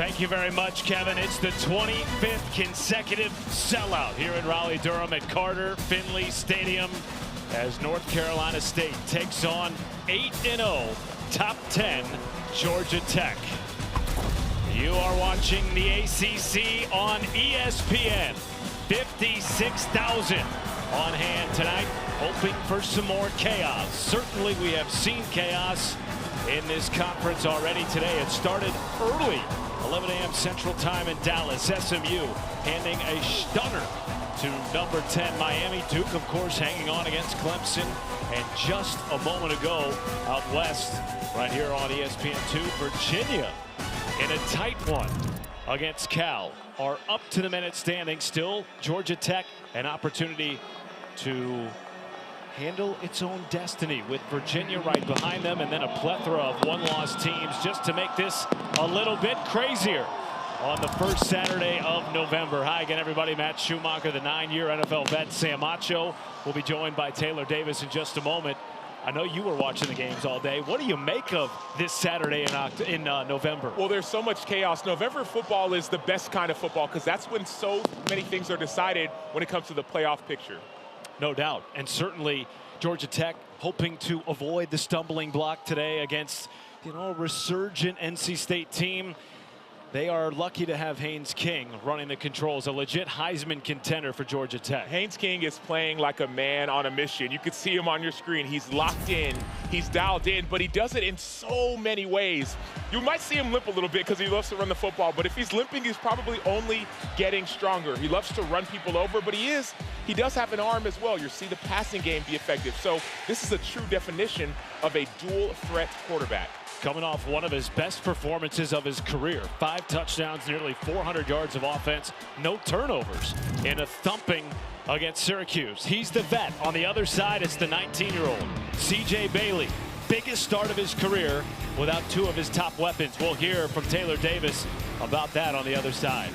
Thank you very much, Kevin. It's the 25th consecutive sellout here in Raleigh-Durham at Carter Finley Stadium as North Carolina State takes on 8-0 top 10 Georgia Tech. You are watching the ACC on ESPN. 56,000 on hand tonight, hoping for some more chaos. Certainly we have seen chaos in this conference already today. It started early, 11 a.m. Central Time in Dallas. SMU handing a stunner to number 10 Miami. Duke, of course, hanging on against Clemson. And just a moment ago, out west, right here on ESPN2, Virginia in a tight one against Cal. Are up to the minute standing. Still Georgia Tech an opportunity to handle its own destiny with Virginia right behind them, and then a plethora of one-loss teams just to make this a little bit crazier on the first Saturday of November. Hi again, everybody. Matt Schumacher, the 9-year NFL vet. Sam Acho will be joined by Taylor Davis in just a moment. I know you were watching the games all day. What do you make of this Saturday in November? Well, there's so much chaos. November football is the best kind of football because that's when so many things are decided when it comes to the playoff picture. No doubt. And certainly Georgia Tech hoping to avoid the stumbling block today against, a resurgent NC State team. They are lucky to have Haynes King running the controls, a legit Heisman contender for Georgia Tech. Haynes King is playing like a man on a mission. You can see him on your screen. He's locked in, he's dialed in, but he does it in so many ways. You might see him limp a little bit because he loves to run the football, but if he's limping, he's probably only getting stronger. He loves to run people over, but he does have an arm as well. You'll see the passing game be effective. So this is a true definition of a dual threat quarterback. Coming off one of his best performances of his career. 5 touchdowns, nearly 400 yards of offense, no turnovers in a thumping against Syracuse. He's the vet. On the other side, it's the 19-year-old C.J. Bailey. Biggest start of his career without 2 of his top weapons. We'll hear from Taylor Davis about that on the other side.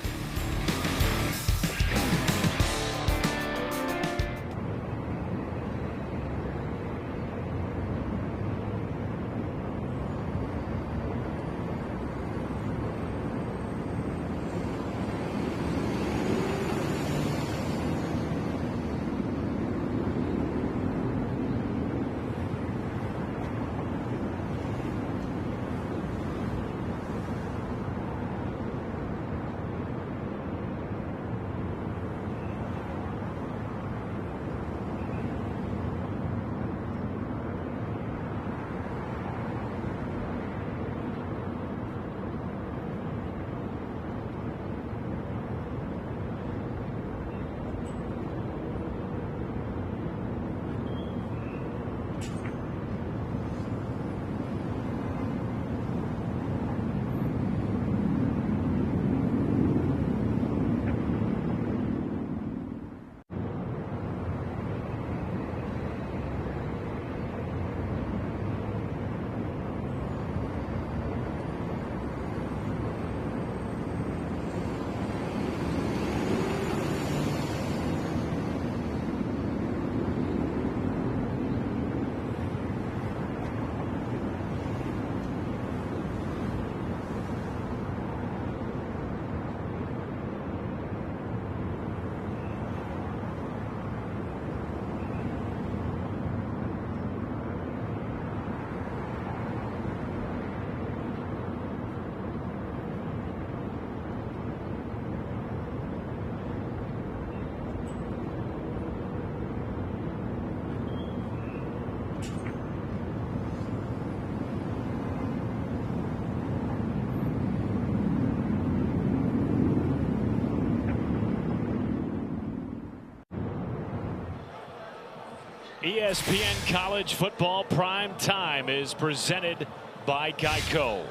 ESPN College Football Prime Time is presented by Geico.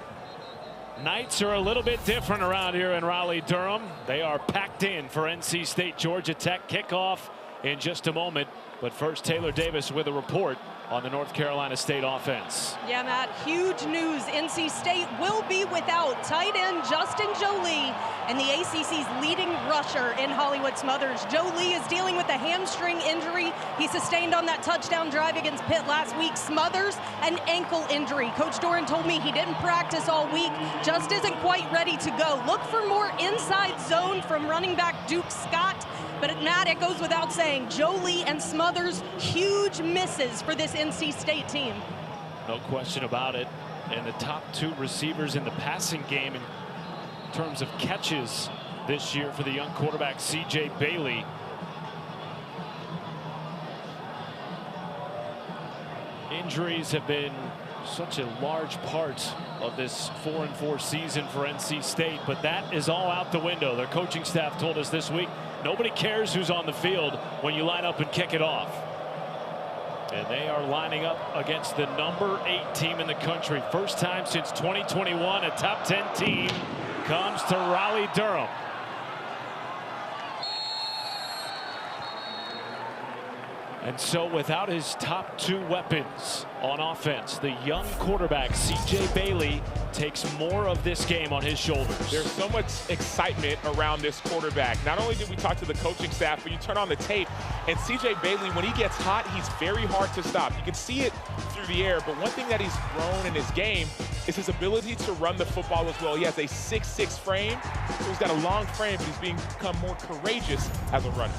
Nights are a little bit different around here in Raleigh-Durham. They are packed in for NC State Georgia Tech kickoff in just a moment. But first, Taylor Davis with a report on the North Carolina State offense. Yeah, Matt, huge news. NC State will be without tight end Justin Jolie and the ACC's leading rusher in Hollywood Smothers. Jolie is dealing with a hamstring injury he sustained on that touchdown drive against Pitt last week. Smothers, an ankle injury. Coach Doran told me he didn't practice all week, just isn't quite ready to go. Look for more inside zone from running back Duke Scott. But Matt, it goes without saying, Jolie and Smothers, huge misses for this NC State team. No question about it. And the top two receivers in the passing game in terms of catches this year for the young quarterback, C.J. Bailey. Injuries have been such a large part of this 4-4 season for NC State, but that is all out the window. Their coaching staff told us this week, nobody cares who's on the field when you line up and kick it off. And they are lining up against the number 8 team in the country. First time since 2021 a top 10 team comes to Raleigh-Durham. And so without his top 2 weapons on offense, the young quarterback C.J. Bailey takes more of this game on his shoulders. There's so much excitement around this quarterback. Not only did we talk to the coaching staff, but you turn on the tape, and C.J. Bailey, when he gets hot, he's very hard to stop. You can see it through the air, but one thing that he's grown in his game is his ability to run the football as well. He has a 6'6" frame, so he's got a long frame, but he's become more courageous as a runner.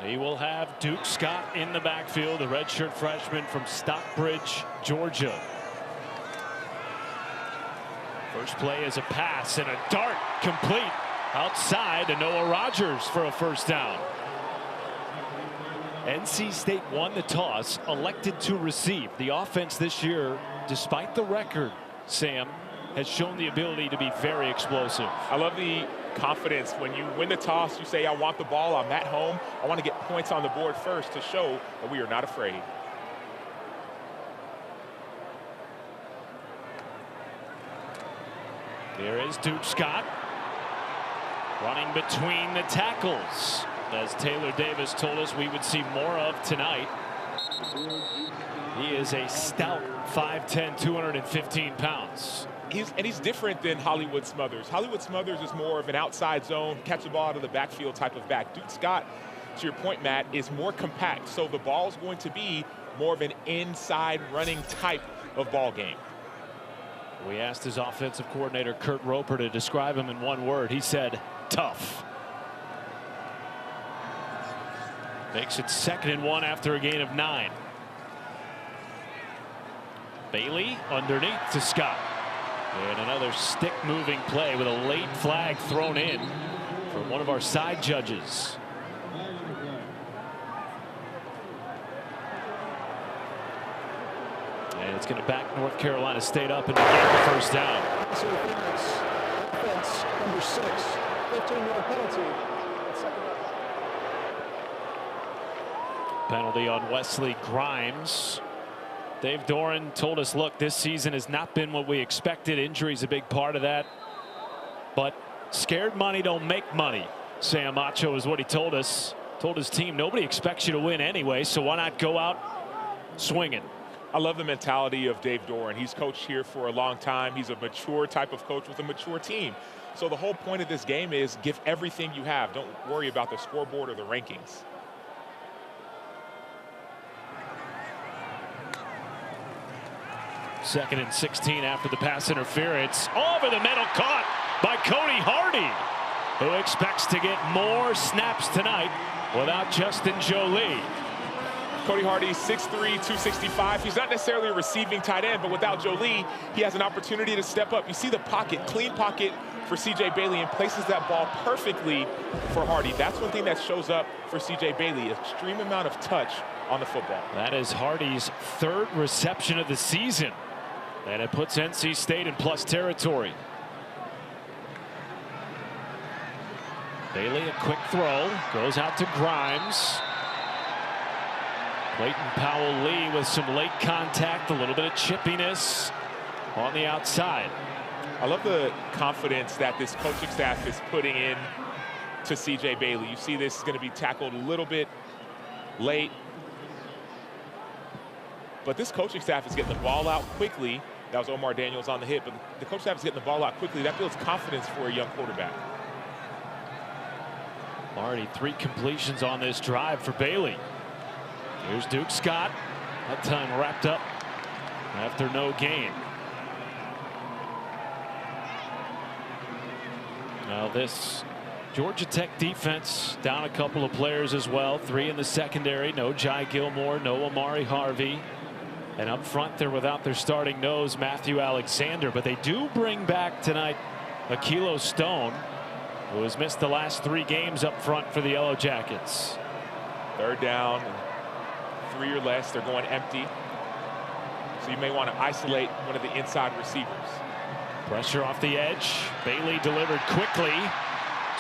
He will have Duke Scott in the backfield, the redshirt freshman from Stockbridge, Georgia. First play is a pass and a dart complete outside to Noah Rogers for a first down. NC State won the toss, elected to receive. The offense this year, despite the record, Sam, has shown the ability to be very explosive. I love the confidence. When you win the toss, you say, I want the ball, I'm at home, I want to get points on the board first to show that we are not afraid. Here is Duke Scott running between the tackles, as Taylor Davis told us we would see more of tonight. He is a stout 5'10", 215 pounds. He's different than Hollywood Smothers. Hollywood Smothers is more of an outside zone, catch the ball out of the backfield type of back. Duke Scott, to your point, Matt, is more compact. So the ball's going to be more of an inside running type of ball game. We asked his offensive coordinator, Kurt Roper, to describe him in one word. He said, tough. Makes it 2nd and 1 after a gain of 9. Bailey underneath to Scott. And another stick moving play with a late flag thrown in from one of our side judges. And it's going to back North Carolina State up and get the first down. Offense number 6, 15-yard penalty. Penalty on Wesley Grimes. Dave Doran told us, look, this season has not been what we expected. Injury's a big part of that. But scared money don't make money. Sam Acho is what he told us. Told his team, nobody expects you to win anyway, so why not go out swinging? I love the mentality of Dave Doran. He's coached here for a long time. He's a mature type of coach with a mature team. So the whole point of this game is give everything you have. Don't worry about the scoreboard or the rankings. Second and 16 after the pass interference. Over the middle, caught by Cody Hardy, who expects to get more snaps tonight without Justin Jolie. Cody Hardy, 6'3", 265. He's not necessarily a receiving tight end, but without Jolie, he has an opportunity to step up. You see the pocket, clean pocket for C.J. Bailey, and places that ball perfectly for Hardy. That's one thing that shows up for C.J. Bailey, extreme amount of touch on the football. That is Hardy's 3rd reception of the season, and it puts NC State in plus territory. Bailey, a quick throw, goes out to Grimes. Clayton Powell-Lee with some late contact, a little bit of chippiness on the outside. I love the confidence that this coaching staff is putting in to C.J. Bailey. You see this is going to be tackled a little bit late. But this coaching staff is getting the ball out quickly. That was Omar Daniels on the hit, but the coaching staff is getting the ball out quickly. That builds confidence for a young quarterback. Already 3 completions on this drive for Bailey. Here's Duke Scott. That time wrapped up after no gain. Now this Georgia Tech defense down a couple of players as well. 3 in the secondary. No Jai Gilmore, no Amari Harvey. And up front, they're without their starting nose, Matthew Alexander. But they do bring back tonight Akilo Stone, who has missed the last 3 games up front for the Yellow Jackets. 3rd down, 3 or less. They're going empty. So you may want to isolate one of the inside receivers. Pressure off the edge. Bailey delivered quickly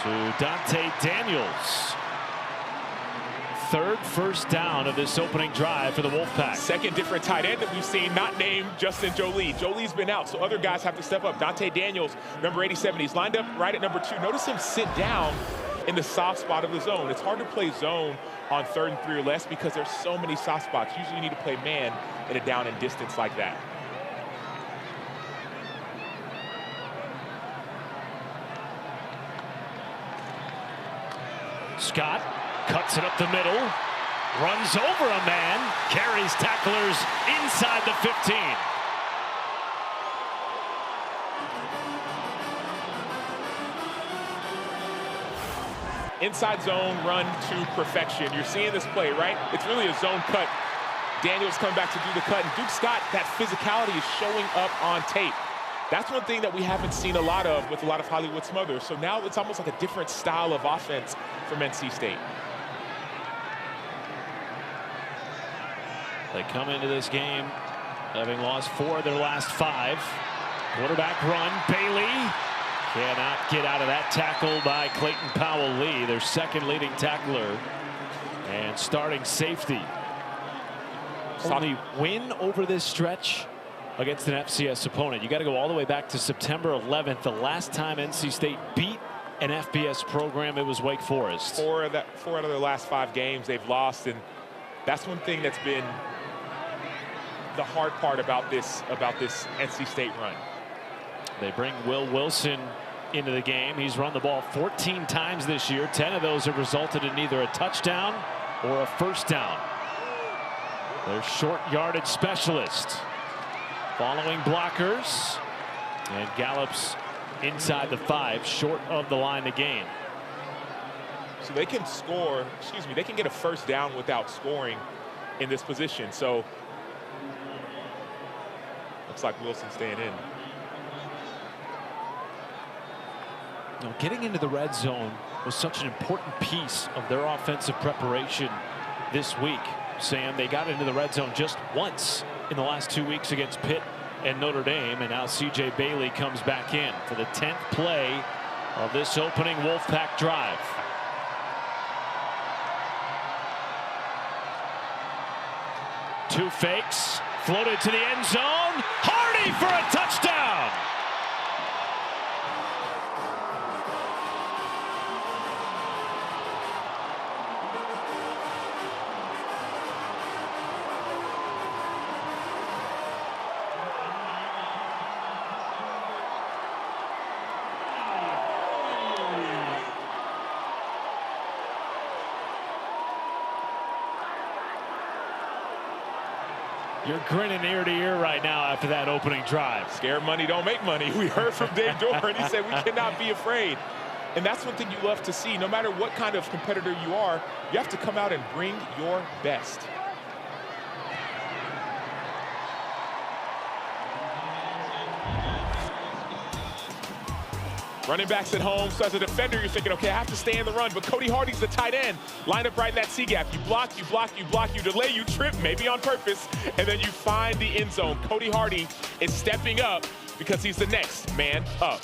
to Dante Daniels. 3rd first down of this opening drive for the Wolfpack. 2nd different tight end that we've seen, not named Justin Jolie. Jolie's been out, so other guys have to step up. Dante Daniels, number 87, he's lined up right at number 2. Notice him sit down in the soft spot of the zone. It's hard to play zone on 3rd and 3 or less because there's so many soft spots. Usually you need to play man in a down and distance like that. Scott cuts it up the middle, runs over a man, carries tacklers inside the 15. Inside zone run to perfection. You're seeing this play, right? It's really a zone cut. Daniels coming back to do the cut, and Duke Scott, that physicality is showing up on tape. That's one thing that we haven't seen a lot of with a lot of Hollywood Smothers. So now it's almost like a different style of offense from NC State. They come into this game having lost 4 of their last 5. Quarterback run. Bailey cannot get out of that tackle by Clayton Powell-Lee, their 2nd leading tackler and starting safety. Only win over this stretch against an FCS opponent. You got to go all the way back to September 11th. The last time NC State beat an FBS program, it was Wake Forest. 4 out of their last 5 games they've lost, and that's one thing that's been the hard part about this NC State run. They bring Will Wilson into the game. He's run the ball 14 times this year. 10 of those have resulted in either a touchdown or a first down. Their short yardage specialist. Following blockers, and Gallup's inside the 5, short of the line to gain. So they can score, they can get a first down without scoring in this position. So looks like Wilson staying in. Now, getting into the red zone was such an important piece of their offensive preparation this week. Sam, they got into the red zone just once in the last 2 weeks against Pitt and Notre Dame, and now C.J. Bailey comes back in for the 10th play of this opening Wolfpack drive. Two fakes, floated to the end zone. Hardy for a touchdown. You're grinning ear to ear right now after that opening drive. Scared money don't make money. We heard from Dave Doran. He said we cannot be afraid. And that's one thing you love to see. No matter what kind of competitor you are, you have to come out and bring your best. Running backs at home, so as a defender, you're thinking, okay, I have to stay in the run, but Cody Hardy's the tight end. Line up right in that C-gap. You block, you block, you block, you delay, you trip, maybe on purpose, and then you find the end zone. Cody Hardy is stepping up because he's the next man up.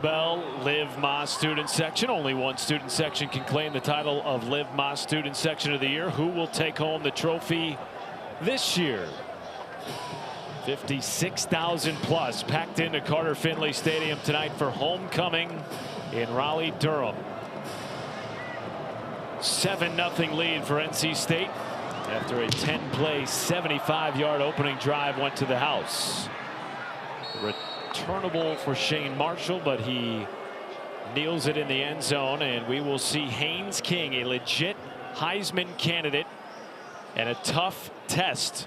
Bell Live Ma Student Section. Only one student section can claim the title of Live Ma Student Section of the Year. Who will take home the trophy this year? 56,000 plus packed into Carter Finley Stadium tonight for homecoming in Raleigh-Durham. 7-0 lead for NC State after a 10-play 75-yard opening drive went to the house. Returnable for Shane Marshall, but he kneels it in the end zone, and we will see Haynes King, a legit Heisman candidate, and a tough test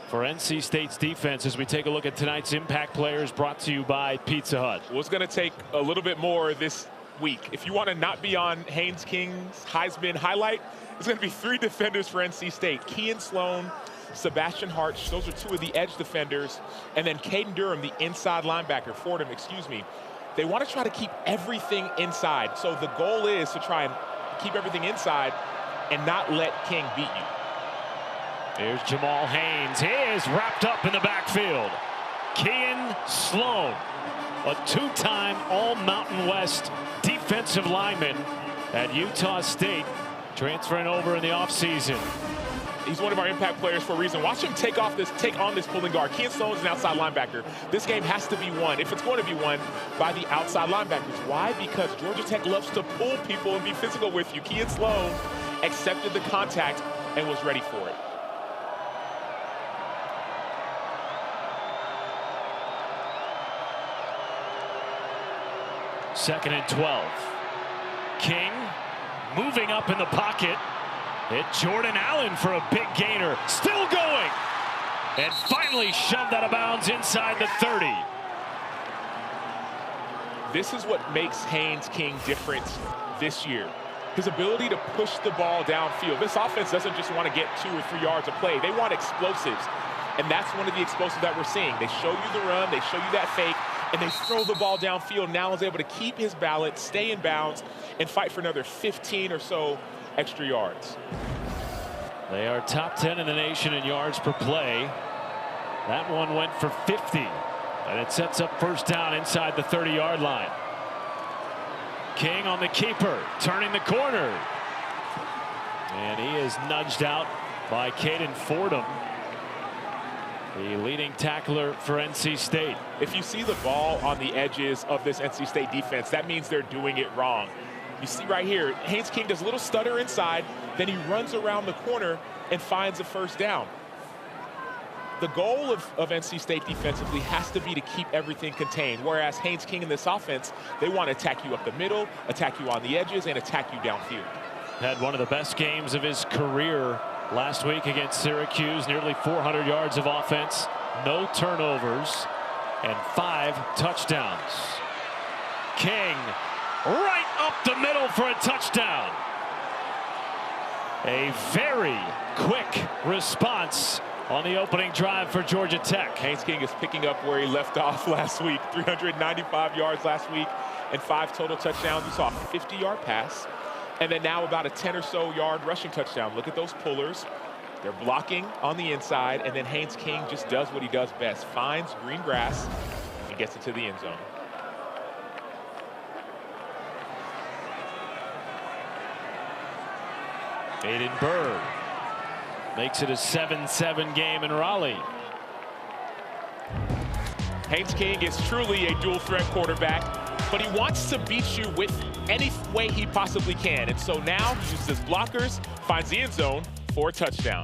for NC State's defense as we take a look at tonight's impact players, brought to you by Pizza Hut. Well, it's going to take a little bit more this week. If you want to not be on Haynes King's Heisman highlight, it's going to be 3 defenders for NC State. Kean Sloan, Sebastian Hartsch, those are 2 of the edge defenders, and then Caden Durham, the inside linebacker, Fordham, excuse me. They want to try to keep everything inside. So the goal is to try and keep everything inside and not let King beat you. Here's Jamal Haynes. He is wrapped up in the backfield. Kean Sloan, a 2-time All-Mountain West defensive lineman at Utah State, transferring over in the offseason. He's one of our impact players for a reason. Watch him take on this pulling guard. Kean Sloan is an outside linebacker. This game has to be won, if it's going to be won, by the outside linebackers. Why? Because Georgia Tech loves to pull people and be physical with you. Kean Sloan accepted the contact and was ready for it. Second and 12. King moving up in the pocket. Hit Jordan Allen for a big gainer. Still going. And finally shoved out of bounds inside the 30. This is what makes Haynes King different this year. His ability to push the ball downfield. This offense doesn't just want to get 2 or 3 yards of play. They want explosives. And that's one of the explosives that we're seeing. They show you the run, they show you that fake, and they throw the ball downfield. And Allen's able to keep his balance, stay in bounds, and fight for another 15 or so extra yards. They are top 10 in the nation in yards per play. That one went for 50, and it sets up first down inside the 30-yard line. King on the keeper, turning the corner, and he is nudged out by Caden Fordham, the leading tackler for NC State. If you see the ball on the edges of this NC State defense, that means they're doing it wrong. You see right here, Haynes King does a little stutter inside, then he runs around the corner and finds a first down. The goal of NC State defensively has to be to keep everything contained, whereas Haynes King in this offense, they want to attack you up the middle, attack you on the edges, and attack you downfield. Had one of the best games of his career last week against Syracuse, nearly 400 yards of offense, no turnovers, and 5 touchdowns. King right up the middle for a touchdown. A very quick response on the opening drive for Georgia Tech. Haynes King is picking up where he left off last week. 395 yards last week and 5 total touchdowns. You saw a 50-yard pass, and then now about a 10 or so yard rushing touchdown. Look at those pullers. They're blocking on the inside, and then Haynes King just does what he does best. Finds green grass and gets into the end zone. Aiden Bird makes it a 7-7 game in Raleigh. Haynes King is truly a dual threat quarterback, but he wants to beat you with any way he possibly can. And so now he uses his blockers, finds the end zone for a touchdown.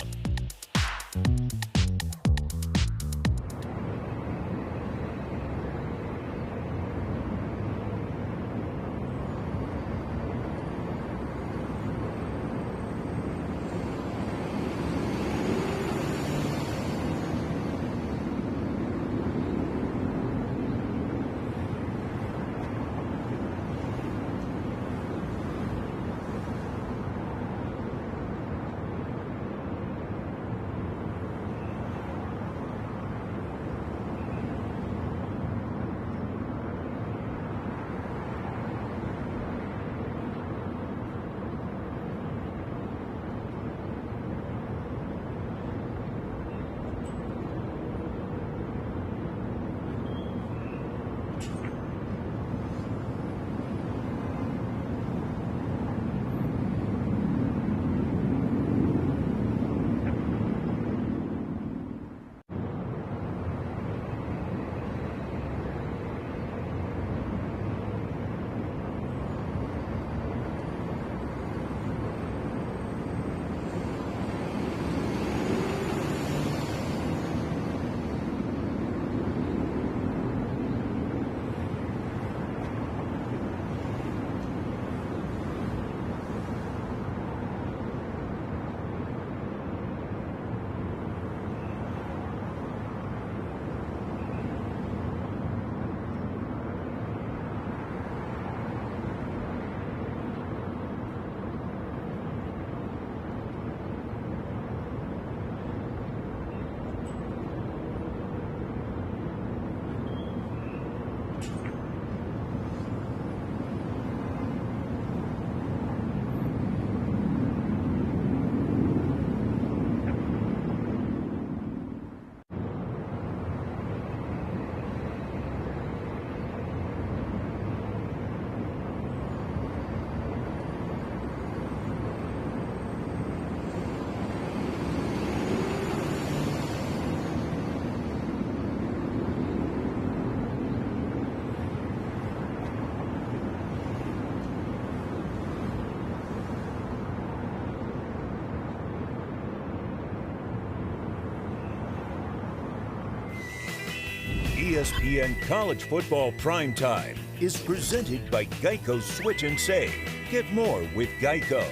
ESPN College Football Primetime is presented by Geico Switch and Save. Get more with Geico.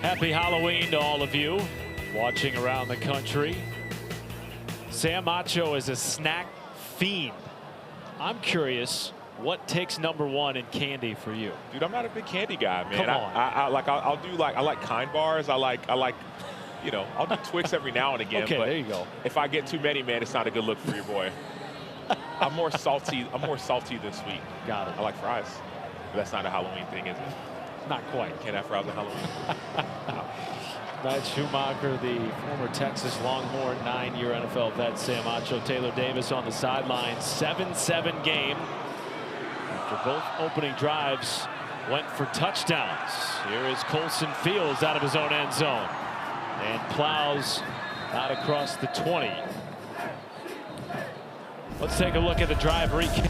Happy Halloween to all of you watching around the country. Sam Acho is a snack fiend. I'm curious, what takes #1 in candy for you? Dude, I'm not a big candy guy, man. Come on. I like Kind bars. I like, you know, I'll do Twix every now and again. Okay, but there you go. If I get too many, man, it's not a good look for your boy. I'm more salty than sweet. Got it. I like fries. But that's not a Halloween thing, is it? Not quite. Can't have fries on Halloween. Matt Schumacher, the former Texas Longhorn, 9-year NFL vet. Sam Acho, Taylor Davis on the sideline. 7-7 game. After both opening drives went for touchdowns. Here is Colson Fields out of his own end zone and plows out across the 20. Let's take a look at the drive recap.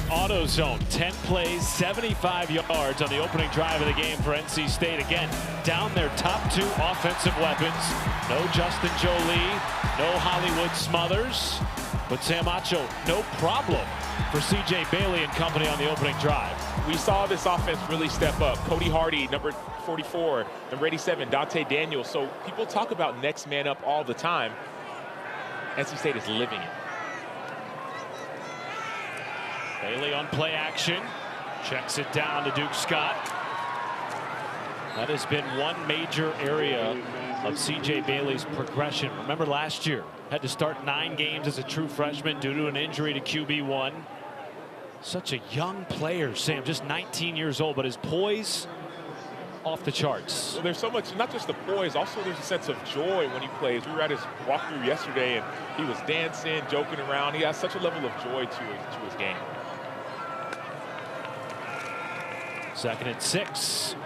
AutoZone, 10 plays, 75 yards on the opening drive of the game for NC State. Again, down their top 2 offensive weapons. No Justin Jolie, no Hollywood Smothers, but Sam Acho, no problem for C.J. Bailey and company on the opening drive. We saw this offense really step up. Cody Hardy, number 44, number 87, Dante Daniels. So people talk about next man up all the time. NC State is living it. Bailey on play action, checks it down to Duke Scott. That has been one major area of C.J. Bailey's progression. Remember last year, had to start 9 games as a true freshman due to an injury to QB1. Such a young player, Sam, just 19 years old, but his poise off the charts. Well, there's so much, not just the poise, also there's a sense of joy when he plays. We were at his walkthrough yesterday, and he was dancing, joking around. He has such a level of joy to his game. 2nd and 6.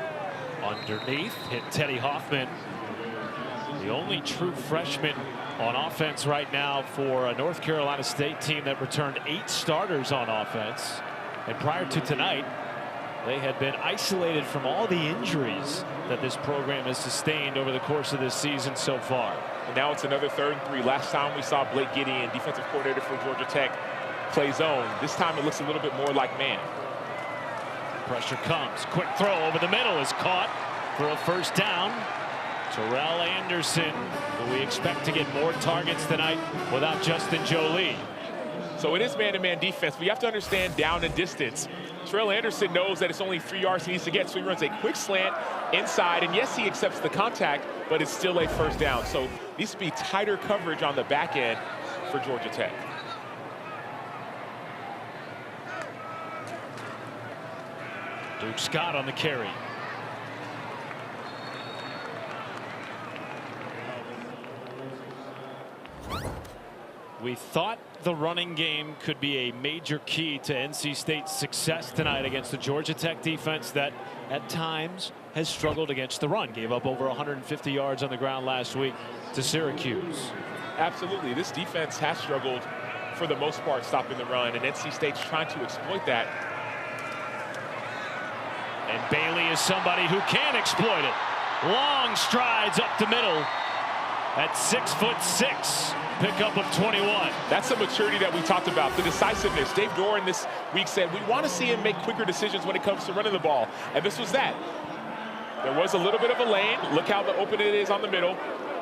Underneath, hit Teddy Hoffman. The only true freshman on offense right now for a North Carolina State team that returned 8 starters on offense. And prior to tonight, they had been isolated from all the injuries that this program has sustained over the course of this season so far. And now it's another 3rd and 3. Last time we saw Blake Gideon, defensive coordinator for Georgia Tech, play zone. This time it looks a little bit more like man. Pressure comes. Quick throw over the middle is caught for a first down. Terrell Anderson, who we expect to get more targets tonight without Justin Jolie. So it is man-to-man defense, but you have to understand down and distance. Terrell Anderson knows that it's only 3 yards he needs to get, so he runs a quick slant inside. And yes, he accepts the contact, but it's still a first down. So needs to be tighter coverage on the back end for Georgia Tech. Duke Scott on the carry. We thought the running game could be a major key to NC State's success tonight against the Georgia Tech defense that at times has struggled against the run. Gave up over 150 yards on the ground last week to Syracuse. Absolutely. This defense has struggled for the most part stopping the run, and NC State's trying to exploit that. And Bailey is somebody who can exploit it. Long strides up the middle at 6'6". Pickup of 21. That's the maturity that we talked about, the decisiveness. Dave Doran this week said we want to see him make quicker decisions when it comes to running the ball, and this was that. There was a little bit of a lane. Look how open it is on the middle.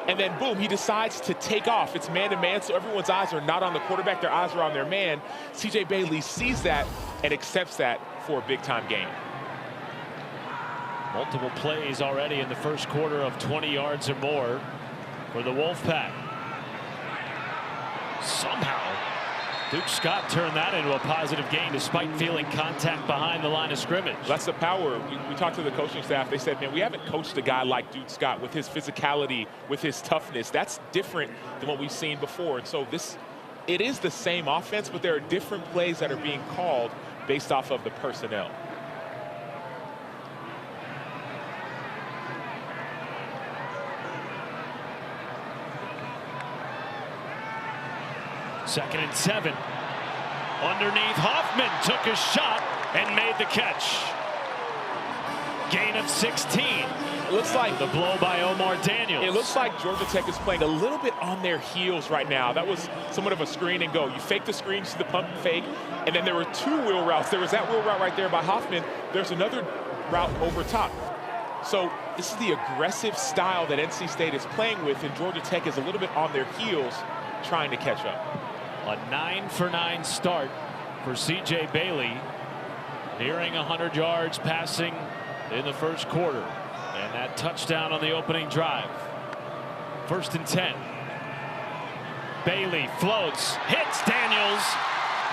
And then, boom, he decides to take off. It's man-to-man, so everyone's eyes are not on the quarterback. Their eyes are on their man. C.J. Bailey sees that and accepts that for a big-time game. Multiple plays already in the first quarter of 20 yards or more for the Wolfpack. Somehow, Duke Scott turned that into a positive gain despite feeling contact behind the line of scrimmage. That's the power. We talked to the coaching staff. They said, man, we haven't coached a guy like Duke Scott with his physicality, with his toughness. That's different than what we've seen before. And so it is the same offense, but there are different plays that are being called based off of the personnel. Second and 7. Underneath, Hoffman took a shot and made the catch. Gain of 16. It looks like the blow by Omar Daniels. It looks like Georgia Tech is playing a little bit on their heels right now. That was somewhat of a screen and go. You fake the screen, see the pump and fake, and then there were two wheel routes. There was that wheel route right there by Hoffman. There's another route over top. So this is the aggressive style that NC State is playing with, and Georgia Tech is a little bit on their heels trying to catch up. A 9-for-9 start for C.J. Bailey, nearing 100 yards passing in the first quarter. And that touchdown on the opening drive. 1st and 10. Bailey floats, hits Daniels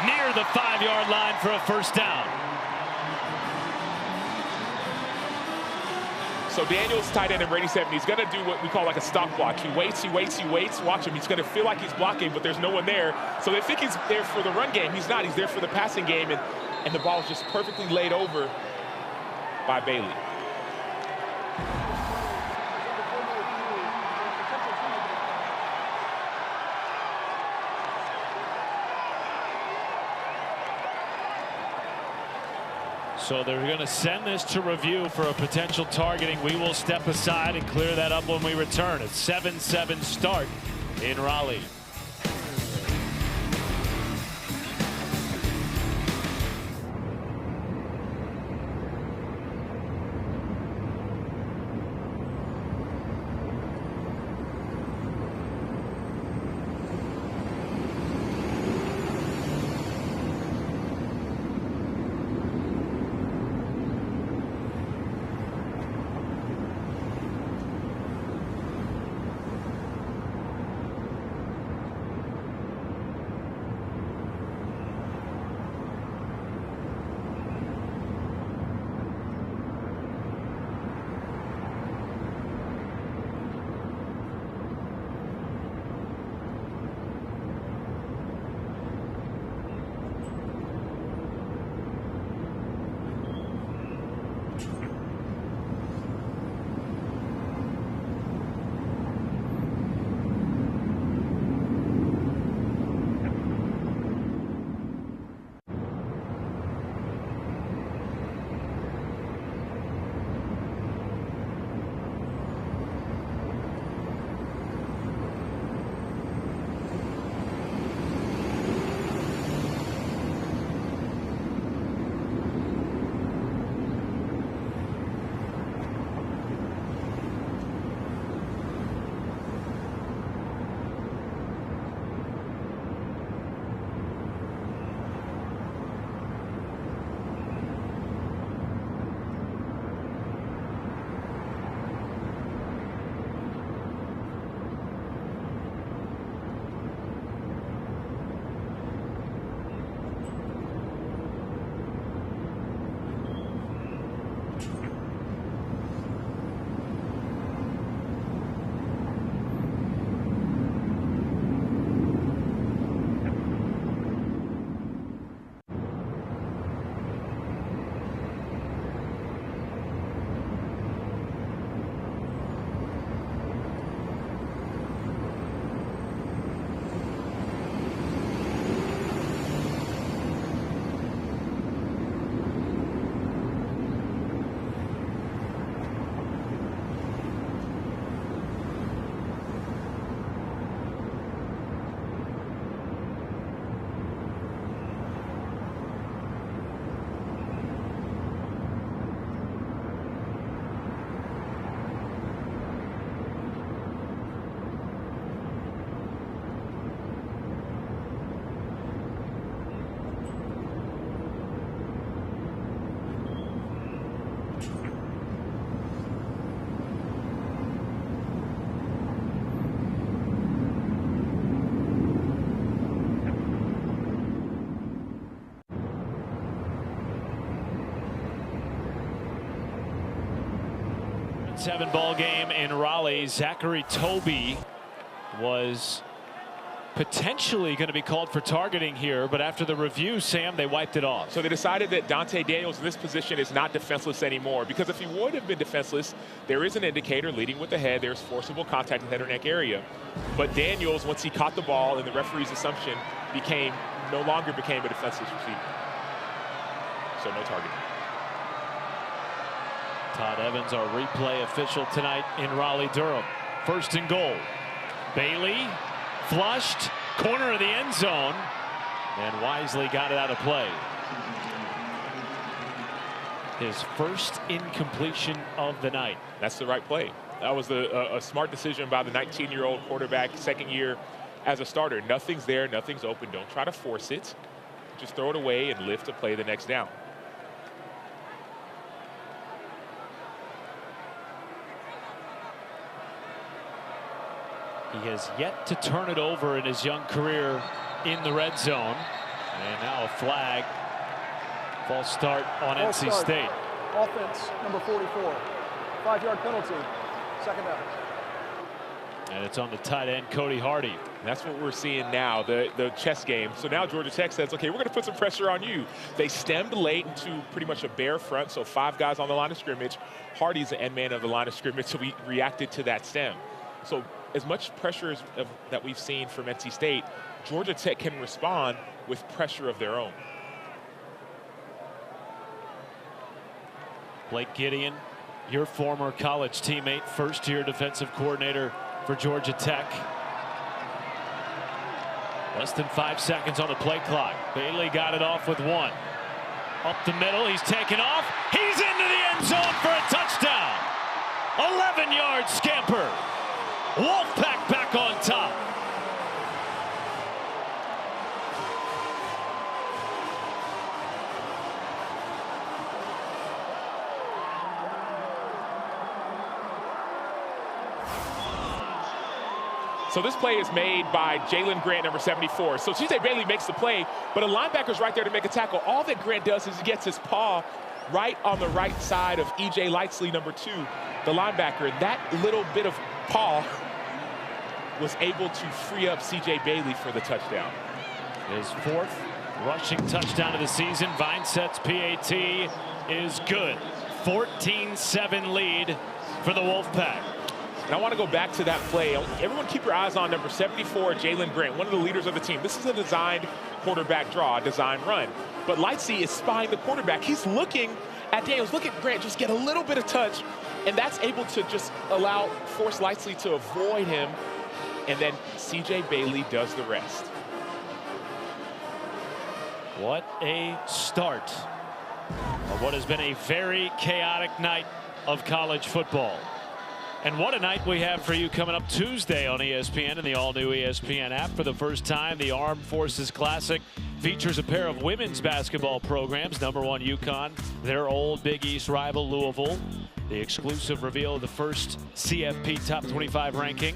near the 5-yard line for a first down. So Daniels, tight end, and Brady 7, he's going to do what we call like a stop block. He waits. Watch him. He's going to feel like he's blocking, but there's no one there. So they think he's there for the run game. He's not. He's there for the passing game, and the ball is just perfectly laid over by Bailey. So they're going to send this to review for a potential targeting. We will step aside and clear that up when we return. A 7-7 start in Raleigh. Seven ball game in Raleigh. Zachary Toby was potentially going to be called for targeting here, but after the review, Sam, they wiped it off. So they decided that Dante Daniels in this position is not defenseless anymore, because if he would have been defenseless, there is an indicator leading with the head. There's forcible contact in the head or neck area. But Daniels, once he caught the ball, and the referee's assumption no longer became a defenseless receiver. So no targeting. Todd Evans, our replay official tonight in Raleigh-Durham. First and goal. Bailey flushed, corner of the end zone, and wisely got it out of play. His first incompletion of the night. That's the right play. That was a smart decision by the 19-year-old quarterback, second year as a starter. Nothing's there, nothing's open. Don't try to force it. Just throw it away and live to play the next down. He has yet to turn it over in his young career in the red zone. And now a flag. False start on NC State. Offense, number 44. 5-yard penalty. Second down. And it's on the tight end, Cody Hardy. That's what we're seeing now, the chess game. So now Georgia Tech says, okay, we're going to put some pressure on you. They stemmed late into pretty much a bare front, so 5 guys on the line of scrimmage. Hardy's the end man of the line of scrimmage, so we reacted to that stem. So as much pressure that we've seen from NC State, Georgia Tech can respond with pressure of their own. Blake Gideon, your former college teammate, first-year defensive coordinator for Georgia Tech. Less than 5 seconds on the play clock. Bailey got it off with 1. Up the middle, he's taken off. He's into the end zone for a touchdown. 11-yard scamper. Wolfpack back on top. So this play is made by Jalen Grant, number 74. So C.J. Bailey makes the play, but a linebacker's right there to make a tackle. All that Grant does is he gets his paw right on the right side of E.J. Lightsley, number 2, the linebacker. And that little bit of paw was able to free up C.J. Bailey for the touchdown. His 4th rushing touchdown of the season. Vineset's PAT is good. 14-7 lead for the Wolfpack. And I want to go back to that play. Everyone keep your eyes on number 74, Jalen Grant, one of the leaders of the team. This is a designed quarterback draw, a designed run. But Lightsey is spying the quarterback. He's looking at Daniels. Look at Grant just get a little bit of touch, and that's able to just force Lightsey to avoid him. And then C.J. Bailey does the rest. What a start of what has been a very chaotic night of college football. And what a night we have for you coming up Tuesday on ESPN and the all-new ESPN app. For the first time, the Armed Forces Classic features a pair of women's basketball programs. Number 1 UConn, their old Big East rival Louisville. The exclusive reveal of the first CFP Top 25 ranking.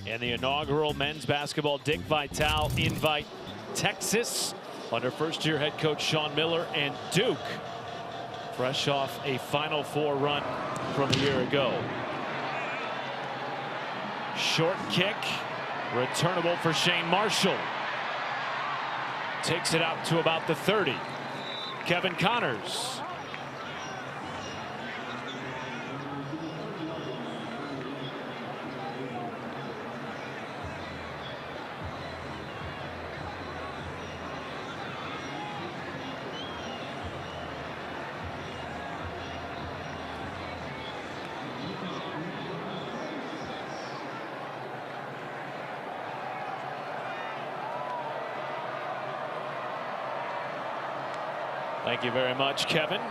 And the inaugural men's basketball Dick Vitale invite Texas under first-year head coach Sean Miller, and Duke fresh off a Final Four run from a year ago. Short kick, returnable for Shane Marshall. Takes it out to about the 30. Kevin Connors. Thank you very much, Kevin.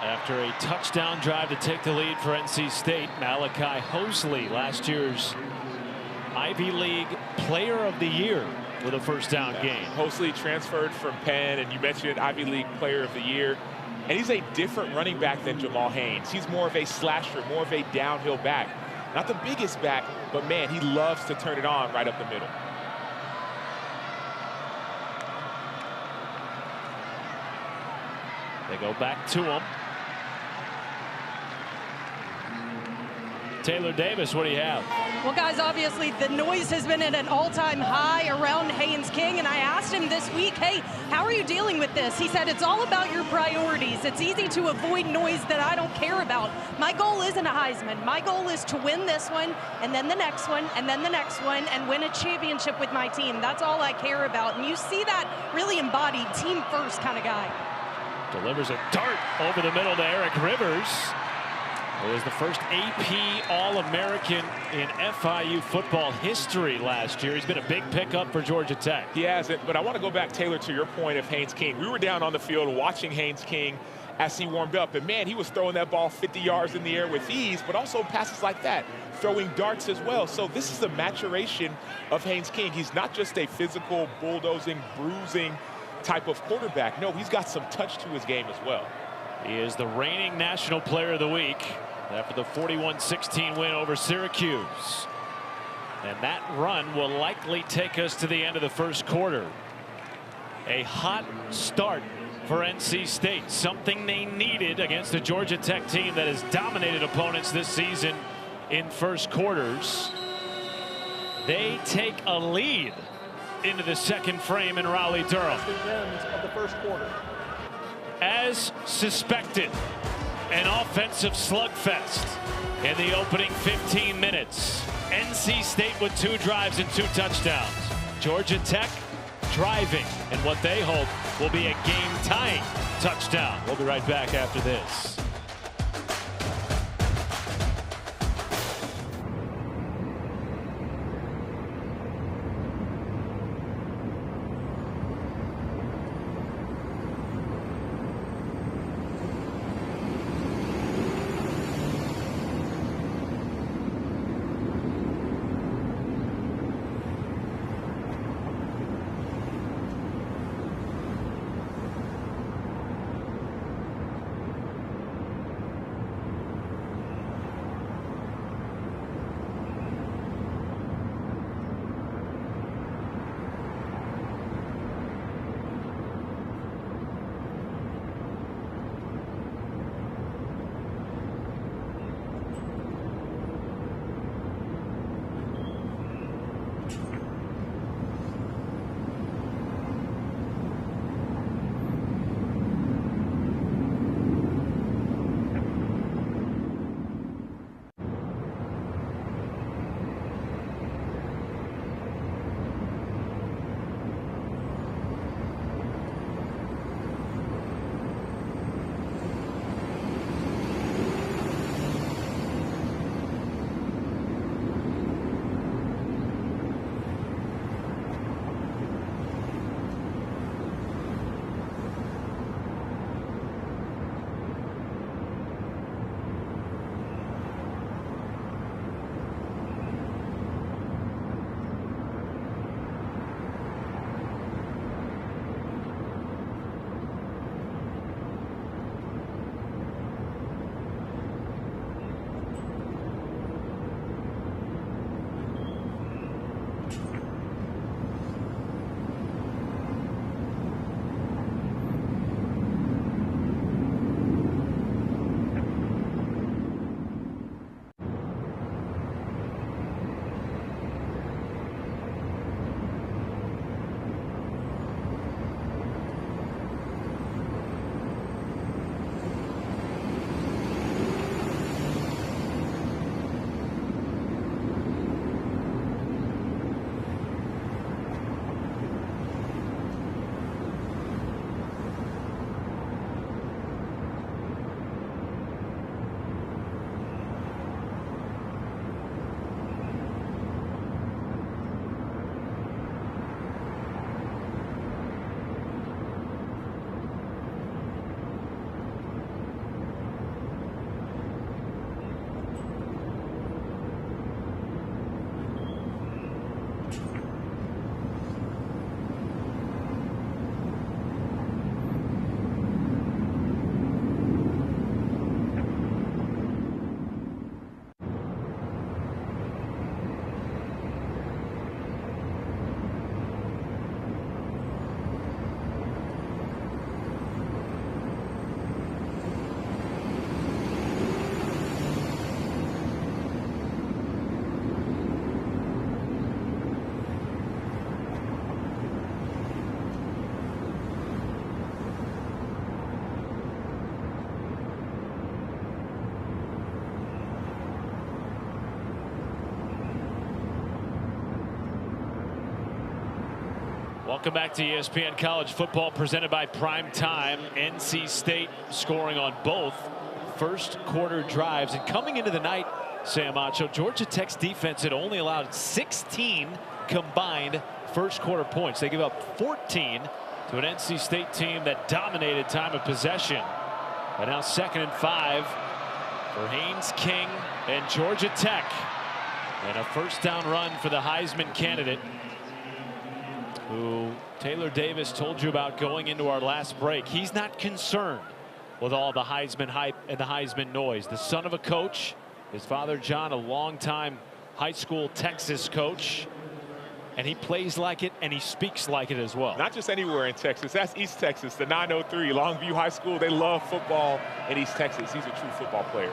After a touchdown drive to take the lead for NC State, Malachi Hosley, last year's Ivy League Player of the Year with a first down game. Hosley transferred from Penn, and you mentioned it, Ivy League Player of the Year. And he's a different running back than Jamal Haynes. He's more of a slasher, more of a downhill back. Not the biggest back, but man, he loves to turn it on right up the middle. They go back to him. Taylor Davis, what do you have? Well, guys, obviously the noise has been at an all-time high around Haynes King, and I asked him this week, hey, how are you dealing with this? He said, it's all about your priorities. It's easy to avoid noise that I don't care about. My goal isn't a Heisman. My goal is to win this one, and then the next one, and then the next one, and win a championship with my team. That's all I care about. And you see that really embodied team first kind of guy. Delivers a dart over the middle to Eric Rivers, who was the first AP All-American in FIU football history last year. He's been a big pickup for Georgia Tech. He hasn't, but I want to go back, Taylor, to your point of Haynes King. We were down on the field watching Haynes King as he warmed up, and man, he was throwing that ball 50 yards in the air with ease, but also passes like that, throwing darts as well. So this is the maturation of Haynes King. He's not just a physical, bulldozing, bruising type of quarterback. No, he's got some touch to his game as well. He is the reigning National Player of the Week after the 41-16 win over Syracuse. And that run will likely take us to the end of the first quarter. A hot start for NC State, something they needed against a Georgia Tech team that has dominated opponents this season in first quarters. They take a lead into the second frame in Raleigh-Durham. The end of the first quarter. As suspected, an offensive slugfest in the opening 15 minutes. NC State with 2 drives and 2 touchdowns. Georgia Tech driving, and what they hope will be a game-tying touchdown. We'll be right back after this. Welcome back to ESPN College Football presented by Prime Time. NC State scoring on both first quarter drives. And coming into the night, Sam Acho, Georgia Tech's defense had only allowed 16 combined first quarter points. They give up 14 to an NC State team that dominated time of possession. And now 2nd and 5 for Haynes King and Georgia Tech. And a first down run for the Heisman candidate, who Taylor Davis told you about going into our last break. He's not concerned with all the Heisman hype and the Heisman noise. The son of a coach, his father John, a longtime high school Texas coach, and he plays like it and he speaks like it as well. Not just anywhere in Texas. That's East Texas, the 903 Longview High School. They love football in East Texas. He's a true football player.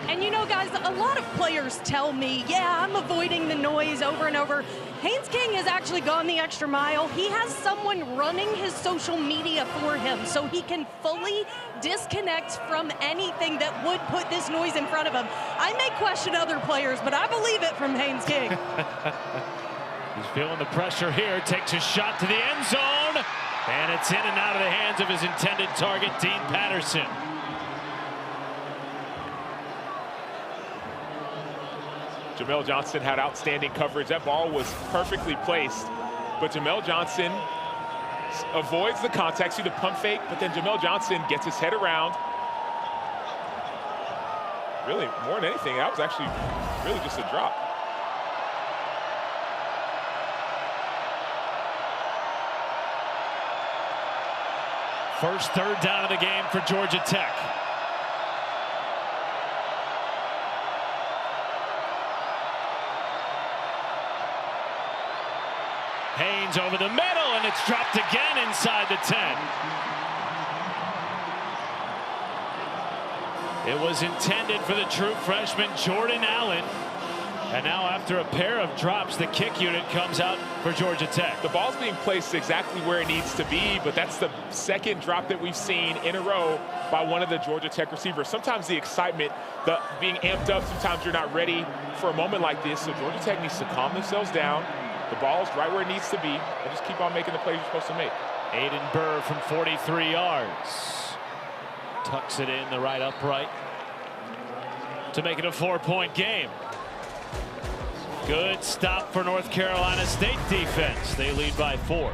And you know, guys, a lot of players tell me, yeah, I'm avoiding the noise over and over. Haynes King has actually gone the extra mile. He has someone running his social media for him so he can fully disconnect from anything that would put this noise in front of him. I may question other players, but I believe it from Haynes King. He's feeling the pressure here, takes a shot to the end zone, and it's in and out of the hands of his intended target, Dean Patterson. Jamel Johnson had outstanding coverage. That ball was perfectly placed, but Jamel Johnson avoids the contact. See the pump fake, but then Jamel Johnson gets his head around. Really, more than anything, that was actually really just a drop. First third down of the game for Georgia Tech. Haynes over the middle, and it's dropped again inside the 10. It was intended for the true freshman Jordan Allen. And now after a pair of drops, the kick unit comes out for Georgia Tech. The ball's being placed exactly where it needs to be, but that's the second drop that we've seen in a row by one of the Georgia Tech receivers. Sometimes the excitement, the being amped up, sometimes you're not ready for a moment like this, so Georgia Tech needs to calm themselves down. The ball's right where it needs to be, and just keep on making the plays you're supposed to make. Aiden Burr from 43 yards. Tucks it in the right upright to make it a 4-point game. Good stop for North Carolina State defense. They lead by 4.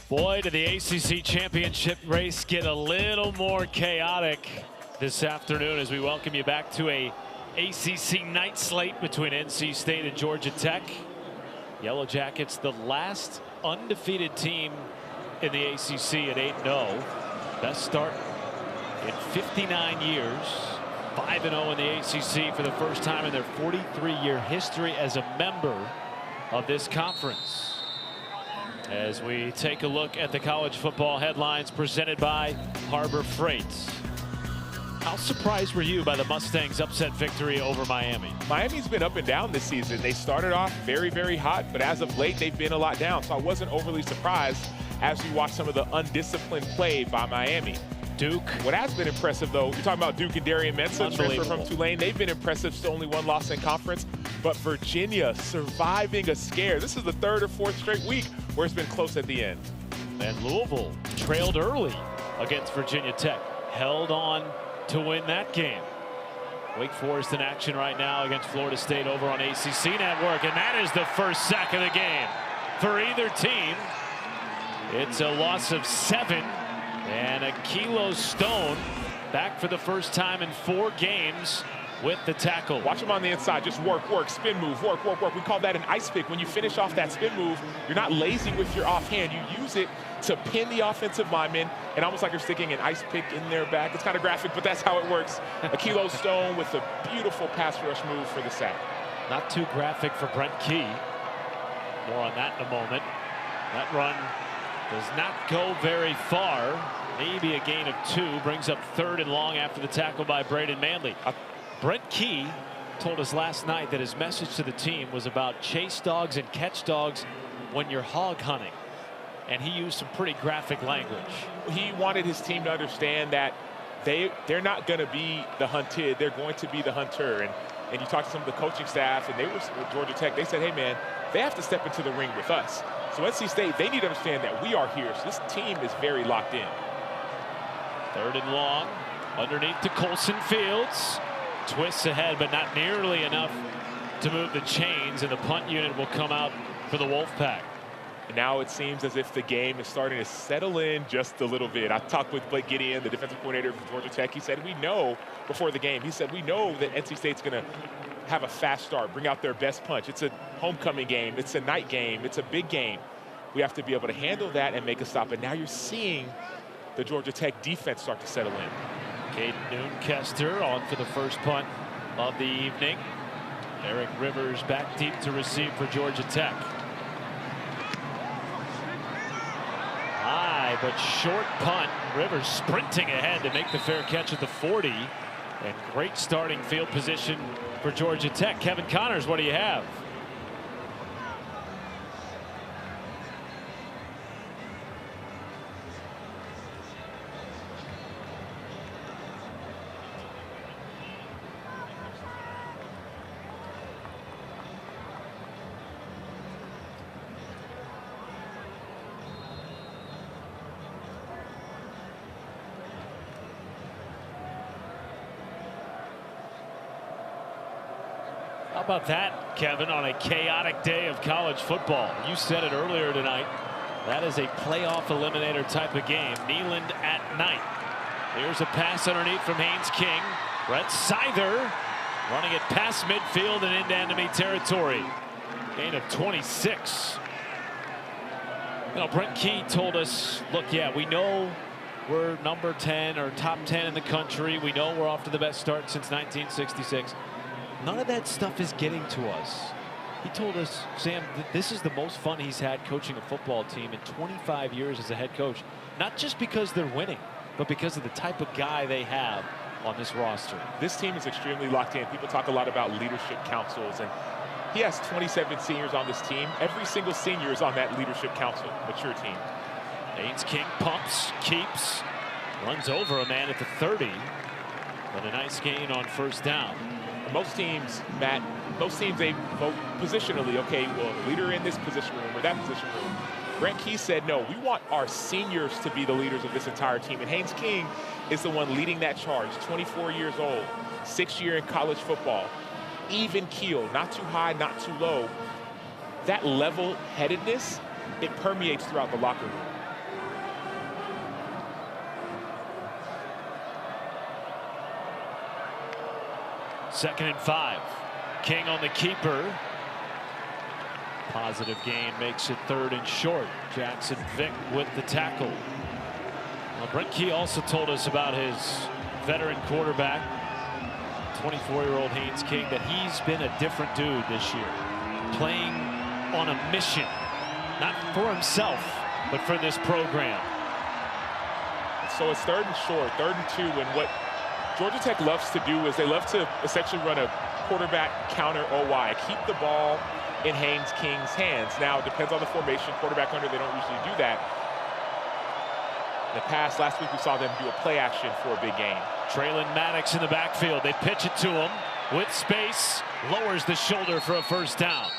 Boy, did the ACC championship race get a little more chaotic this afternoon as we welcome you back to a ACC night slate between NC State and Georgia Tech. Yellow Jackets, the last undefeated team in the ACC at 8-0. Best start in 59 years. 5-0 in the ACC for the first time in their 43-year history as a member of this conference. As we take a look at the college football headlines presented by Harbor Freight. How surprised were you by the Mustangs' upset victory over Miami? Miami's been up and down this season. They started off very, very hot, but as of late, they've been a lot down. So I wasn't overly surprised as we watched some of the undisciplined play by Miami. Duke. What has been impressive, though, you're talking about Duke and Darian Mensah, transfer from Tulane. They've been impressive, still only one loss in conference. But Virginia surviving a scare. This is the third or fourth straight week where it's been close at the end. And Louisville trailed early against Virginia Tech. Held on to win that game. Wake Forest in action right now against Florida State over on ACC Network. And that is the first sack of the game for either team. It's a loss of 7. And Akilo Stone back for the first time in 4 games with the tackle. Watch him on the inside. Just work, spin move, work. We call that an ice pick. When you finish off that spin move, you're not lazy with your offhand. You use it to pin the offensive lineman, and almost like you're sticking an ice pick in their back. It's kind of graphic, but that's how it works. Akilo Stone with a beautiful pass rush move for the sack. Not too graphic for Brent Key. More on that in a moment. That run does not go very far. Maybe a gain of 2. Brings up 3rd and long after the tackle by Braden Manley. Brent Key told us last night that his message to the team was about chase dogs and catch dogs when you're hog hunting. And he used some pretty graphic language. He wanted his team to understand that they're not going to be the hunted. They're going to be the hunter. And you talk to some of the coaching staff, and they were with Georgia Tech. They said, hey, man, they have to step into the ring with us. So NC State, they need to understand that we are here. So this team is very locked in. 3rd and long underneath to Colson Fields. Twists ahead, but not nearly enough to move the chains, and the punt unit will come out for the Wolfpack. And now it seems as if the game is starting to settle in just a little bit. I talked with Blake Gideon, the defensive coordinator for Georgia Tech. He said, we know before the game, he said, we know that NC State's going to have a fast start, bring out their best punch. It's a homecoming game. It's a night game. It's a big game. We have to be able to handle that and make a stop. And now you're seeing the Georgia Tech defense start to settle in. Caden Noonkester on for the first punt of the evening. Eric Rivers back deep to receive for Georgia Tech. High but short punt. Rivers sprinting ahead to make the fair catch at the 40. And great starting field position for Georgia Tech. Kevin Connors, what do you have? How about that, Kevin, on a chaotic day of college football? You said it earlier tonight. That is a playoff eliminator type of game. Neyland at night. Here's a pass underneath from Haynes King. Brett Seither running it past midfield and into enemy territory. Gain of 26. You know, Brent Key told us, look, yeah, we know we're number 10 or top 10 in the country. We know we're off to the best start since 1966. None of that stuff is getting to us. He told us, Sam, this is the most fun he's had coaching a football team in 25 years as a head coach. Not just because they're winning, but because of the type of guy they have on this roster. This team is extremely locked in. People talk a lot about leadership councils, and he has 27 seniors on this team. Every single senior is on that leadership council, mature team. Haynes King pumps, keeps, runs over a man at the 30. But a nice gain on first down. Most teams, Matt, they vote positionally. Okay, well, leader in this position room or that position room. Brent Key said, no, we want our seniors to be the leaders of this entire team. And Haynes King is the one leading that charge. 24 years old, 6th year in college football. Even keel, not too high, not too low. That level-headedness, it permeates throughout the locker room. 2nd and 5. King on the keeper. Positive gain makes it 3rd and short. Jackson Vick with the tackle. Well, Brent Key also told us about his veteran quarterback, 24-year-old Haynes King, that he's been a different dude this year, playing on a mission, not for himself, but for this program. So it's 3rd and short, 3rd and 2, and what Georgia Tech loves to do is they love to essentially run a quarterback counter OY, keep the ball in Haynes King's hands. Now, it depends on the formation. Quarterback under, they don't usually do that. In the past, last week we saw them do a play action for a big game. Traylon Maddox in the backfield. They pitch it to him with space, lowers the shoulder for a 1st down.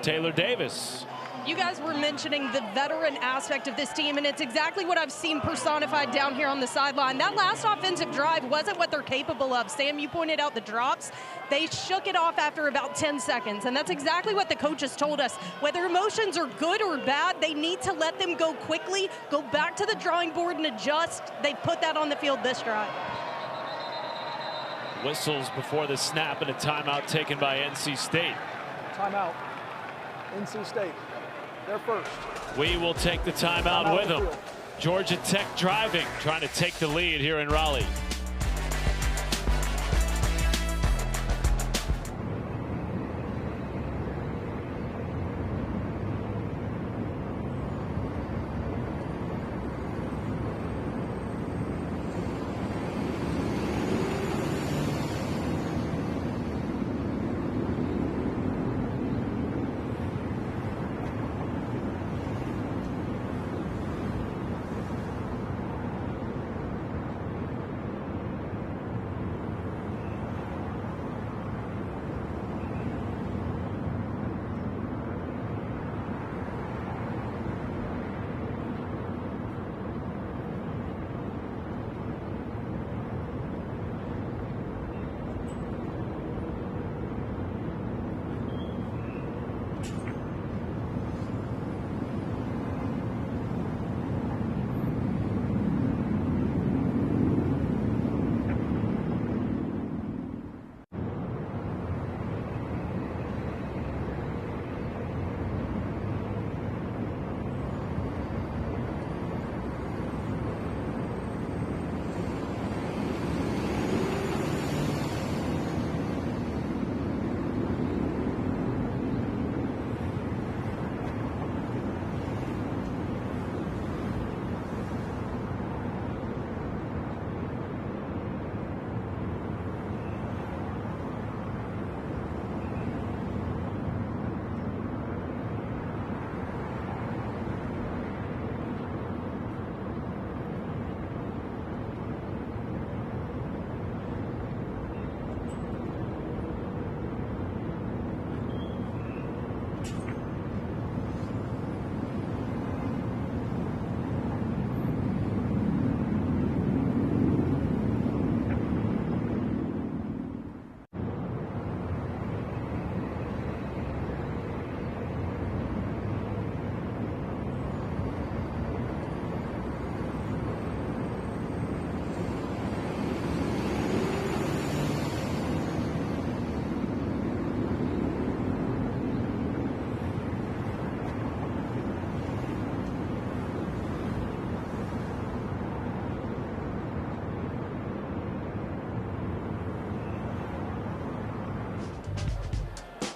Taylor Davis. You guys were mentioning the veteran aspect of this team, and it's exactly what I've seen personified down here on the sideline. That last offensive drive wasn't what they're capable of. Sam, you pointed out the drops. They shook it off after about 10 seconds, and that's exactly what the coaches told us. Whether emotions are good or bad, they need to let them go quickly, go back to the drawing board and adjust. They put that on the field this drive. Whistles before the snap and a timeout taken by NC State. Timeout. NC State. They're first. We will take the timeout with them. Georgia Tech driving, trying to take the lead here in Raleigh.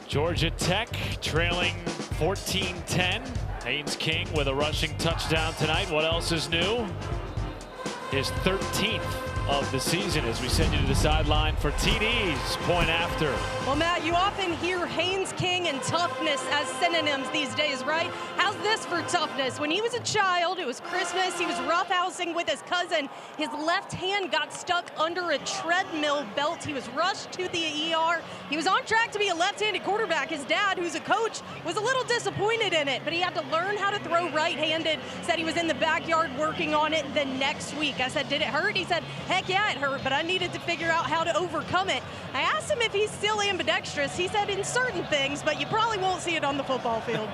Georgia Tech trailing 14-10. Haynes King with a rushing touchdown tonight. What else is new? His 13th of the season as we send you to the sideline for TD's point after. Well, Matt, you often hear Haynes King and toughness as synonyms these days, right? How's this for toughness? When he was a child, it was Christmas, he was roughhousing with his cousin. His left hand got stuck under a treadmill belt. He was rushed to the ER. He was on track to be a left-handed quarterback. His dad, who's a coach, was a little disappointed in it, but he had to learn how to throw right-handed. Said he was in the backyard working on it the next week. I said, did it hurt? He said, heck yeah, it hurt, but I needed to figure out how to overcome it. I asked him if he's still ambidextrous. He said in certain things, but you probably won't see it on the football field.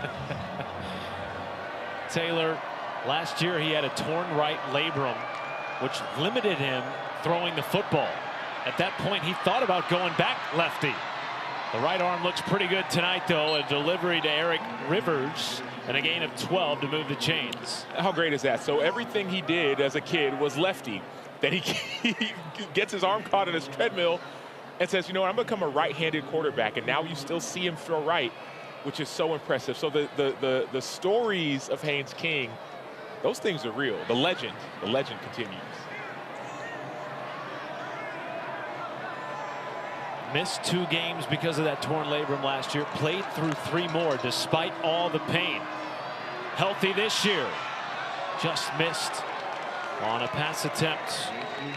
Taylor, Last year he had a torn right labrum, which limited him throwing the football. At that point he thought about going back lefty. The right arm looks pretty good tonight, though. A delivery to Eric Rivers and a gain of 12 to move the chains. How great is that? So everything he did as a kid was lefty. Then he gets his arm caught in his treadmill and says, you know what, I'm going to become a right-handed quarterback. And now you still see him throw right, which is so impressive. So the stories of Haynes King, those things are real. The legend continues. Missed 2 games because of that torn labrum last year. Played through 3 more despite all the pain. Healthy this year. Just missed on a pass attempt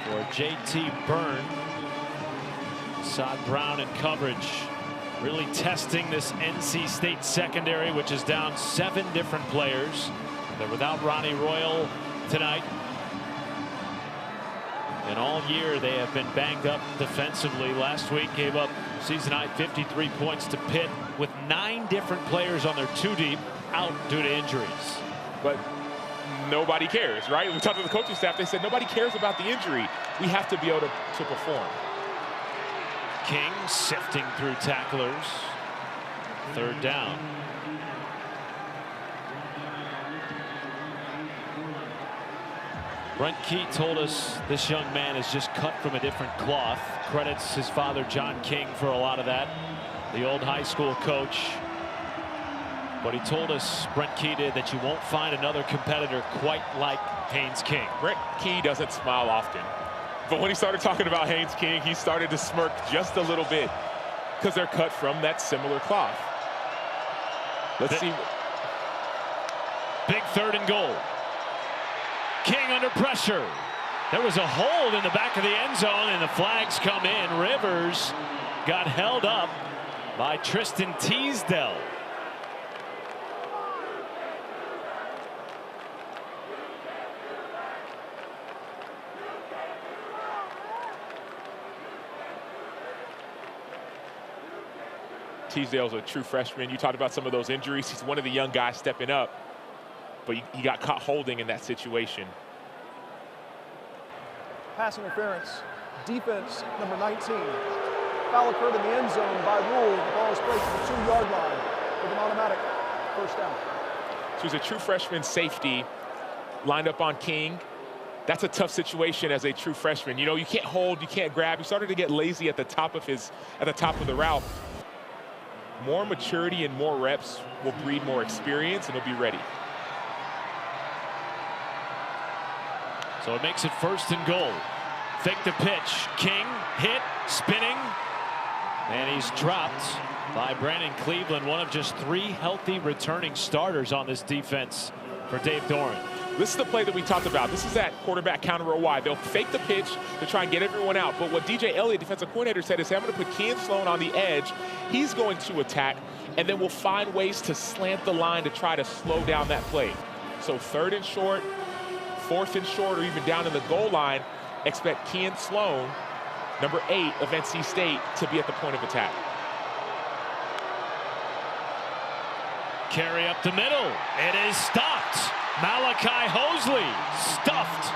for JT Byrne. Sod Brown in coverage. Really testing this NC State secondary, which is down 7 different players. They're without Ronnie Royal tonight. And all year they have been banged up defensively. Last week gave up season high 53 points to Pitt with 9 different players on their 2 deep out due to injuries. But nobody cares, right? We talked to the coaching staff. They said nobody cares about the injury. We have to be able to perform. King sifting through tacklers. 3rd down. Brent Key told us this young man is just cut from a different cloth. Credits his father John King for a lot of that, the old high school coach. But he told us, Brent Key did, that you won't find another competitor quite like Haynes King. Brent Key doesn't smile often, but when he started talking about Haynes King, he started to smirk just a little bit because they're cut from that similar cloth. Let's see. Big 3rd and goal. King under pressure. There was a hold in the back of the end zone, and the flags come in. Rivers got held up by Tristan Teasdale. Teasdale's a true freshman. You talked about some of those injuries. He's one of the young guys stepping up, but he got caught holding in that situation. Pass interference. Defense number 19. Foul occurred in the end zone by rule. The ball is placed at the 2-yard line with an automatic 1st down. So he's a true freshman safety lined up on King. That's a tough situation as a true freshman. You know, you can't hold, you can't grab. He started to get lazy at the top of the route. More maturity and more reps will breed more experience, and he'll be ready. So it makes it 1st and goal. Fake the pitch. King hit, spinning, and he's dropped by Brandon Cleveland, one of just 3 healthy returning starters on this defense for Dave Doran. This is the play that we talked about. This is that quarterback counter row wide. They'll fake the pitch to try and get everyone out. But what DJ Elliott, defensive coordinator, said is, hey, I'm going to put Kean Sloan on the edge. He's going to attack, and then we'll find ways to slant the line to try to slow down that play. So 3rd and short, 4th and short, or even down in the goal line, expect Kean Sloan, number 8 of NC State, to be at the point of attack. Carry up the middle. It is stopped. Malachi Hosley stuffed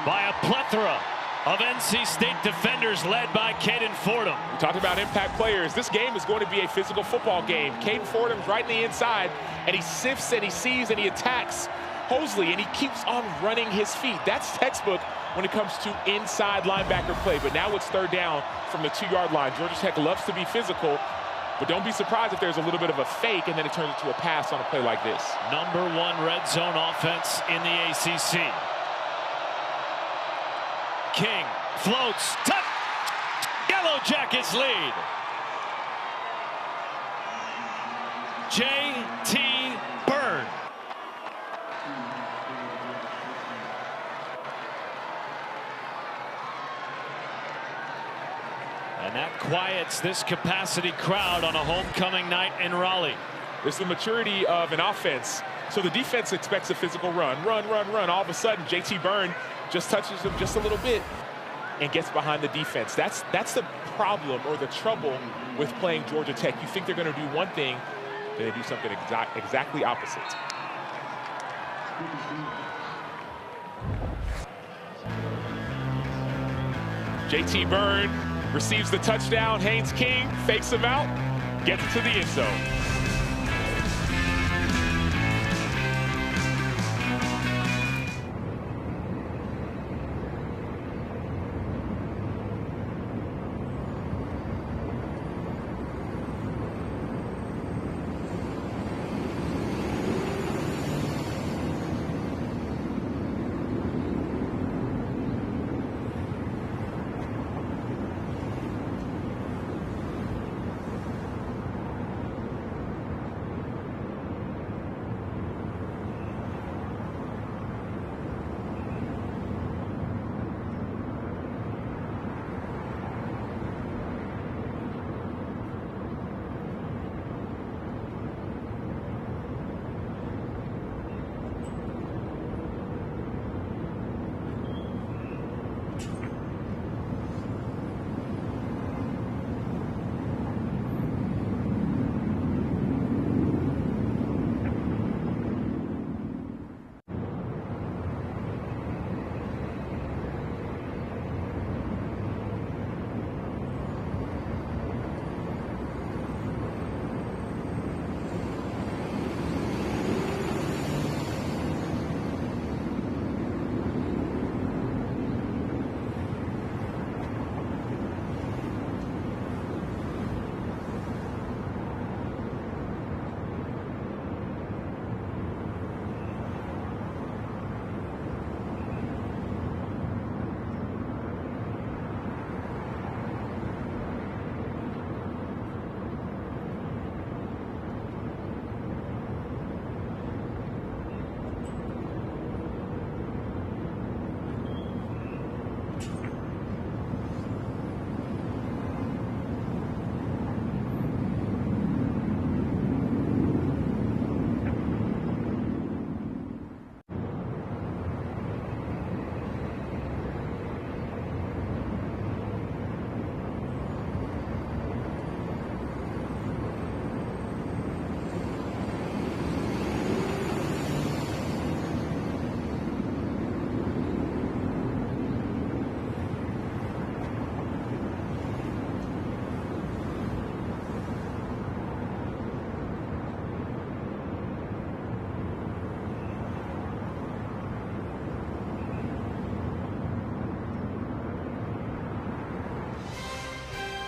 by a plethora of NC State defenders led by Caden Fordham. We talked about impact players. This game is going to be a physical football game. Caden Fordham's right in the inside, and he sifts and he sees and he attacks Hosley, and he keeps on running his feet. That's textbook when it comes to inside linebacker play. But now it's 3rd down from the 2-yard line. Georgia Tech loves to be physical, but don't be surprised if there's a little bit of a fake and then it turns into a pass on a play like this. Number 1 red zone offense in the ACC. King floats. Touch! Yellow Jackets lead. JT Byrne. And that quiets this capacity crowd on a homecoming night in Raleigh. It's the maturity of an offense. So the defense expects a physical run. Run. All of a sudden, JT Byrne just touches him just a little bit and gets behind the defense. That's the problem or the trouble with playing Georgia Tech. You think they're going to do one thing, then they do something exactly opposite. JT Byrne receives the touchdown. Haynes King fakes him out, gets it to the end zone.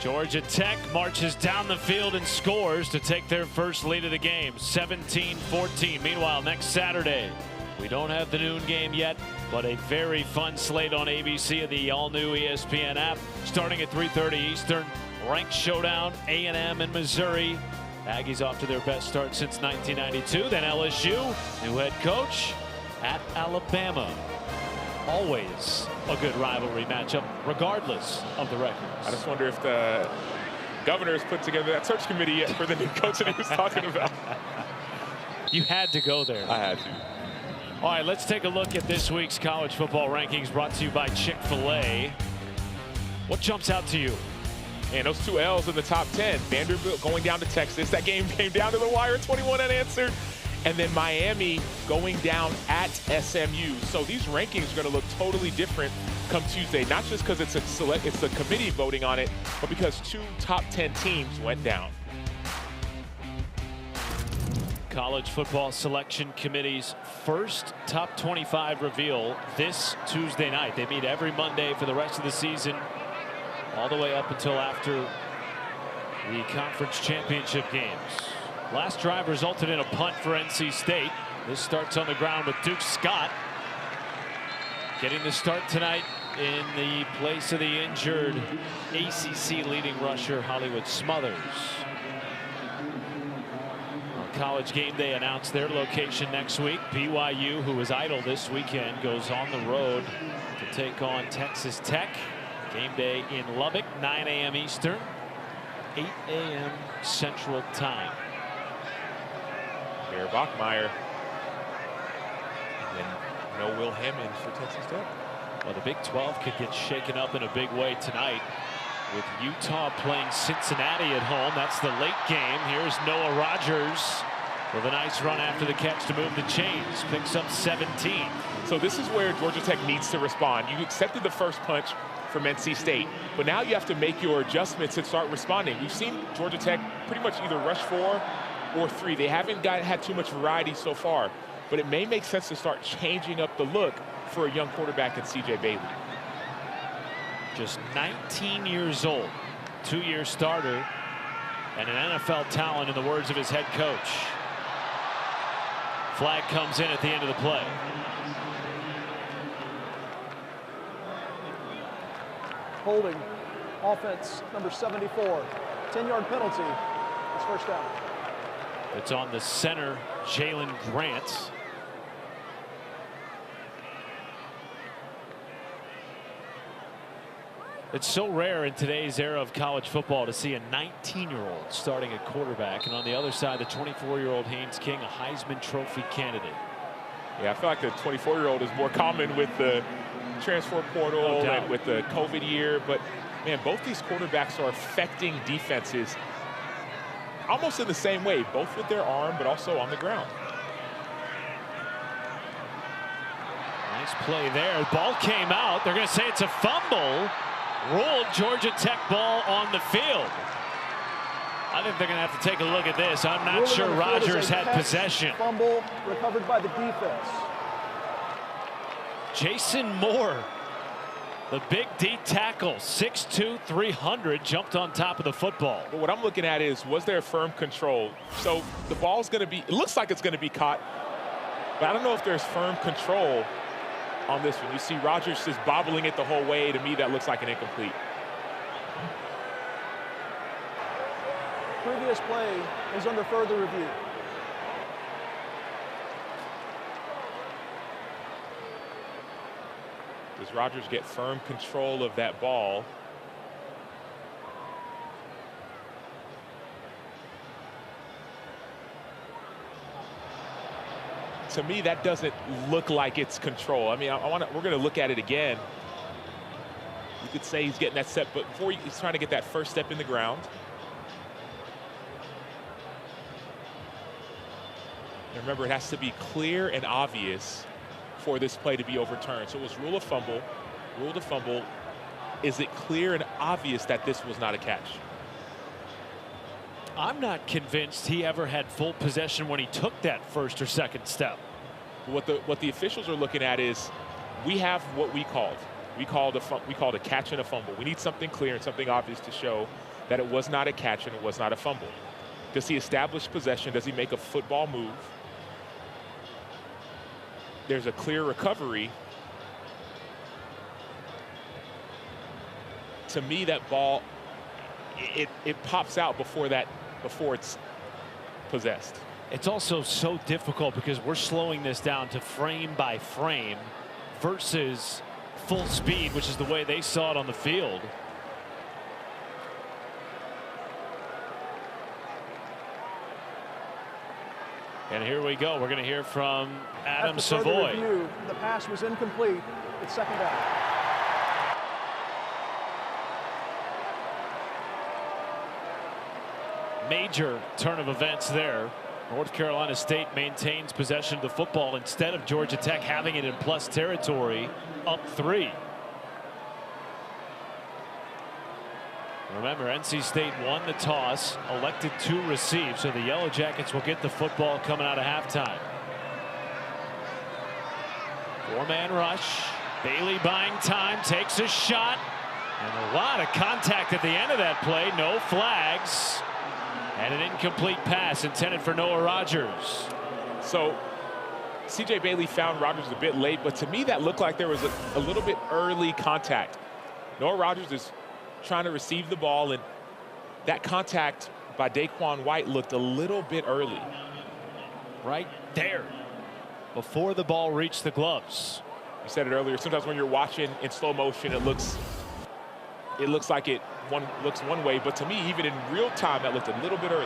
Georgia Tech marches down the field and scores to take their first lead of the game, 17-14. Meanwhile, next Saturday, we don't have the noon game yet, but a very fun slate on ABC of the all-new ESPN app. Starting at 3:30 Eastern, ranked showdown, A&M and Missouri. Aggies off to their best start since 1992. Then LSU, new head coach at Alabama. Always a good rivalry matchup, regardless of the records. I just wonder if the governor's put together that search committee yet for the new coach that he was talking about. You had to go there. I had to. All right, let's take a look at this week's college football rankings brought to you by Chick-fil-A. What jumps out to you? And those two L's in the top 10. Vanderbilt going down to Texas. That game came down to the wire, 21 unanswered. And then Miami going down at SMU. So these rankings are going to look totally different come Tuesday, not just because it's the committee voting on it, but because two top 10 teams went down. College Football Selection Committee's first top 25 reveal this Tuesday night. They meet every Monday for the rest of the season, all the way up until after the conference championship games. Last drive resulted in a punt for NC State. This starts on the ground with Duke Scott getting the start tonight in the place of the injured ACC leading rusher Hollywood Smothers. On College Game Day announced their location next week. BYU, who was idle this weekend, goes on the road to take on Texas Tech. Game day in Lubbock, 9 a.m. Eastern, 8 a.m. Central Time. Bear Bachmeier. And no Will Hammond for Texas Tech. Well, the Big 12 could get shaken up in a big way tonight with Utah playing Cincinnati at home. That's the late game. Here's Noah Rogers With a nice run after the catch to move the chains. Picks up 17. So this is where Georgia Tech needs to respond. You accepted the first punch from NC State, but now you have to make your adjustments and start responding. We've seen Georgia Tech pretty much either rush 4 or 3. They haven't had too much variety so far, but it may make sense to start changing up the look for a young quarterback in C.J. Bailey. Just 19 years old, 2-year starter, and an NFL talent in the words of his head coach. Flag comes in at the end of the play. Holding, offense number 74. 10-yard penalty. It's first down. It's on the center, Jalen Grant. It's so rare in today's era of college football to see a 19-year-old starting at quarterback, and on the other side, the 24-year-old Haynes King, a Heisman Trophy candidate. Yeah, I feel like the 24-year-old is more common with the transfer portal and with the COVID year, but man, both these quarterbacks are affecting defenses almost in the same way, both with their arm but also on the ground. Nice play there. The ball came out. They're going to say it's a fumble. Ruled Georgia Tech ball on the field. I think they're going to have to take a look at this. I'm not sure Rogers had possession. Fumble recovered by the defense. Jason Moore, the big D tackle, 6'2", 300, jumped on top of the football. But what I'm looking at is, was there firm control? So the ball's going to be, it looks like it's going to be caught, but I don't know if there's firm control on this one. You see Rogers just bobbling it the whole way. To me, that looks like an incomplete. Previous play is under further review. Does Rogers get firm control of that ball? To me, that doesn't look like it's control. I mean, we're going to look at it again. You could say he's getting that step, but before he's trying to get that first step in the ground. And remember, it has to be clear and obvious for this play to be overturned. So it was rule of fumble. Rule to fumble. Is it clear and obvious that this was not a catch? I'm not convinced he ever had full possession when he took that first or second step. What the officials are looking at is, we have what we called. We called a catch and a fumble. We need something clear and something obvious to show that it was not a catch and it was not a fumble. Does he establish possession? Does he make a football move? There's a clear recovery. To me, that ball, it pops out before it's possessed. It's also so difficult because we're slowing this down to frame by frame versus full speed, which is the way they saw it on the field. And here we go. We're going to hear from Adam Savoy. Review, the pass was incomplete. It's second down. Major turn of events there. North Carolina State maintains possession of the football instead of Georgia Tech having it in plus territory, up 3. Remember, NC State won the toss, elected to receive, so the Yellow Jackets will get the football coming out of halftime. 4-man rush. Bailey buying time, takes a shot, and a lot of contact at the end of that play. No flags. And an incomplete pass intended for Noah Rogers. So C.J. Bailey found Rogers a bit late, but to me that looked like there was a little bit early contact. Noah Rogers is trying to receive the ball, and that contact by Daquan White looked a little bit early. Right there, before the ball reached the gloves. You said it earlier, sometimes when you're watching in slow motion, it looks like it looks one way, but to me, even in real time, that looked a little bit early.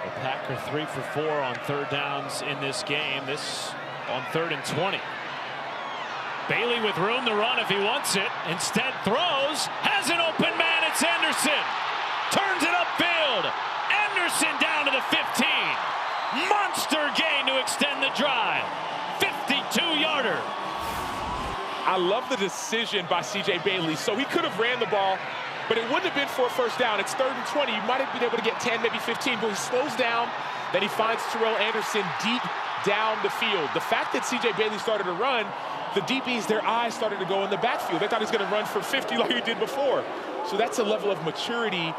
The Packer 3 for 4 on third downs in this game. This on 3rd and 20. Bailey with room to run if he wants it. Instead throws, has an open man. It's Anderson. Turns it upfield. Anderson down to the 15. Monster gain to extend the drive. 52-yarder. I love the decision by C.J. Bailey. So he could have ran the ball, but it wouldn't have been for a first down. It's 3rd and 20. You might have been able to get 10, maybe 15, but he slows down. Then he finds Terrell Anderson deep down the field. The fact that C.J. Bailey started to run, the DBs, their eyes started to go in the backfield. They thought he was going to run for 50 like he did before. So that's a level of maturity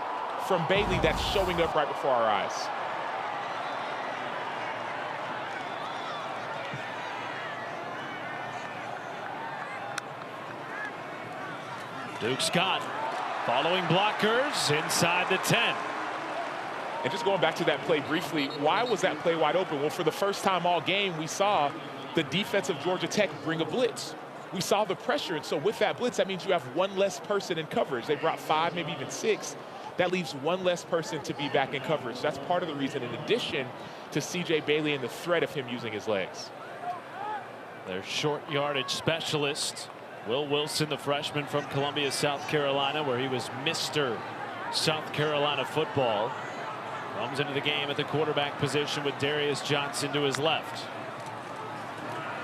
from Bailey that's showing up right before our eyes. Duke Scott following blockers inside the 10. And just going back to that play briefly, why was that play wide open? Well, for the first time all game, we saw the defense of Georgia Tech bring a blitz. We saw the pressure, and so with that blitz, that means you have one less person in coverage. They brought 5, maybe even 6. That leaves one less person to be back in coverage. So that's part of the reason, in addition to C.J. Bailey and the threat of him using his legs. Their short yardage specialist, Will Wilson, the freshman from Columbia, South Carolina, where he was Mr. South Carolina football. Comes into the game at the quarterback position with Darius Johnson to his left.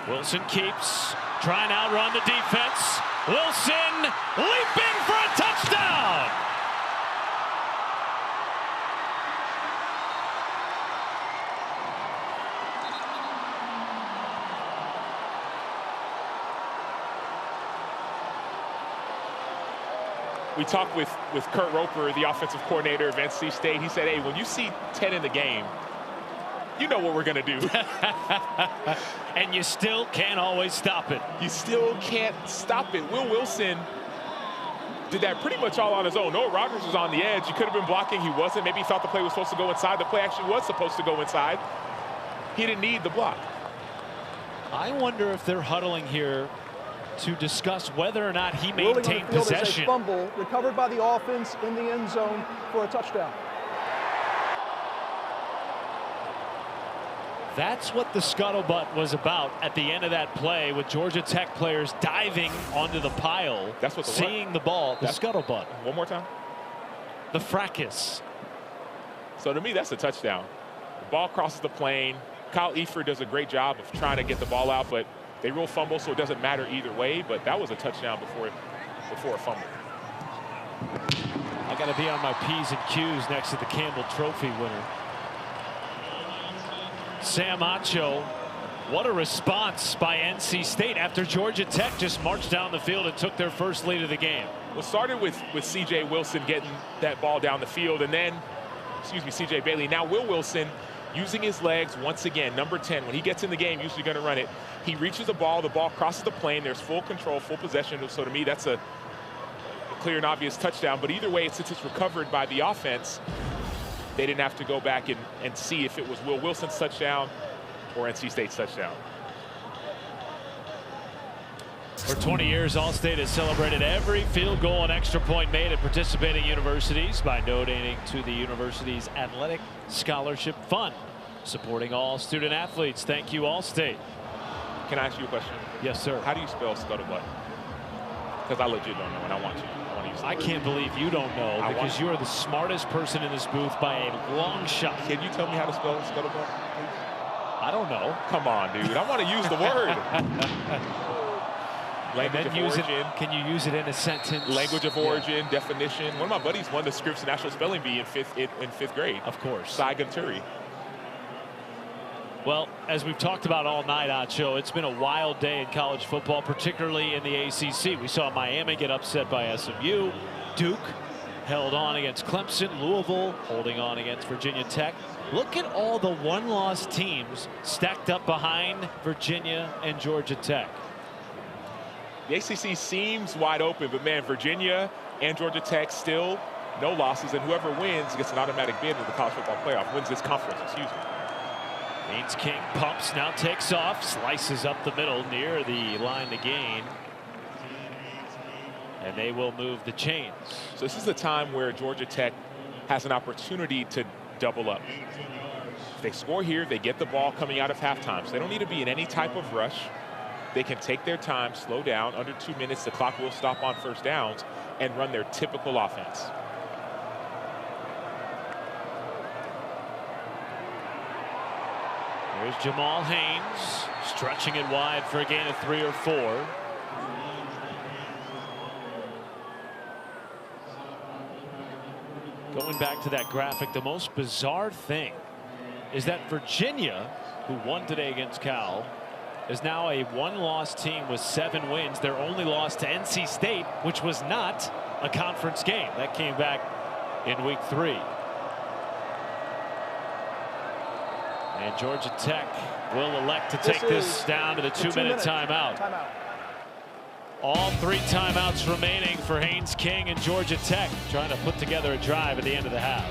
Wilson keeps trying to outrun the defense. Wilson leaping for a touchdown. We talked with Kurt Roper, the offensive coordinator of NC State. He said, hey, when you see 10 in the game, you know what we're going to do. And you still can't always stop it. You still can't stop it. Will Wilson did that pretty much all on his own. Noah Rogers was on the edge. He could have been blocking. He wasn't. Maybe he thought the play was supposed to go inside. The play actually was supposed to go inside. He didn't need the block. I wonder if they're huddling here to discuss whether or not he maintained Rolling on the field possession. is a fumble recovered by the offense in the end zone for a touchdown. That's what the scuttlebutt was about at the end of that play, with Georgia Tech players diving onto the pile. That's what seeing the ball. The scuttlebutt. One more time. The fracas. So to me, that's a touchdown. The ball crosses the plane. Kyle Efer does a great job of trying to get the ball out, but they rule fumble, so it doesn't matter either way. But that was a touchdown before a fumble. I got to be on my P's and Q's next to the Campbell Trophy winner. Sam Acho, what a response by NC State after Georgia Tech just marched down the field and took their first lead of the game. Well, started with C.J. Wilson getting that ball down the field, and then, C.J. Bailey. Now Will Wilson using his legs once again. Number 10, when he gets in the game, usually going to run it. He reaches the ball crosses the plane. There's full control, full possession. So to me, that's a clear and obvious touchdown. But either way, since it's recovered by the offense, they didn't have to go back and see if it was Will Wilson's touchdown or NC State's touchdown. For 20 years, All-State has celebrated every field goal and extra point made at participating universities by donating to the university's athletic scholarship fund, supporting all student athletes. Thank you, All-State. Can I ask you a question? Yes, sir. How do you spell scuttlebutt? Because I legit don't know, and I want to use the I word. can't believe you don't know, because you are the smartest person in this booth by a long shot. Can you tell me how to spell scuttlebutt? I don't know. Come on, dude. I want to use the word. Language of origin. Can you use it in a sentence? Language of origin, definition. One of my buddies won the Scripps National Spelling Bee in fifth grade. Of course. Cy Gunturi. Well, as we've talked about all night, Acho, it's been a wild day in college football, particularly in the ACC. We saw Miami get upset by SMU. Duke held on against Clemson. Louisville holding on against Virginia Tech. Look at all the one-loss teams stacked up behind Virginia and Georgia Tech. The ACC seems wide open, but man, Virginia and Georgia Tech still no losses, and whoever wins gets an automatic bid into the college football playoff, wins this conference, excuse me. Haynes King pumps, now takes off, slices up the middle near the line to gain. And they will move the chains. So this is the time where Georgia Tech has an opportunity to double up. If they score here, they get the ball coming out of halftime. So they don't need to be in any type of rush. They can take their time, slow down. Under 2 minutes, the clock will stop on first downs and run their typical offense. There's Jamal Haynes stretching it wide for a gain of 3 or 4. Going back to that graphic, the most bizarre thing is that Virginia, who won today against Cal, is now a 1-loss team with 7 wins. Their only loss to NC State, which was not a conference game. That came back in week 3. And Georgia Tech will elect to take this down to the 2-minute timeout. All 3 timeouts remaining for Haynes King and Georgia Tech, trying to put together a drive at the end of the half.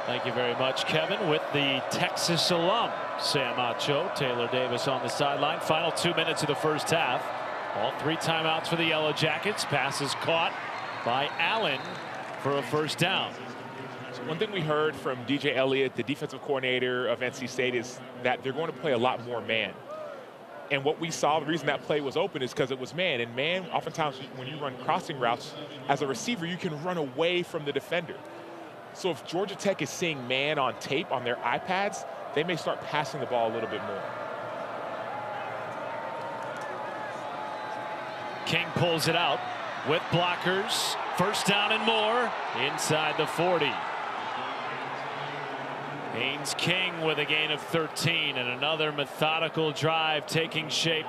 Thank you very much, Kevin. With the Texas alum, Sam Acho, Taylor Davis on the sideline. Final 2 minutes of the first half. All 3 timeouts for the Yellow Jackets. Passes caught by Allen for a first down. So one thing we heard from DJ Elliott, the defensive coordinator of NC State, is that they're going to play a lot more man. And what we saw, the reason that play was open is because it was man. And man, oftentimes when you run crossing routes, as a receiver, you can run away from the defender. So if Georgia Tech is seeing man on tape on their iPads, they may start passing the ball a little bit more. King pulls it out with blockers. First down and more inside the 40. Haynes King with a gain of 13, and another methodical drive taking shape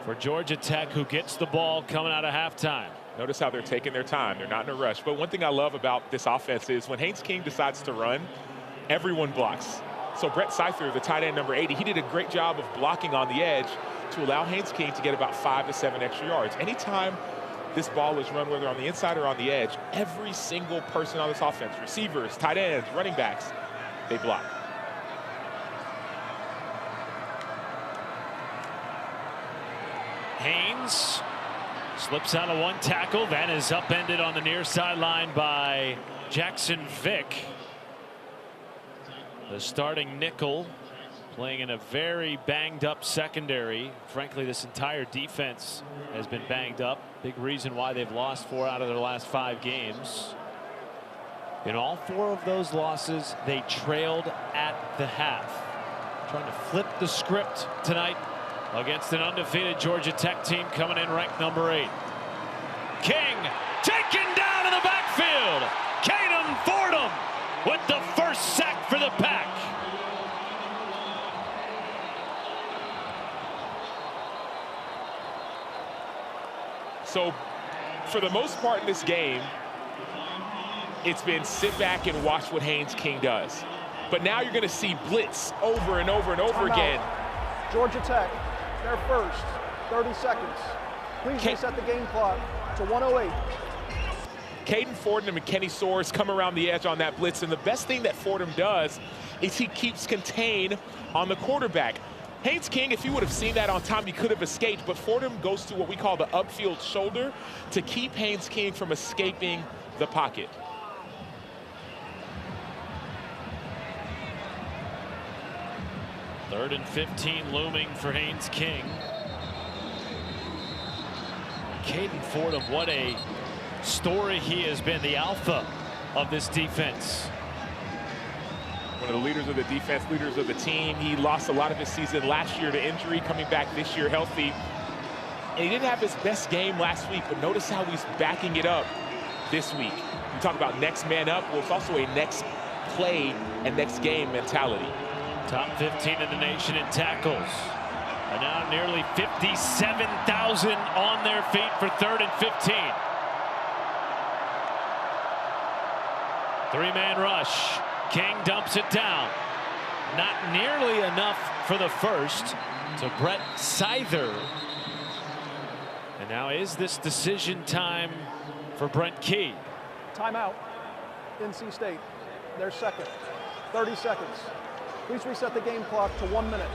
for Georgia Tech, who gets the ball coming out of halftime. Notice how they're taking their time. They're not in a rush. But one thing I love about this offense is when Haynes King decides to run, everyone blocks. So Brett Seither, the tight end number 80, he did a great job of blocking on the edge to allow Haynes King to get about 5 to 7 extra yards. Anytime this ball is run, whether on the inside or on the edge, every single person on this offense, receivers, tight ends, running backs, they block. Haynes slips out of one tackle, then is upended on the near sideline by Jackson Vick. The starting nickel playing in a very banged up secondary. Frankly, this entire defense has been banged up. Big reason why they've lost 4 out of their last 5 games. In all 4 of those losses, they trailed at the half. Trying to flip the script tonight against an undefeated Georgia Tech team coming in ranked number 8. King taken down in the backfield. Caden Fordham with the first sack for the Pack. So for the most part in this game, it's been sit back and watch what Haynes King does. But now you're going to see blitz over and over and over again. Georgia Tech, their first 30 seconds. Please reset the game clock to 1:08. Caden Fordham and Kenny Soares come around the edge on that blitz, and the best thing that Fordham does is he keeps contained on the quarterback. Haynes King, if he would have seen that on time, he could have escaped, but Fordham goes to what we call the upfield shoulder to keep Haynes King from escaping the pocket. Third and 15 looming for Haynes King. Caden Fordham, what a story he has been, the alpha of this defense. One of the leaders of the defense, leaders of the team. He lost a lot of his season last year to injury, coming back this year healthy. And he didn't have his best game last week, but notice how he's backing it up this week. You talk about next man up. Well, it's also a next play and next game mentality. Top 15 in the nation in tackles. And now nearly 57,000 on their feet for 3rd and 15. 3-man rush. King dumps it down. Not nearly enough for the first to Brett Seither. And now is this decision time for Brent Key? Timeout. NC State, their second. 30 seconds. Please reset the game clock to 1 minute.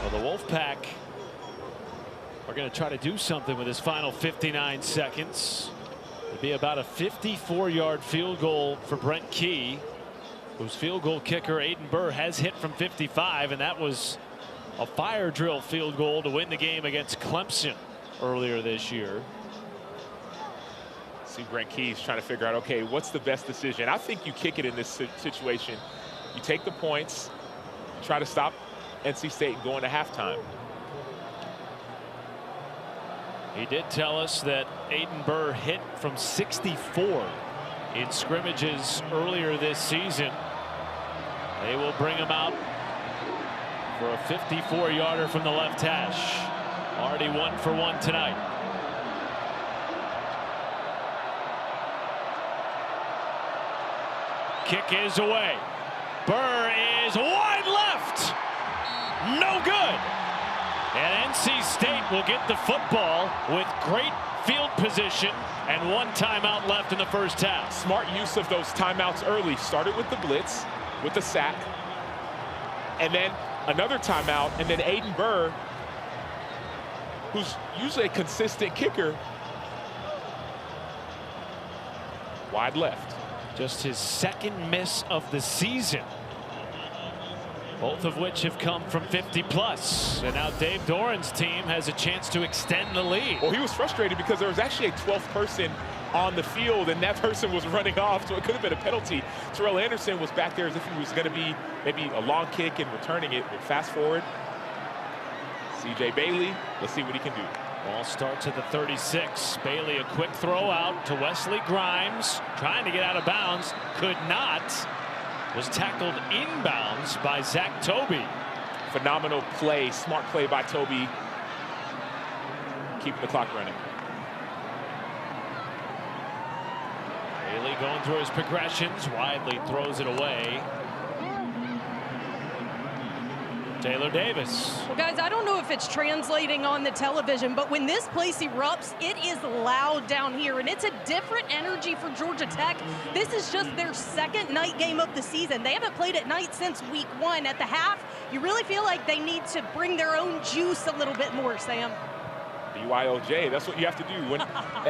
Well, the Wolfpack are going to try to do something with this final 59 seconds. It'd be about a 54-yard field goal for Brent Key, whose field goal kicker Aiden Burr has hit from 55, and that was a fire drill field goal to win the game against Clemson earlier this year. See Brent Key's trying to figure out, okay, what's the best decision? I think you kick it in this situation. You take the points, try to stop NC State going to halftime. He did tell us that Aiden Burr hit from 64 in scrimmages earlier this season. They will bring him out for a 54-yarder from the left hash. Already 1 for 1 tonight. Kick is away. Burr is wide left. No good. And NC State will get the football with great field position and 1 timeout left in the first half. Smart use of those timeouts early. Started with the blitz, with the sack, and then another timeout, and then Aiden Burr, who's usually a consistent kicker, wide left. Just his 2nd miss of the season, both of which have come from 50+. And now Dave Doran's team has a chance to extend the lead. Well, he was frustrated because there was actually a 12th person on the field, and that person was running off, so it could have been a penalty. Terrell Anderson was back there as if he was going to be maybe a long kick and returning it. But fast forward, C.J. Bailey, let's see what he can do. Ball starts at the 36. Bailey, a quick throw out to Wesley Grimes, trying to get out of bounds, could not. was tackled inbounds by Zach Toby. Phenomenal play, smart play by Toby, keeping the clock running. Bailey going through his progressions, widely throws it away. Taylor Davis. Well, guys, I don't know if it's translating on the television, but when this place erupts, it is loud down here, and it's a different energy for Georgia Tech. This is just their second night game of the season. They haven't played at night since week 1. At the half, you really feel like they need to bring their own juice a little bit more, Sam. BYOJ, that's what you have to do. When,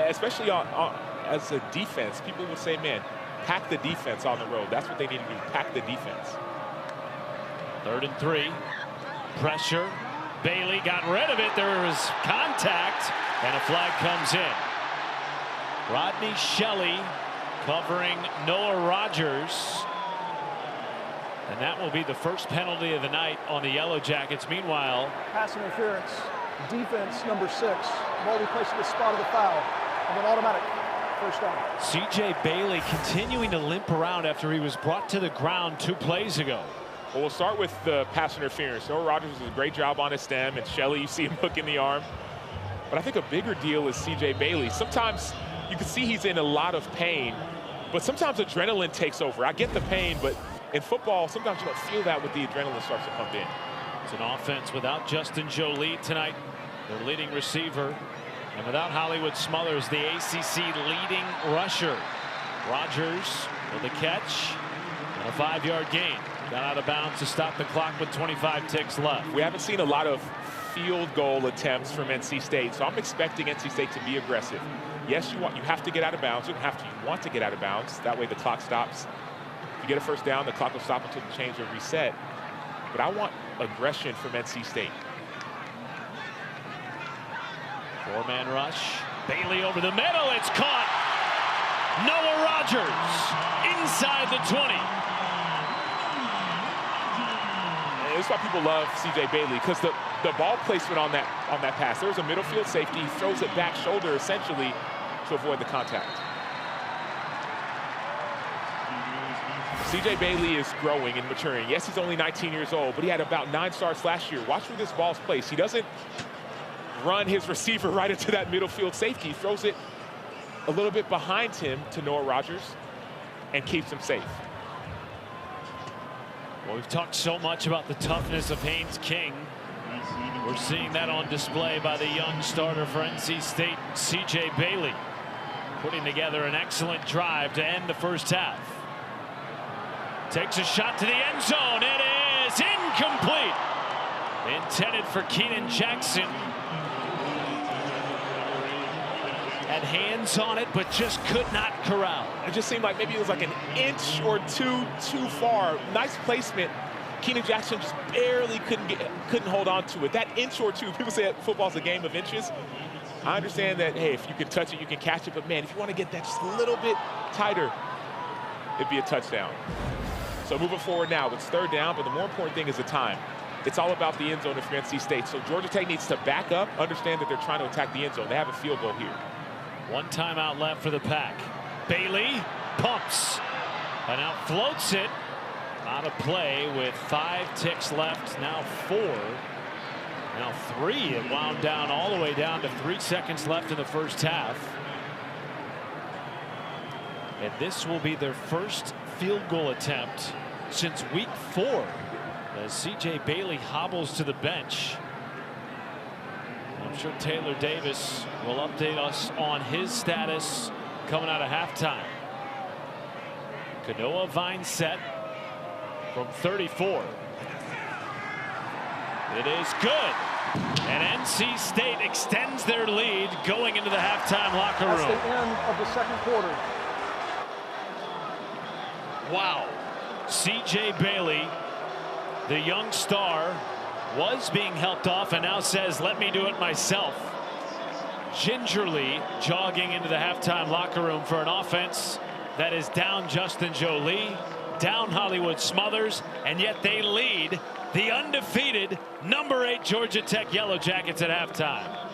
especially as a defense, people will say, man, pack the defense on the road. That's what they need to do, pack the defense. 3rd and 3. Pressure. Bailey got rid of it. There was contact, and a flag comes in. Rodney Shelley covering Noah Rogers. And that will be the first penalty of the night on the Yellow Jackets. Meanwhile, Pass interference. Defense number 6. Ball replaced at the spot of the foul. And an automatic first down. C.J. Bailey continuing to limp around after he was brought to the ground 2 plays ago. Well, we'll start with the pass interference. Noah Rogers does a great job on his stem, and Shelley, you see him hooking the arm. But I think a bigger deal is C.J. Bailey. Sometimes you can see he's in a lot of pain, but sometimes adrenaline takes over. I get the pain, but in football, sometimes you don't feel that when the adrenaline starts to pump in. It's an offense without Justin Jolie tonight, their leading receiver, and without Hollywood Smothers, the ACC leading rusher. Rogers with a catch and a 5-yard gain. Got out of bounds to stop the clock with 25 ticks left. We haven't seen a lot of field goal attempts from NC State, so I'm expecting NC State to be aggressive. Yes, you have to get out of bounds. You want to get out of bounds. That way the clock stops. If you get a first down, the clock will stop until the change or reset. But I want aggression from NC State. 4-man rush. Bailey over the middle. It's caught. Noah Rogers inside the 20. This is why people love C.J. Bailey, because the ball placement on that pass. There was a middle field safety. He throws it back shoulder essentially to avoid the contact. C.J. Bailey is growing and maturing. Yes, he's only 19 years old, but he had about 9 starts last year. Watch where this ball's placed. He doesn't run his receiver right into that middle field safety. He throws it a little bit behind him to Noah Rogers and keeps him safe. Well, we've talked so much about the toughness of Haynes King. We're seeing that on display by the young starter for NC State, C.J. Bailey, putting together an excellent drive to end the first half. Takes a shot to the end zone. It is incomplete. Intended for Keenan Jackson. Had hands on it, but just could not corral. It just seemed like maybe it was like an inch or two too far. Nice placement. Keenan Jackson just barely couldn't hold on to it. That inch or two, people say football's a game of inches. I understand that, hey, if you can touch it, you can catch it. But, man, if you want to get that just a little bit tighter, it'd be a touchdown. So moving forward now, it's 3rd down, but the more important thing is the time. It's all about the end zone if you're NC State. So Georgia Tech needs to back up, understand that they're trying to attack the end zone. They have a field goal here. 1 timeout left for the Pack. Bailey pumps and now floats it out of play with 5 ticks left. Now 4. Now 3. It wound down all the way down to 3 seconds left in the first half. And this will be their first field goal attempt since week 4 as C.J. Bailey hobbles to the bench. I'm sure Taylor Davis will update us on his status coming out of halftime. Kanoa Vineset from 34. It is good. And NC State extends their lead going into the halftime locker room. That's the end of the second quarter. Wow. C.J. Bailey, the young star, was being helped off and now says, let me do it myself. Gingerly jogging into the halftime locker room for an offense that is down Justin Jolie, down Hollywood Smothers, and yet they lead the undefeated number 8 Georgia Tech Yellow Jackets at halftime.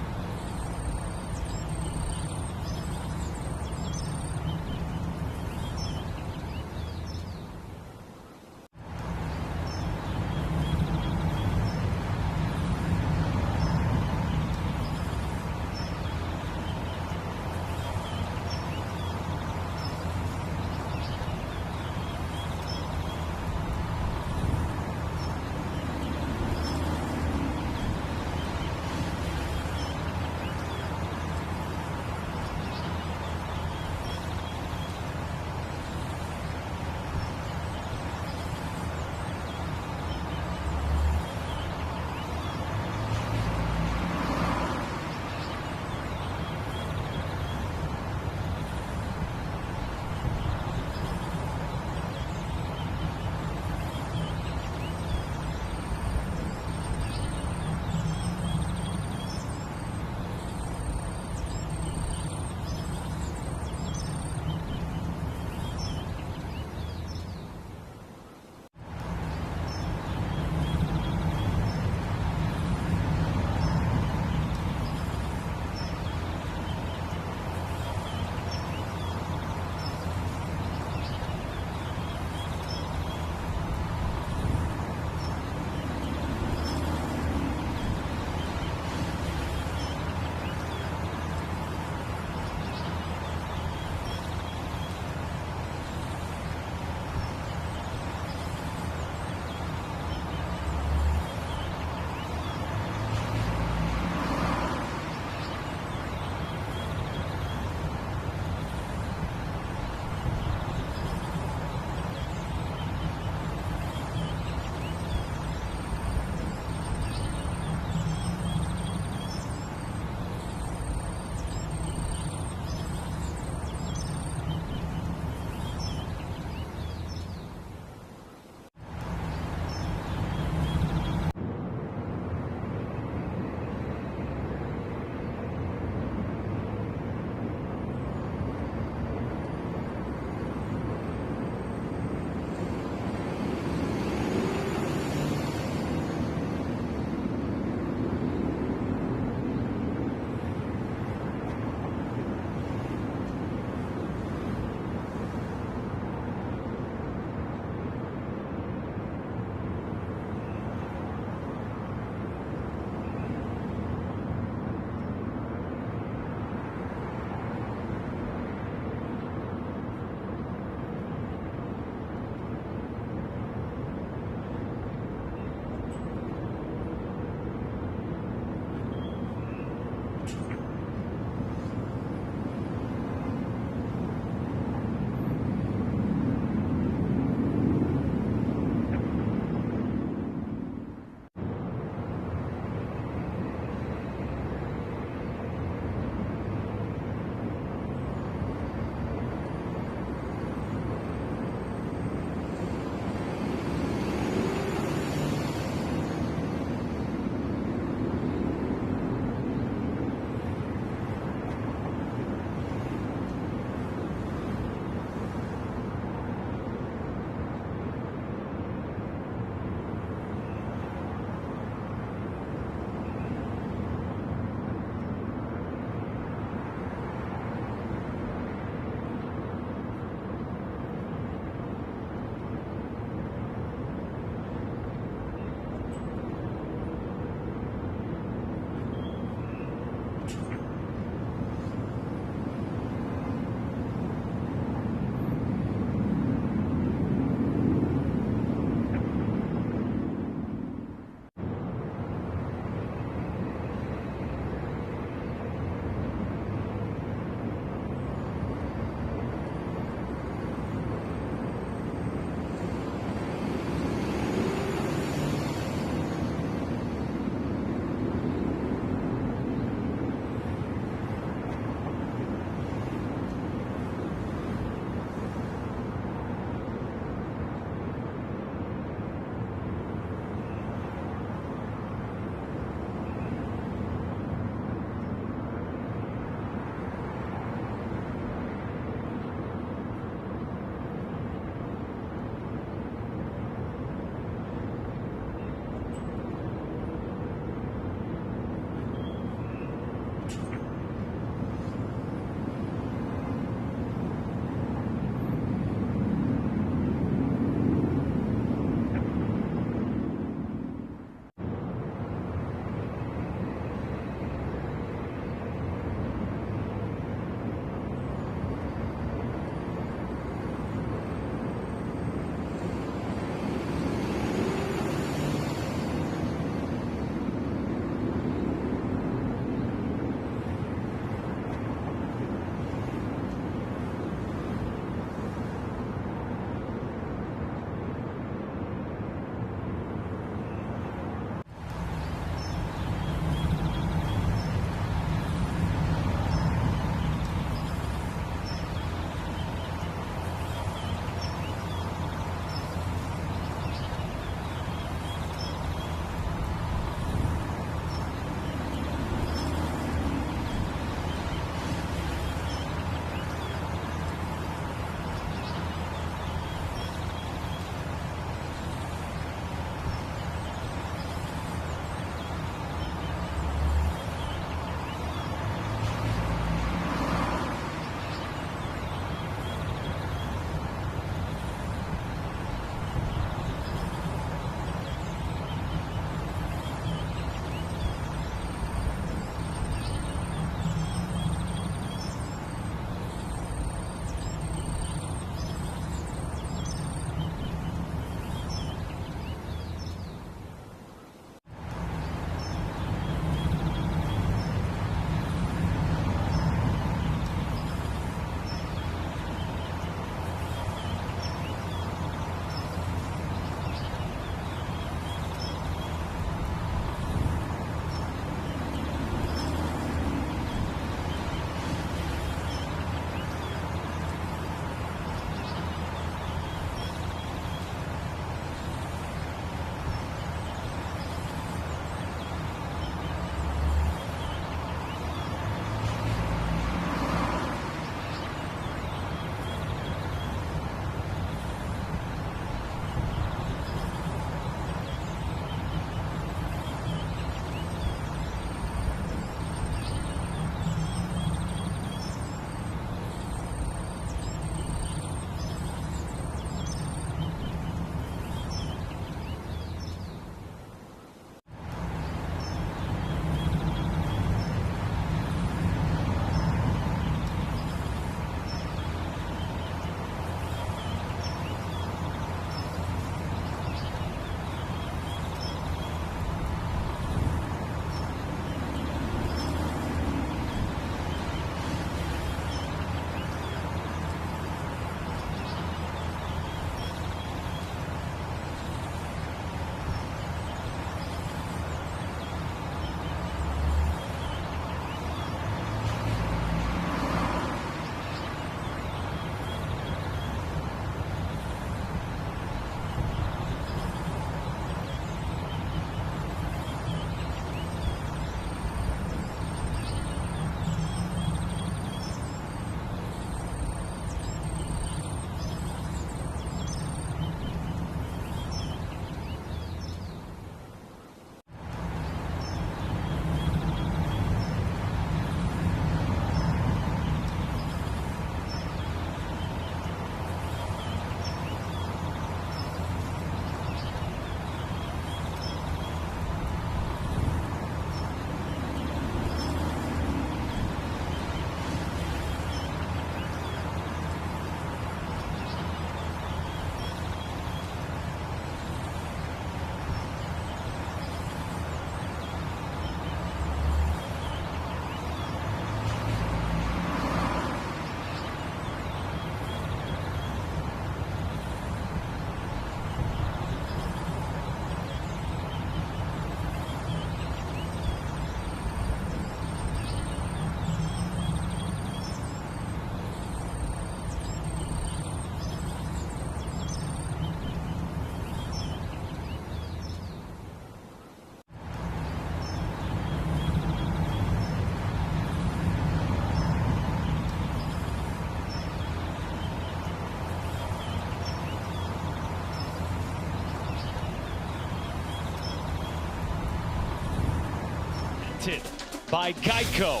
presented by Geico.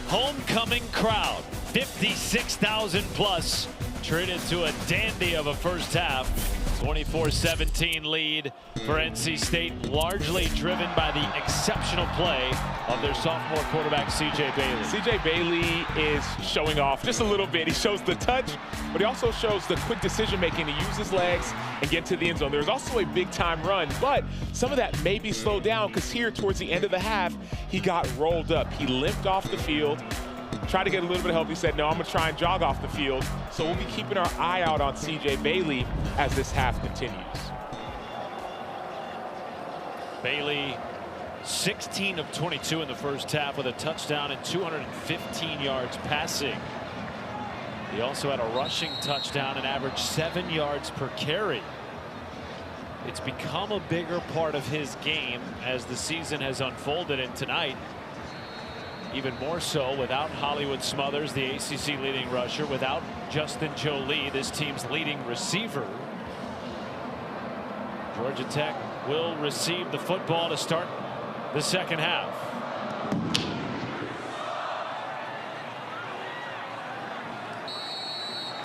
Homecoming crowd, 56,000 plus, treated to a dandy of a first half. 24-17 lead for NC State, largely driven by the exceptional play of their sophomore quarterback, C.J. Bailey. C.J. Bailey is showing off just a little bit. He shows the touch, but he also shows the quick decision-making to use his legs and get to the end zone. There's also a big-time run, but some of that may be slowed down because here towards the end of the half, he got rolled up. He limped off the field, tried to get a little bit of help. He said, no, I'm going to try and jog off the field. So we'll be keeping our eye out on C.J. Bailey as this half continues. Bailey, 16 of 22 in the first half with a touchdown and 215 yards passing. He also had a rushing touchdown and averaged 7 yards per carry. It's become a bigger part of his game as the season has unfolded, and tonight even more so without Hollywood Smothers, the ACC leading rusher, without Justin Jolie, this team's leading receiver. Georgia Tech will receive the football to start the second half.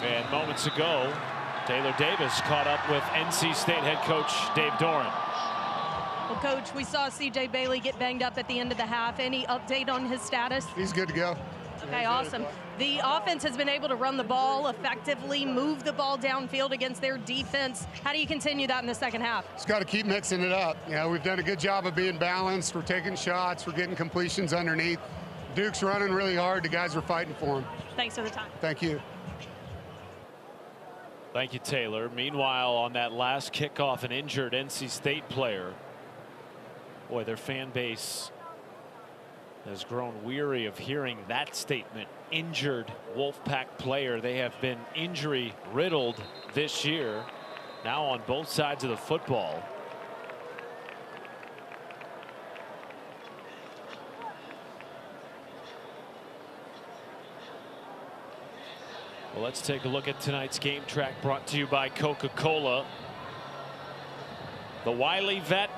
And moments ago, Taylor Davis caught up with NC State head coach Dave Doran. Well, Coach, we saw C.J. Bailey get banged up at the end of the half. Any update on his status? He's good to go. Okay, awesome. The offense has been able to run the ball effectively, move the ball downfield against their defense. How do you continue that in the second half? Just got to keep mixing it up. You know, we've done a good job of being balanced. We're taking shots. We're getting completions underneath. Duke's running really hard. The guys are fighting for him. Thanks for the time. Thank you. Thank you, Taylor. Meanwhile, on that last kickoff, an injured NC State player. Boy, their fan base has grown weary of hearing that statement. Injured Wolfpack player. They have been injury riddled this year, now on both sides of the football. Well, let's take a look at tonight's game track, brought to you by Coca-Cola. The wily vet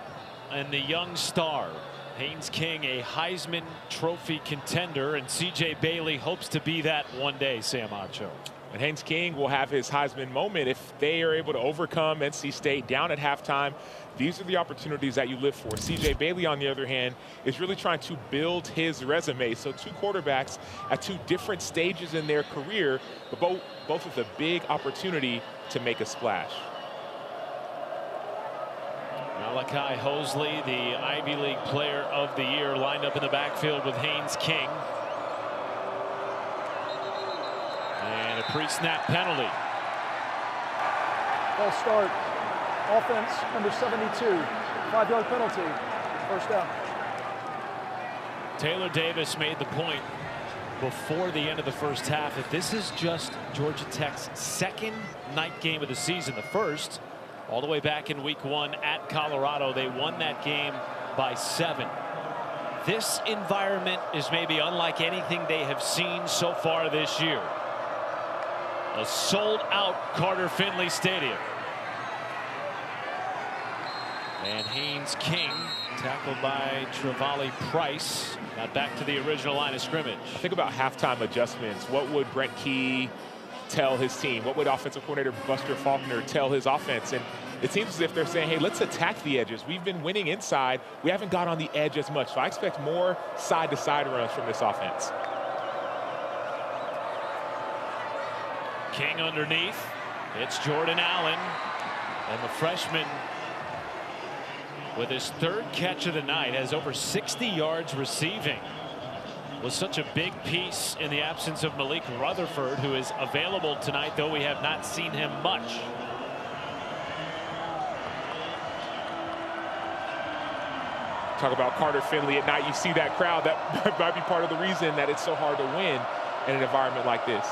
and the young star. Haynes King, a Heisman Trophy contender, and C.J. Bailey hopes to be that one day, Sam Acho. And Haynes King will have his Heisman moment if they are able to overcome NC State down at halftime. These are the opportunities that you live for. C.J. Bailey, on the other hand, is really trying to build his resume. So two quarterbacks at two different stages in their career, but both with a big opportunity to make a splash. Malachi Hosley, the Ivy League Player of the Year, lined up in the backfield with Haynes King. And a pre-snap penalty. False start. Offense number 72. 5-yard penalty. First down. Taylor Davis made the point before the end of the first half that this is just Georgia Tech's second night game of the season. The first, all the way back in week 1 at Colorado, they won that game by 7. This environment is maybe unlike anything they have seen so far this year. A sold-out Carter Finley Stadium. And Haynes King, tackled by Travali Price, got back to the original line of scrimmage. Think about halftime adjustments. What would Brent Key tell his team? What would offensive coordinator Buster Faulkner tell his offense? And it seems as if they're saying, hey, let's attack the edges. We've been winning inside. We haven't got on the edge as much. So I expect more side-to-side runs from this offense. King underneath. It's Jordan Allen. And the freshman, with his third catch of the night, has over 60 yards receiving. Was such a big piece in the absence of Malik Rutherford, who is available tonight, though we have not seen him much. Talk about Carter Finley at night. You see that crowd. That might be part of the reason that it's so hard to win in an environment like this.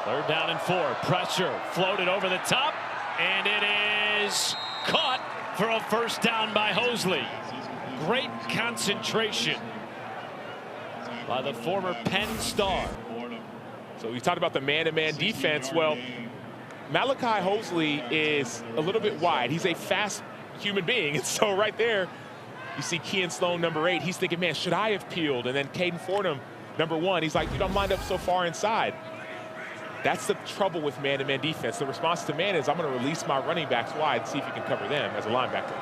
3rd down and 4. Pressure floated over the top, and it is caught for a first down by Hosley. Great concentration by the former Penn star. So we talked about the man-to-man defense. Well, Malachi Hosley is a little bit wide. He's a fast human being, and so right there, You see Kean Sloan, number 8. He's thinking, man, should I have peeled? And then Caden Fordham, number 1. He's like, dude, I'm lined up so far inside. That's the trouble with man-to-man defense. The response to man is I'm going to release my running backs wide and see if you can cover them as a linebacker.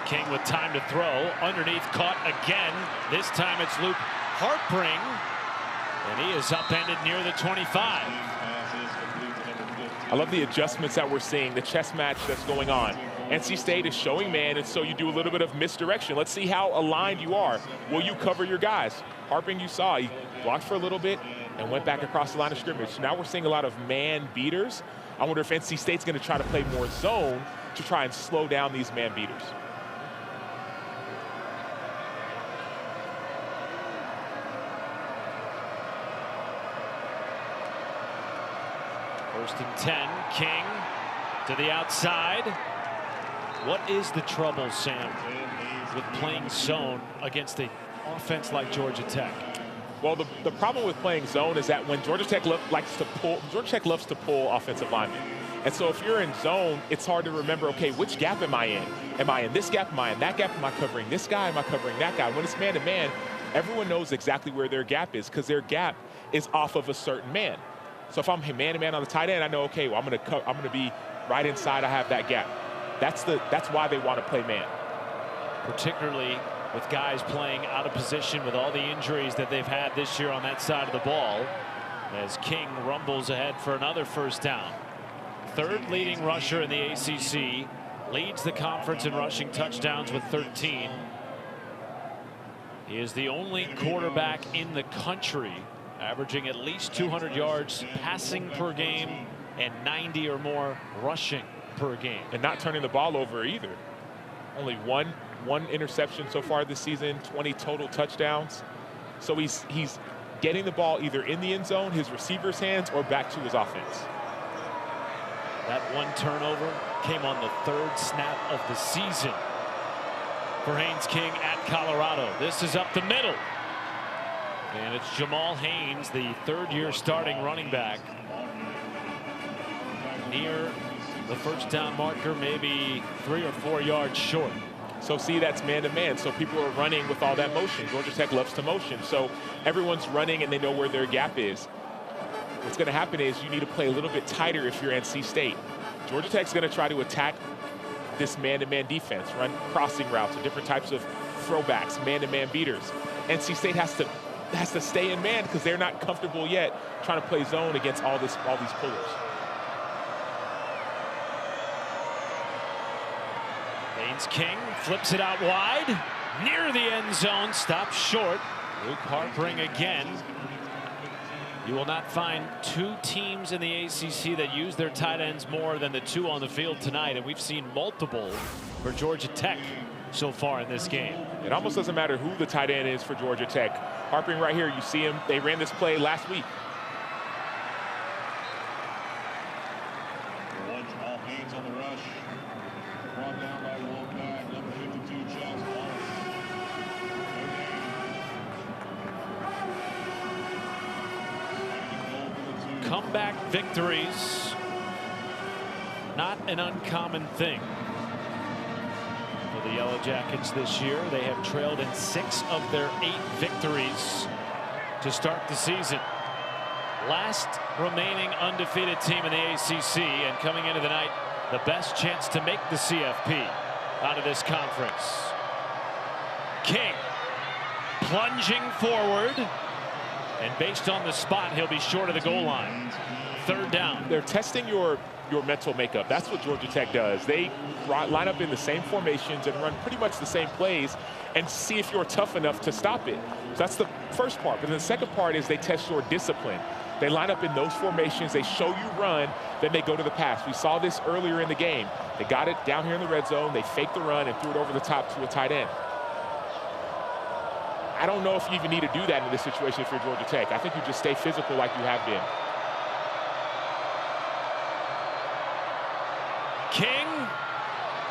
King with time to throw. Underneath, caught again. This time it's Luke Harpring. And he is upended near the 25. I love the adjustments that we're seeing, the chess match that's going on. NC State is showing man, and so you do a little bit of misdirection. Let's see how aligned you are. Will you cover your guys? Harpring, you saw, he blocked for a little bit and went back across the line of scrimmage. Now we're seeing a lot of man beaters. I wonder if NC State's going to try to play more zone to try and slow down these man beaters. First and 10, King to the outside. What is the trouble, Sam, with playing zone against an offense like Georgia Tech? Well, the problem with playing zone is that when Georgia Tech Georgia Tech loves to pull offensive linemen. And so if you're in zone, it's hard to remember, okay, which gap am I in? Am I in this gap? Am I in that gap? Am I covering this guy? Am I covering that guy? When it's man-to-man, everyone knows exactly where their gap is because their gap is off of a certain man. So if I'm man-to-man on the tight end, I know, okay, well, I'm gonna be right inside. I have that gap. That's why they want to play man. Particularly with guys playing out of position with all the injuries that they've had this year on that side of the ball. As King rumbles ahead for another first down. Third leading rusher in the ACC, leads the conference in rushing touchdowns with 13. He is the only quarterback in the country averaging at least 200 yards passing per game and 90 or more rushing per game. And not turning the ball over either. Only one interception so far this season, 20 total touchdowns. So he's getting the ball either in the end zone, his receiver's hands, or back to his offense. That one turnover came on the 3rd snap of the season for Haynes King at Colorado. This is up the middle. And it's Jamal Haynes, the 3rd-year starting running back, near the first down marker, maybe 3 or 4 yards short. So see, that's man-to-man. So people are running with all that motion. Georgia Tech loves to motion. So everyone's running and they know where their gap is. What's going to happen is you need to play a little bit tighter if you're NC State. Georgia Tech's going to try to attack this man-to-man defense, run crossing routes and different types of throwbacks, man-to-man beaters. NC State has to stay in man because they're not comfortable yet trying to play zone against all these pullers. Haynes King flips it out wide, near the end zone, stops short. Luke Harpring again. You will not find 2 teams in the ACC that use their tight ends more than the 2 on the field tonight, and we've seen multiple for Georgia Tech so far in this game. It almost doesn't matter who the tight end is for Georgia Tech. Harpring right here, you see him. They ran this play last week. All hands on the rush. Brought down by Wolfpack, number 52, Charles Wallace. Comeback victories, not an uncommon thing for the Yellow Jackets this year. They have trailed in 6 of their 8 victories to start the season. Last remaining undefeated team in the ACC, and coming into the night, the best chance to make the CFP out of this conference. King plunging forward, and based on the spot, he'll be short of the goal line. 3rd down. They're testing your mental makeup. That's what Georgia Tech does. They line up in the same formations and run pretty much the same plays and see if you're tough enough to stop it. So that's the first part. But then the second part is they test your discipline. They line up in those formations. They show you run. Then they go to the pass. We saw this earlier in the game. They got it down here in the red zone. They faked the run and threw it over the top to a tight end. I don't know if you even need to do that in this situation if you're Georgia Tech. I think you just stay physical like you have been. King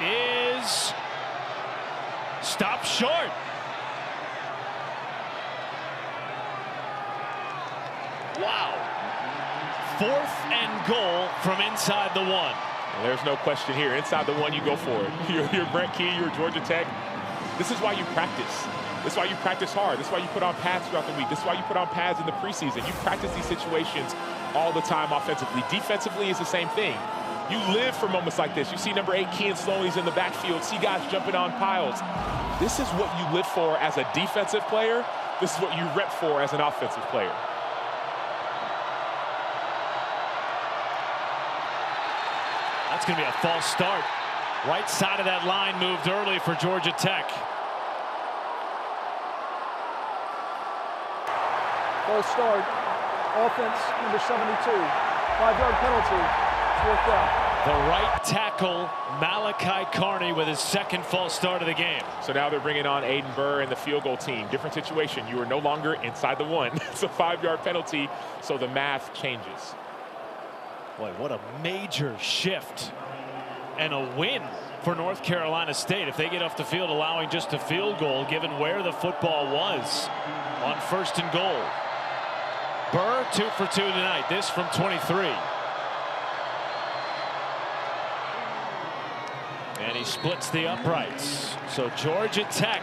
is stopped short. Wow. 4th and goal from inside the 1. And there's no question here. Inside the one, you go for it. You're Brent Key, you're Georgia Tech. This is why you practice. This is why you practice hard. This is why you put on pads throughout the week. This is why you put on pads in the preseason. You practice these situations all the time offensively. Defensively is the same thing. You live for moments like this. You see number 8, Kean Sloaney's in the backfield. See guys jumping on piles. This is what you live for as a defensive player. This is what you rep for as an offensive player. That's going to be a false start. Right side of that line moved early for Georgia Tech. False start. Offense number 72. 5-yard penalty. It's worked out. The right tackle, Malachi Carney, with his second false start of the game. So now they're bringing on Aiden Burr and the field goal team. Different situation. You are no longer inside the one. It's a 5-yard penalty, so the math changes. Boy, what a major shift and a win for North Carolina State if they get off the field allowing just a field goal given where the football was on 1st and goal. Burr 2 for 2 tonight. This from 23. And he splits the uprights. So Georgia Tech,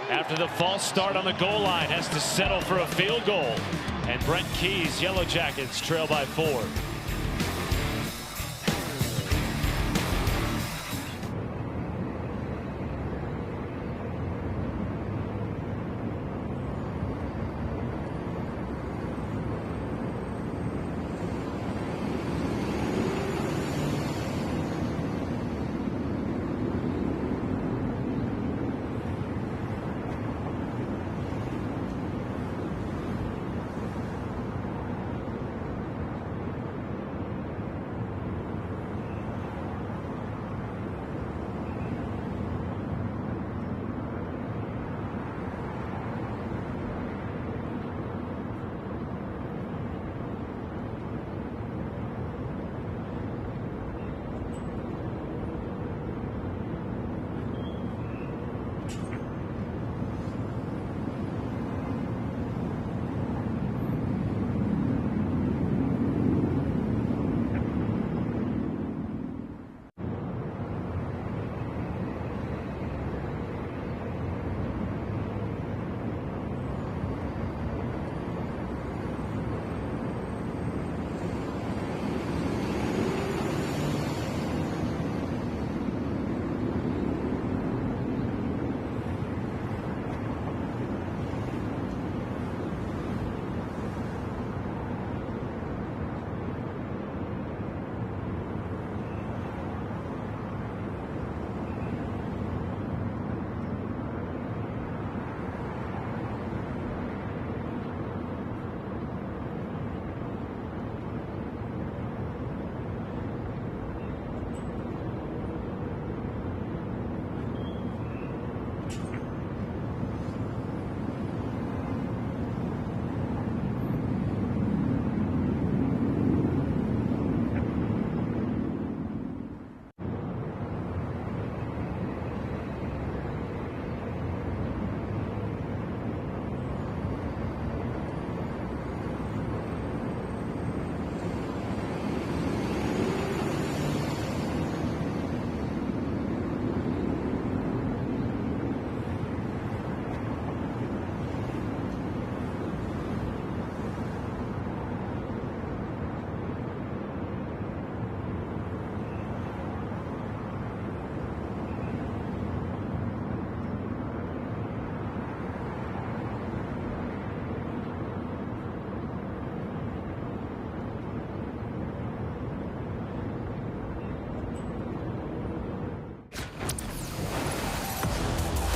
after the false start on the goal line, has to settle for a field goal. And Brent Key's Yellow Jackets trail by 4.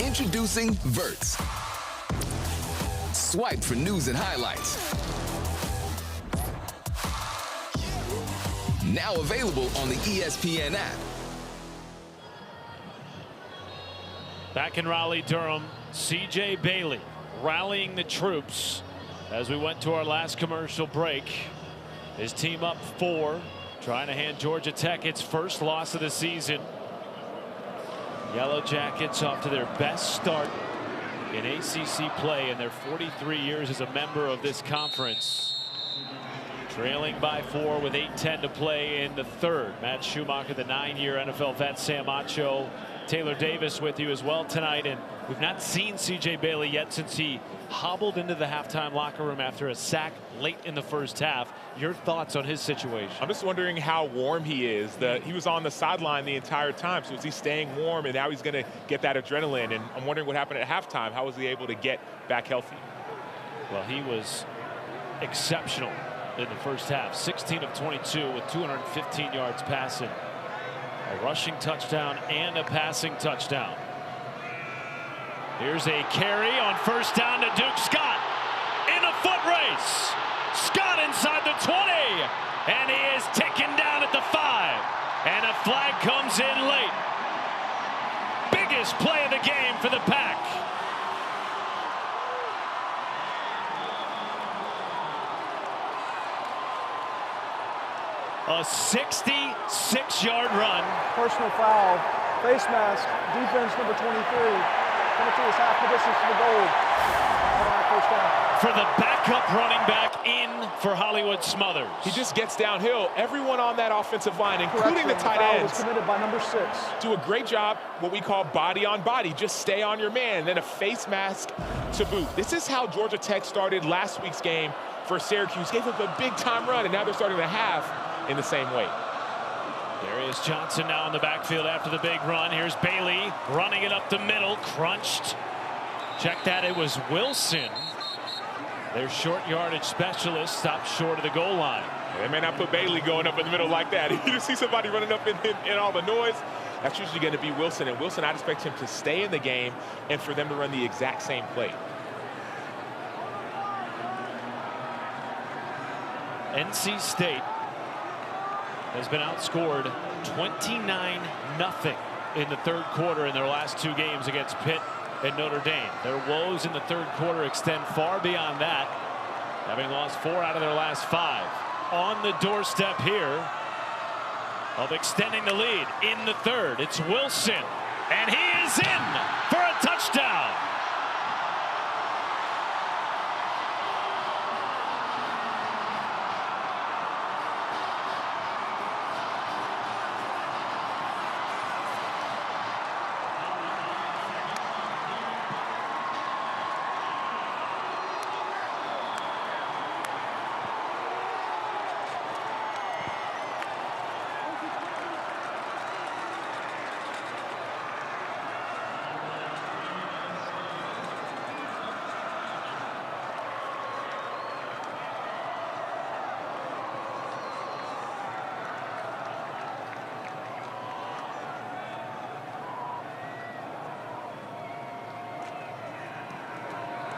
Introducing Verts. Swipe for news and highlights. Now available on the ESPN app. Back in Raleigh-Durham, C.J. Bailey rallying the troops as we went to our last commercial break. His team up 4, trying to hand Georgia Tech its first loss of the season. Yellow Jackets off to their best start in ACC play in their 43 years as a member of this conference. Trailing by 4 with 8:10 to play in the third. Matt Schumacher, the 9-year NFL vet, Sam Acho, Taylor Davis with you as well tonight. And we've not seen C.J. Bailey yet since he hobbled into the halftime locker room after a sack late in the first half. Your thoughts on his situation? I'm just wondering how warm he is. He was on the sideline the entire time, so is he staying warm, and now he's going to get that adrenaline? And I'm wondering what happened at halftime. How was he able to get back healthy? Well, he was exceptional in the first half. 16 of 22 with 215 yards passing. A rushing touchdown and a passing touchdown. Here's a carry on first down to Duke Scott in a foot race. Scott inside the 20, and he is taken down at the 5. And a flag comes in late. Biggest play of the game for the Pack. A 66-yard run. Personal foul, face mask, defense number 23. Penalty is half the distance to the goal. First down. For the backup running back in for Hollywood Smothers. He just gets downhill. Everyone on that offensive line, including the tight ends, was committed by number 6. do a great job, what we call body on body. Just stay on your man, then a face mask to boot. This is how Georgia Tech started last week's game for Syracuse. Gave up a big-time run, and now they're starting the half in the same way. Darius Johnson now in the backfield after the big run. Here's Bailey running it up the middle, crunched. Check that, it was Wilson. Their short yardage specialist stopped short of the goal line. They may not put Bailey going up in the middle like that. You see somebody running up in all the noise, that's usually going to be Wilson. And Wilson, I'd expect him to stay in the game and for them to run the exact same play. NC State has been outscored 29-0 in the third quarter in their last 2 games against Pitt and Notre Dame. Their woes in the third quarter extend far beyond that, having lost 4 out of their last 5. On the doorstep here of extending the lead in the third, it's Wilson, and he is in for a touchdown.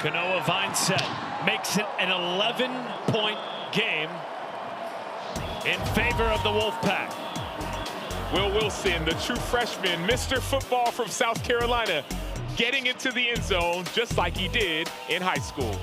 Kanoa Vineset makes it an 11-point game in favor of the Wolfpack. Will Wilson, the true freshman, Mr. Football from South Carolina, getting into the end zone just like he did in high school.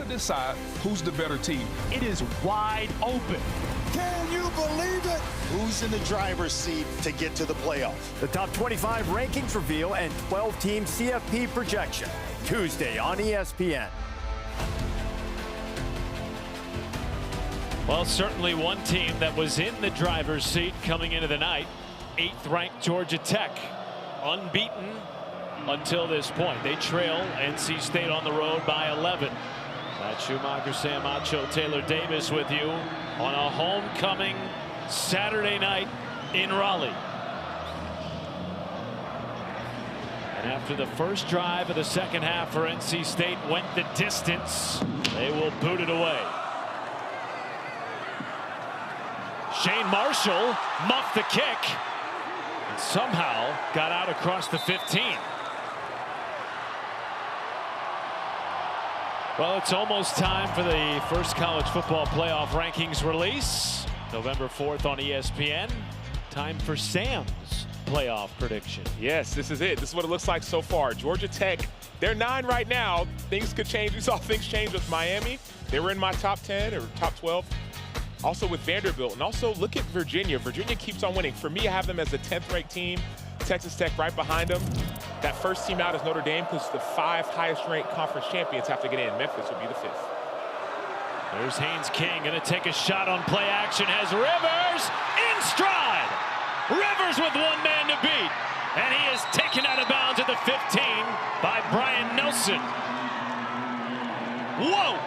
decide who's the better team. It is wide open. Can you believe it? Who's in the driver's seat to get to the playoffs? The top 25 rankings reveal and 12-team CFP projection. Tuesday on ESPN. Well, certainly one team that was in the driver's seat coming into the night. 8th-ranked Georgia Tech, unbeaten until this point. They trail NC State on the road by 11. Matt Schumacher, Sam Acho, Taylor Davis with you on a homecoming Saturday night in Raleigh. And after the first drive of the second half for NC State went the distance, they will boot it away. Shane Marshall muffed the kick and somehow got out across the 15. Well, it's almost time for the first college football playoff rankings release. November 4th on ESPN. Time for Sam's playoff prediction. Yes, this is it. This is what it looks like so far. Georgia Tech, they're 9 right now. Things could change. We saw things change with Miami. They were in my top 10 or top 12. Also with Vanderbilt. And also look at Virginia. Virginia keeps on winning. For me, I have them as the 10th ranked team. Texas Tech right behind them. That first team out is Notre Dame because the 5 highest ranked conference champions have to get in. Memphis would be the 5th. There's Haynes King going to take a shot on play action. Has Rivers in stride. Rivers with one man to beat. And he is taken out of bounds at the 15 by Brian Nelson. Whoa!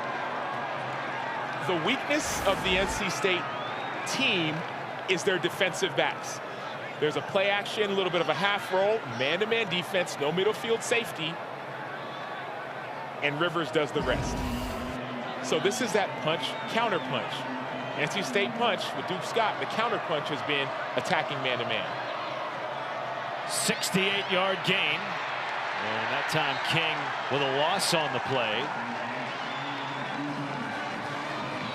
The weakness of the NC State team is their defensive backs. There's a play action, a little bit of a half roll, man-to-man defense, no middle field safety, and Rivers does the rest. So this is that punch, counter punch. NC State punch with Duke Scott, the counter punch has been attacking man-to-man. 68-yard gain. And that time King with a loss on the play.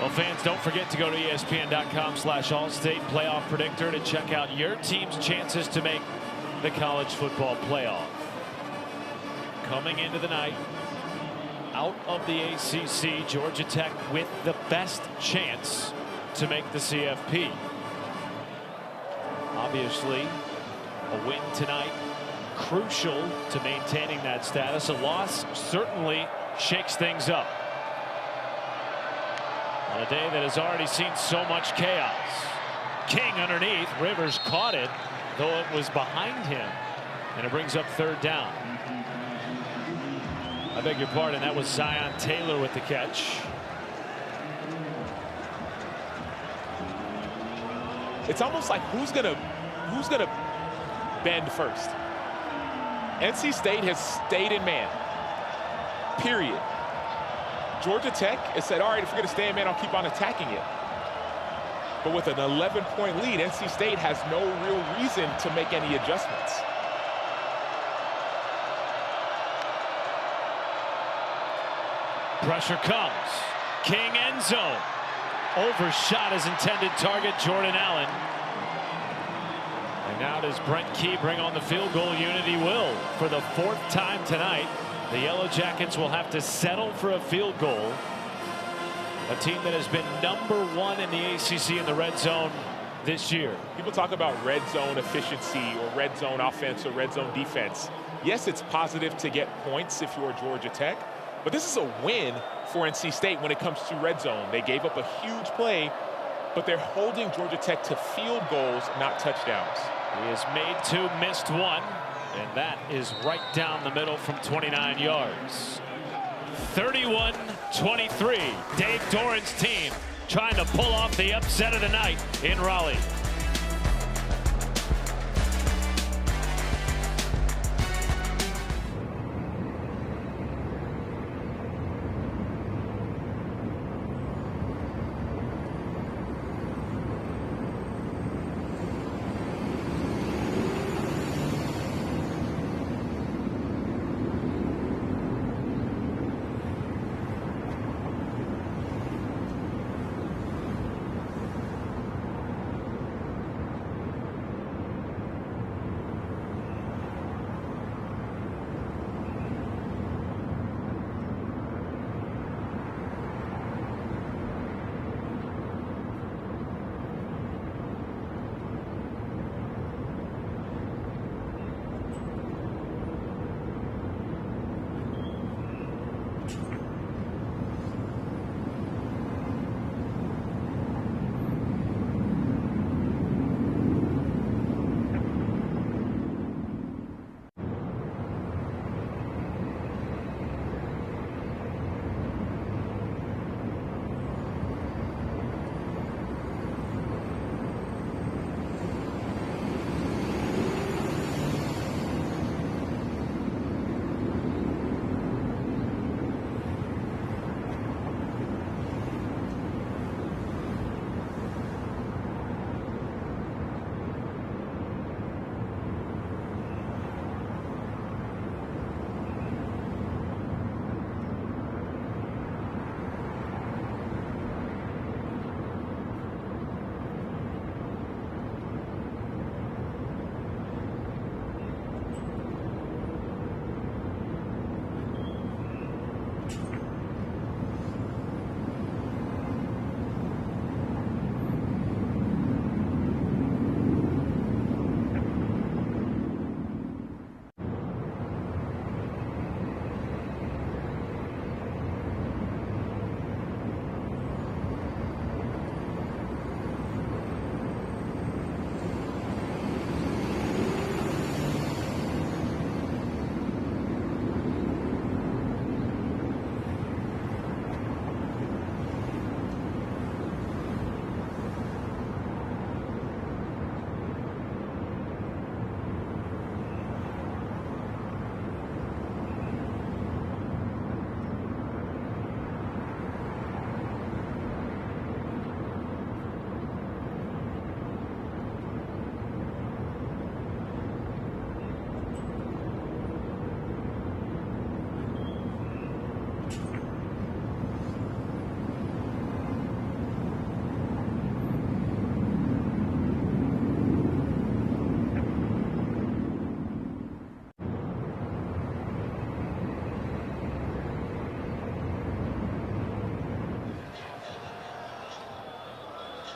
Well, fans, don't forget to go to ESPN.com/Allstate Playoff Predictor to check out your team's chances to make the college football playoff. Coming into the night, out of the ACC, Georgia Tech with the best chance to make the CFP. Obviously, a win tonight crucial to maintaining that status. A loss certainly shakes things up. On a day that has already seen so much chaos. King underneath. Rivers caught it, though it was behind him. And it brings up 3rd down. I beg your pardon, that was Zion Taylor with the catch. It's almost like who's gonna bend first. NC State has stayed in man. Period. Georgia Tech has said, all right, if we're going to stay in man, I'll keep on attacking it. But with an 11-point lead, NC State has no real reason to make any adjustments. Pressure comes. King end zone. Overshot his intended target, Jordan Allen. And now does Brent Key bring on the field goal unit? He will for the 4th time tonight. The Yellow Jackets will have to settle for a field goal. A team that has been #1 in the ACC in the red zone this year. People talk about red zone efficiency or red zone offense or red zone defense. Yes, it's positive to get points if you're Georgia Tech, but this is a win for NC State when it comes to red zone. They gave up a huge play, but they're holding Georgia Tech to field goals, not touchdowns. He has made 2, missed 1. And that is right down the middle from 29 yards. 31-23. Dave Doran's team trying to pull off the upset of the night in Raleigh.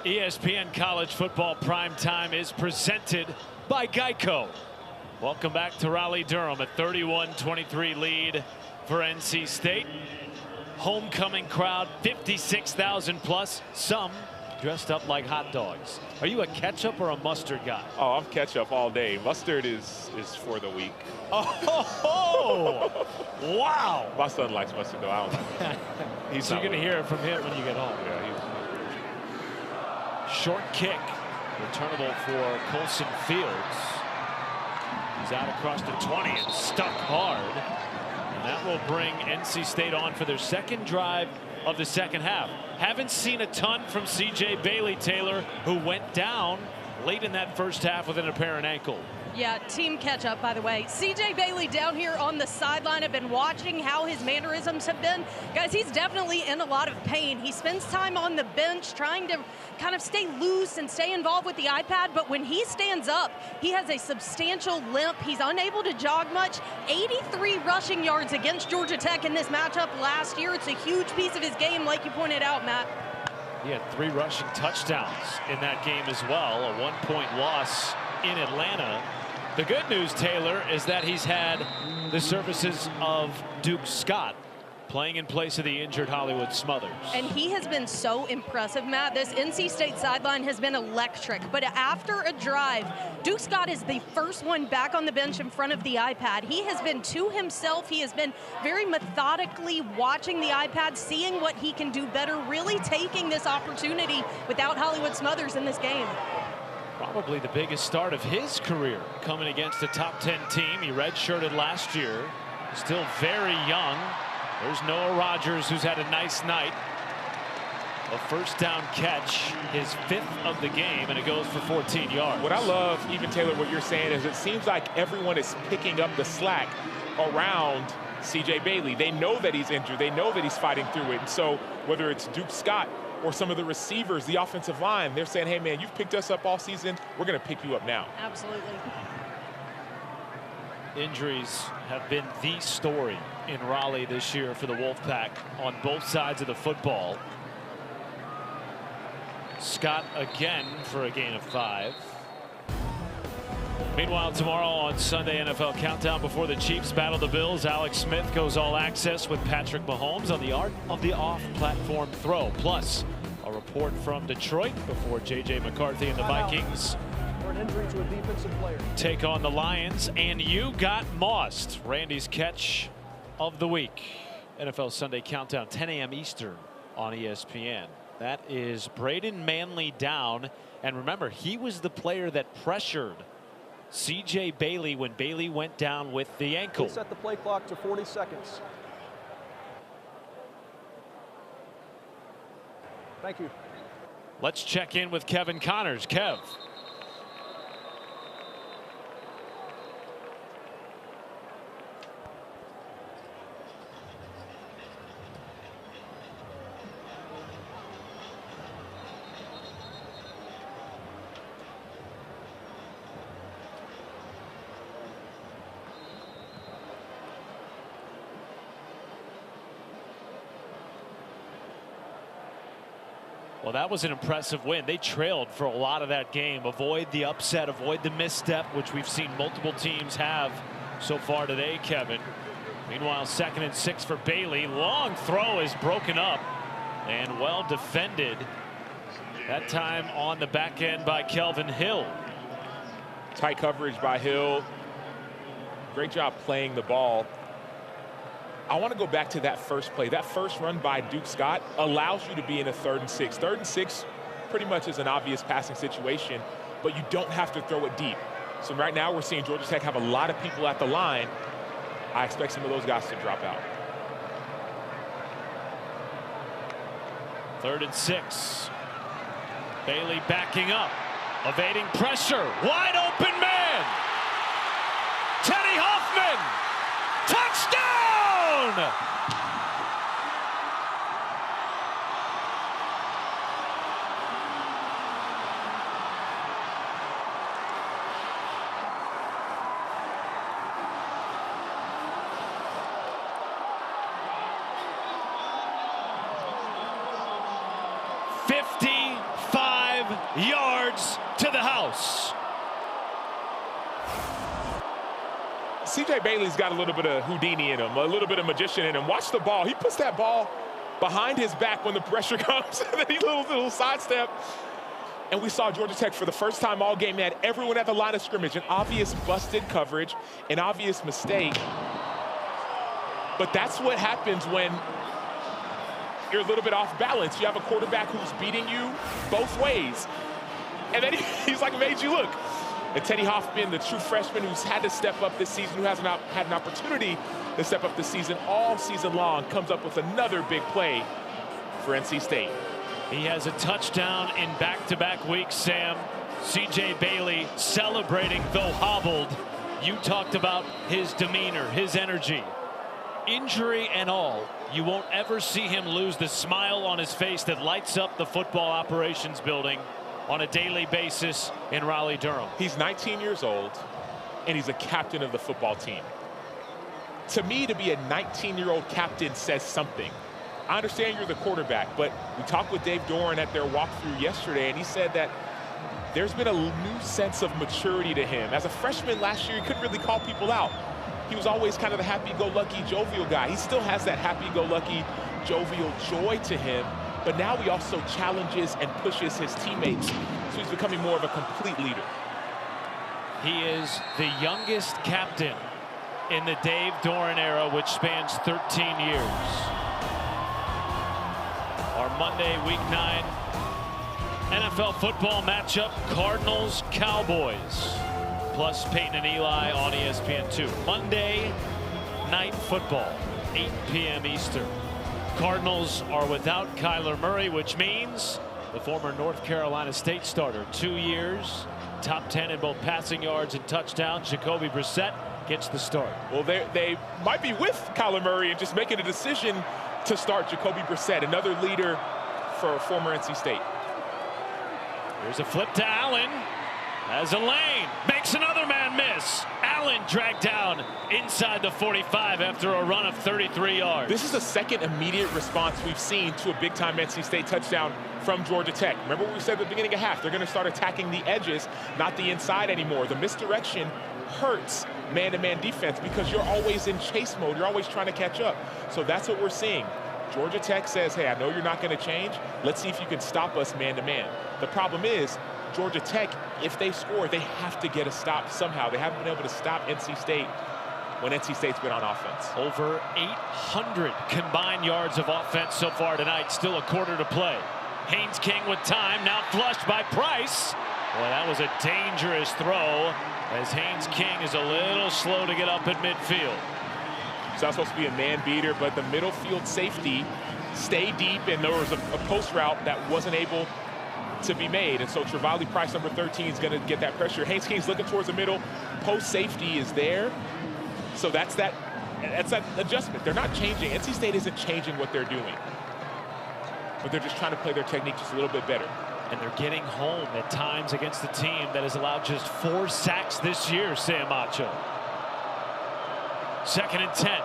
ESPN College Football Prime Time is presented by Geico. Welcome back to Raleigh-Durham, a 31-23 lead for NC State. Homecoming crowd, 56,000 plus, some dressed up like hot dogs. Are you a ketchup or a mustard guy? Oh, I'm ketchup all day. Mustard is for the weak. Oh, wow. My son likes mustard, though. I don't like it. So you're going to hear it from him when you get home. Yeah, Short kick, returnable for Colson Fields. He's out across the 20 and stuck hard. And that will bring NC State on for their second drive of the second half. Haven't seen a ton from C.J. Bailey, Taylor, who went down late in that first half with an apparent ankle. Yeah, team catch up, by the way. C.J. Bailey down here on the sideline. I've been watching how his mannerisms have been. Guys, he's definitely in a lot of pain. He spends time on the bench trying to kind of stay loose and stay involved with the iPad, but when he stands up, he has a substantial limp. He's unable to jog much. 83 rushing yards against Georgia Tech in this matchup last year. It's a huge piece of his game, like you pointed out, Matt. He had 3 rushing touchdowns in that game as well, a 1-point loss in Atlanta. The good news, Taylor, is that he's had the services of Duke Scott playing in place of the injured Hollywood Smothers. And he has been so impressive, Matt. This NC State sideline has been electric. But after a drive, Duke Scott is the first one back on the bench in front of the iPad. He has been to himself. He has been very methodically watching the iPad, seeing what he can do better, really taking this opportunity without Hollywood Smothers in this game. Probably the biggest start of his career coming against a top 10 team. He redshirted last year, still very young. There's Noah Rogers, who's had a nice night. A first down catch, his 5th of the game, and it goes for 14 yards. What I love, even Taylor, what you're saying is it seems like everyone is picking up the slack around C.J. Bailey. They know that he's injured. They know that he's fighting through it. And so whether it's Duke Scott or some of the receivers, the offensive line, they're saying, hey, man, you've picked us up all season. We're going to pick you up now. Absolutely. Injuries have been the story in Raleigh this year for the Wolfpack on both sides of the football. Scott again for a gain of 5. Meanwhile, tomorrow on Sunday NFL Countdown, before the Chiefs battle the Bills, Alex Smith goes all access with Patrick Mahomes on the art of the off-platform throw. Plus, a report from Detroit before J.J. McCarthy and the Vikings For an injury to a defensive player. take on the Lions. And you got mossed. Randy's catch of the week. NFL Sunday Countdown, 10 a.m. Eastern on ESPN. That is Braden Manley down. And remember, he was the player that pressured C.J. Bailey when Bailey went down with the ankle. Set the play clock to 40 seconds. Thank you. Let's check in with Kevin Connors. Kev. Well, that was an impressive win. They trailed for a lot of that game. Avoid the upset, avoid the misstep, which we've seen multiple teams have so far today, Kevin. Meanwhile, 2nd and 6 for Bailey. Long throw is broken up and well defended. That time on the back end by Kelvin Hill. Tight coverage by Hill. Great job playing the ball. I want to go back to that first play. That first run by Duke Scott allows you to be in a 3rd and 6. 3rd and 6 pretty much is an obvious passing situation, but you don't have to throw it deep. So right now we're seeing Georgia Tech have a lot of people at the line. I expect some of those guys to drop out. 3rd and 6. Bailey backing up, evading pressure. Wide open man. Teddy Hoffman. Touchdown! C.J. Bailey's got a little bit of Houdini in him, a little bit of magician in him. Watch the ball. He puts that ball behind his back when the pressure comes, and then he little sidestep. And we saw Georgia Tech for the first time all game. They had everyone at the line of scrimmage, an obvious busted coverage, an obvious mistake. But that's what happens when you're a little bit off balance. You have a quarterback who's beating you both ways. And then he's like, made you look. And Teddy Hoffman, the true freshman who's had to step up this season, who hasn't had an opportunity to step up this season all season long, comes up with another big play for NC State. He has a touchdown in back-to-back weeks, Sam. C.J. Bailey celebrating, though hobbled. You talked about his demeanor, his energy. Injury and all, you won't ever see him lose the smile on his face that lights up the football operations building on a daily basis in Raleigh-Durham. He's 19 years old, and he's a captain of the football team. To me, to be a 19-year-old captain says something. I understand you're the quarterback, but we talked with Dave Doran at their walkthrough yesterday, and he said that there's been a new sense of maturity to him. As a freshman last year, he couldn't really call people out. He was always kind of the happy-go-lucky, jovial guy. He still has that happy-go-lucky, jovial joy to him, but now he also challenges and pushes his teammates. So he's becoming more of a complete leader. He is the youngest captain in the Dave Doran era, which spans 13 years. Our Monday, Week 9 NFL football matchup, Cardinals-Cowboys, plus Peyton and Eli on ESPN2. Monday Night Football, 8 p.m. Eastern. Cardinals are without Kyler Murray, which means the former North Carolina State starter, 2 years, top 10 in both passing yards and touchdowns. Jacoby Brissett gets the start. Well, they might be with Kyler Murray and just making a decision to start Jacoby Brissett, another leader for former NC State. Here's a flip to Allen. Has a lane. Makes another man miss. Allen dragged down inside the 45 after a run of 33 yards. This is the second immediate response we've seen to a big-time NC State touchdown from Georgia Tech. Remember what we said at the beginning of half? They're going to start attacking the edges, not the inside anymore. The misdirection hurts man-to-man defense because you're always in chase mode. You're always trying to catch up. So that's what we're seeing. Georgia Tech says, hey, I know you're not going to change. Let's see if you can stop us man-to-man. The problem is, Georgia Tech, if they score, they have to get a stop somehow. They haven't been able to stop NC State when NC State's been on offense. Over 800 combined yards of offense so far tonight. Still a quarter to play. Haynes King with time, now flushed by Price. Boy, that was a dangerous throw, as Haynes King is a little slow to get up at midfield. It's not supposed to be a man beater, but the middle field safety stayed deep, and there was a post route that wasn't able to be made. And so Trevally Price, number 13, is going to get that pressure. Haynes King's looking towards the middle. Post safety is there. So that's that adjustment. They're not changing. NC State isn't changing what they're doing, but they're just trying to play their technique just a little bit better. And they're getting home at times against a team that has allowed just 4 sacks this year, Sam Acho. 2nd and 10.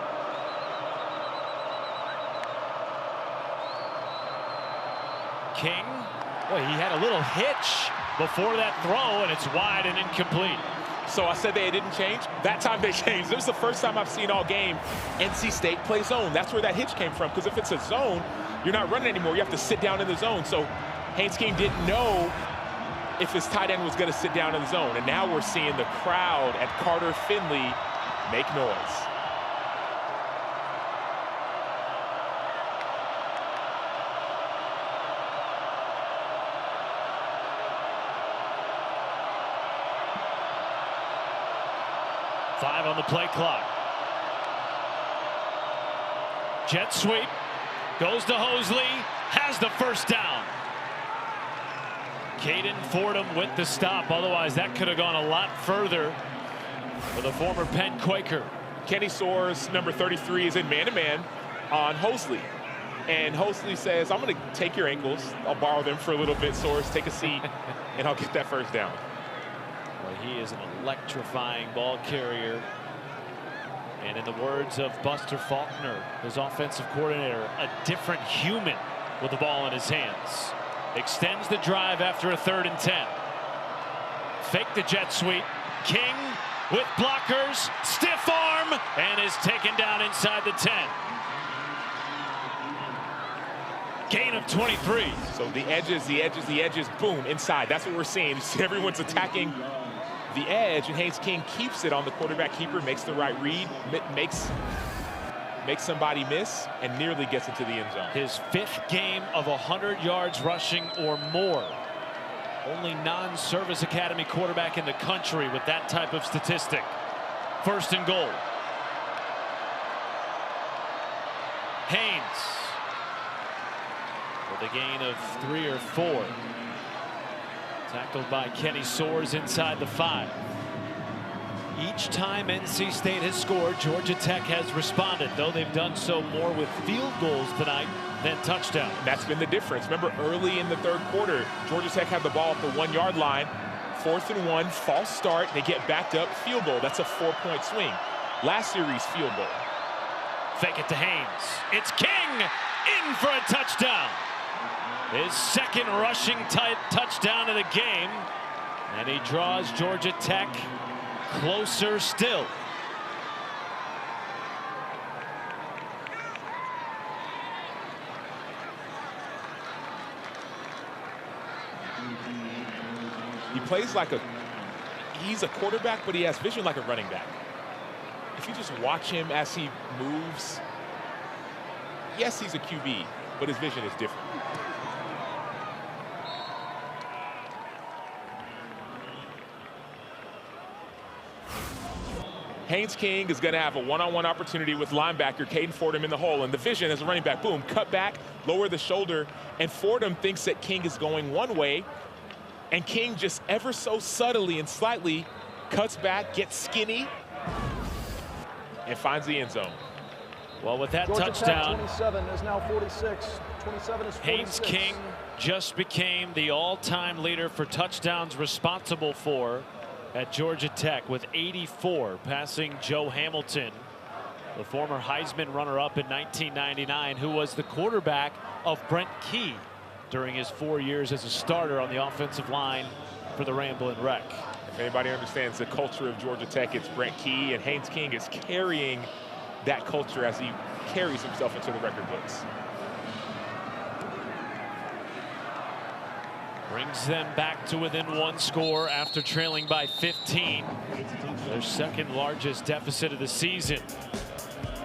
King, well, he had a little hitch before that throw, and it's wide and incomplete. So I said they didn't change. That time they changed. This is the first time I've seen all game NC State play zone. That's where that hitch came from, because if it's a zone, you're not running anymore. You have to sit down in the zone. So Haynes King didn't know if his tight end was going to sit down in the zone. And now we're seeing the crowd at Carter Finley make noise. Five on the play clock. Jet sweep. Goes to Hosley. Has the first down. Caden Fordham with the stop. Otherwise, that could have gone a lot further for the former Penn Quaker. Kenny Soares, number 33, is in man-to-man on Hosley. And Hosley says, I'm going to take your ankles. I'll borrow them for a little bit, Soares. Take a seat, and I'll get that first down. Well, he is an electrifying ball carrier. And in the words of Buster Faulkner, his offensive coordinator, a different human with the ball in his hands. Extends the drive after a 3rd and 10. Fake the jet sweep. King with blockers, stiff arm, and is taken down inside the 10. Gain of 23. So the edges, boom, inside. That's what we're seeing. You see everyone's attacking the edge, and Haynes King keeps it on the quarterback keeper, makes the right read, makes somebody miss, and nearly gets into the end zone. His 5th game of 100 yards rushing or more. Only non-Service Academy quarterback in the country with that type of statistic. 1st and goal. Haynes with a gain of 3 or 4. Tackled by Kenny Soares inside the 5. Each time NC State has scored, Georgia Tech has responded, though they've done so more with field goals tonight than touchdowns. That's been the difference. Remember, early in the 3rd quarter, Georgia Tech had the ball at the 1-yard line. 4th and 1, false start. They get backed up, field goal. That's a 4-point swing. Last series, field goal. Fake it to Haynes. It's King in for a touchdown. His 2nd rushing touchdown of the game. And he draws Georgia Tech closer still. He plays like he's a quarterback, but he has vision like a running back. If you just watch him as he moves, yes, he's a QB, but his vision is different. Haynes King is going to have a one-on-one opportunity with linebacker Caden Fordham in the hole, and the vision as a running back, boom, cut back, lower the shoulder, and Fordham thinks that King is going one way, and King just ever so subtly and slightly cuts back, gets skinny, and finds the end zone. Well, with that Georgia touchdown, Tech 27 is now 46. 27 is 46. Haynes King just became the all-time leader for touchdowns responsible for at Georgia Tech with 84, passing Joe Hamilton, the former Heisman runner-up in 1999, who was the quarterback of Brent Key during his 4 years as a starter on the offensive line for the Ramblin' Wreck. If anybody understands the culture of Georgia Tech, it's Brent Key, and Haynes King is carrying that culture as he carries himself into the record books. Brings them back to within 1 score after trailing by 15. Their 2nd largest deficit of the season.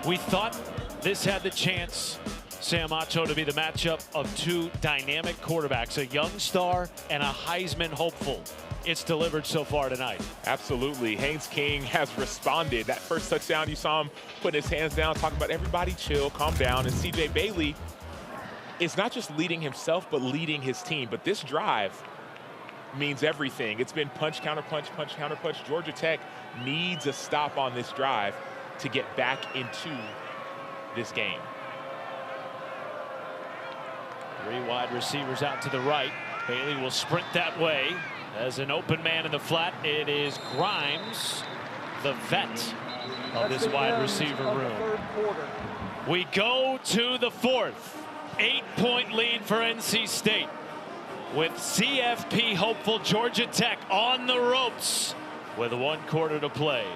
We thought this had the chance, Sam Acho, to be the matchup of 2 dynamic quarterbacks, a young star and a Heisman hopeful. It's delivered so far tonight. Absolutely. Haynes King has responded. That first touchdown, you saw him putting his hands down, talking about everybody chill, calm down. And C.J. Bailey is not just leading himself, but leading his team. But this drive means everything. It's been punch, counter punch, punch, counter punch. Georgia Tech needs a stop on this drive to get back into this game. 3 wide receivers out to the right. Bailey will sprint that way. As an open man in the flat, it is Grimes, the vet of this wide receiver room. We go to the 4th. 8-point lead for NC State, with CFP hopeful Georgia Tech on the ropes with 1 quarter to play.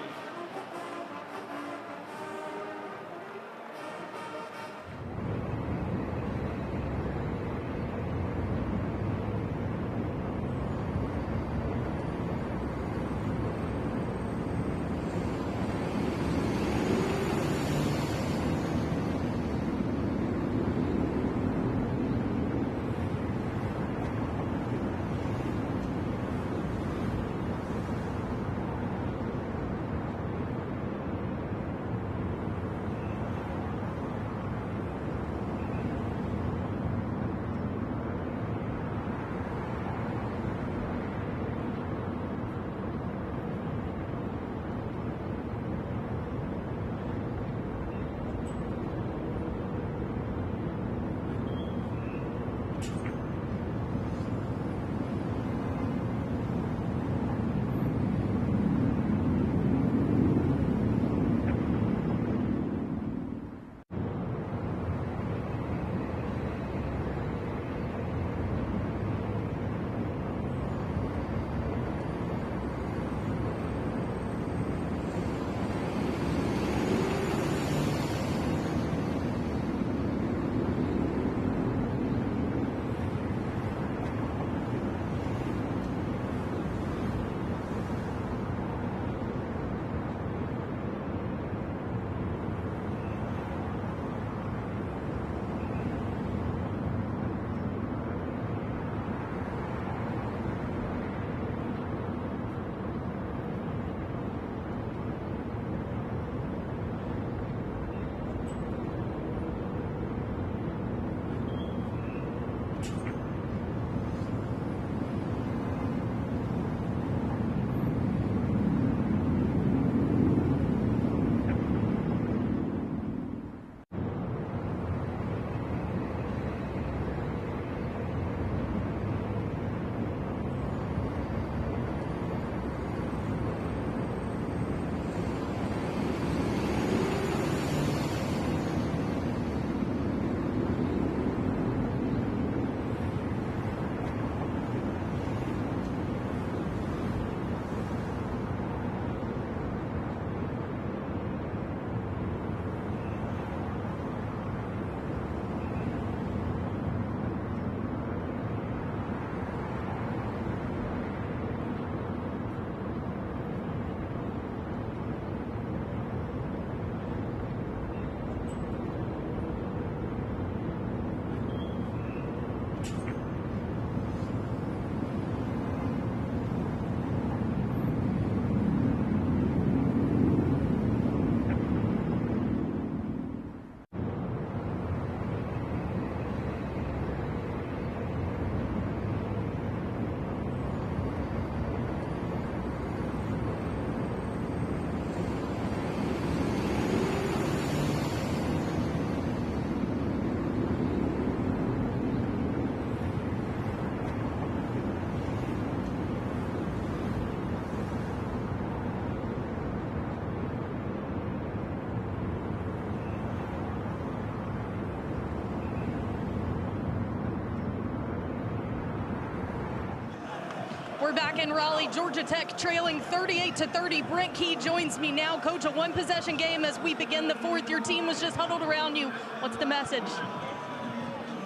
We're back in Raleigh, Georgia Tech trailing 38-30. Brent Key joins me now. Coach, a one-possession game as we begin the fourth. Your team was just huddled around you. What's the message?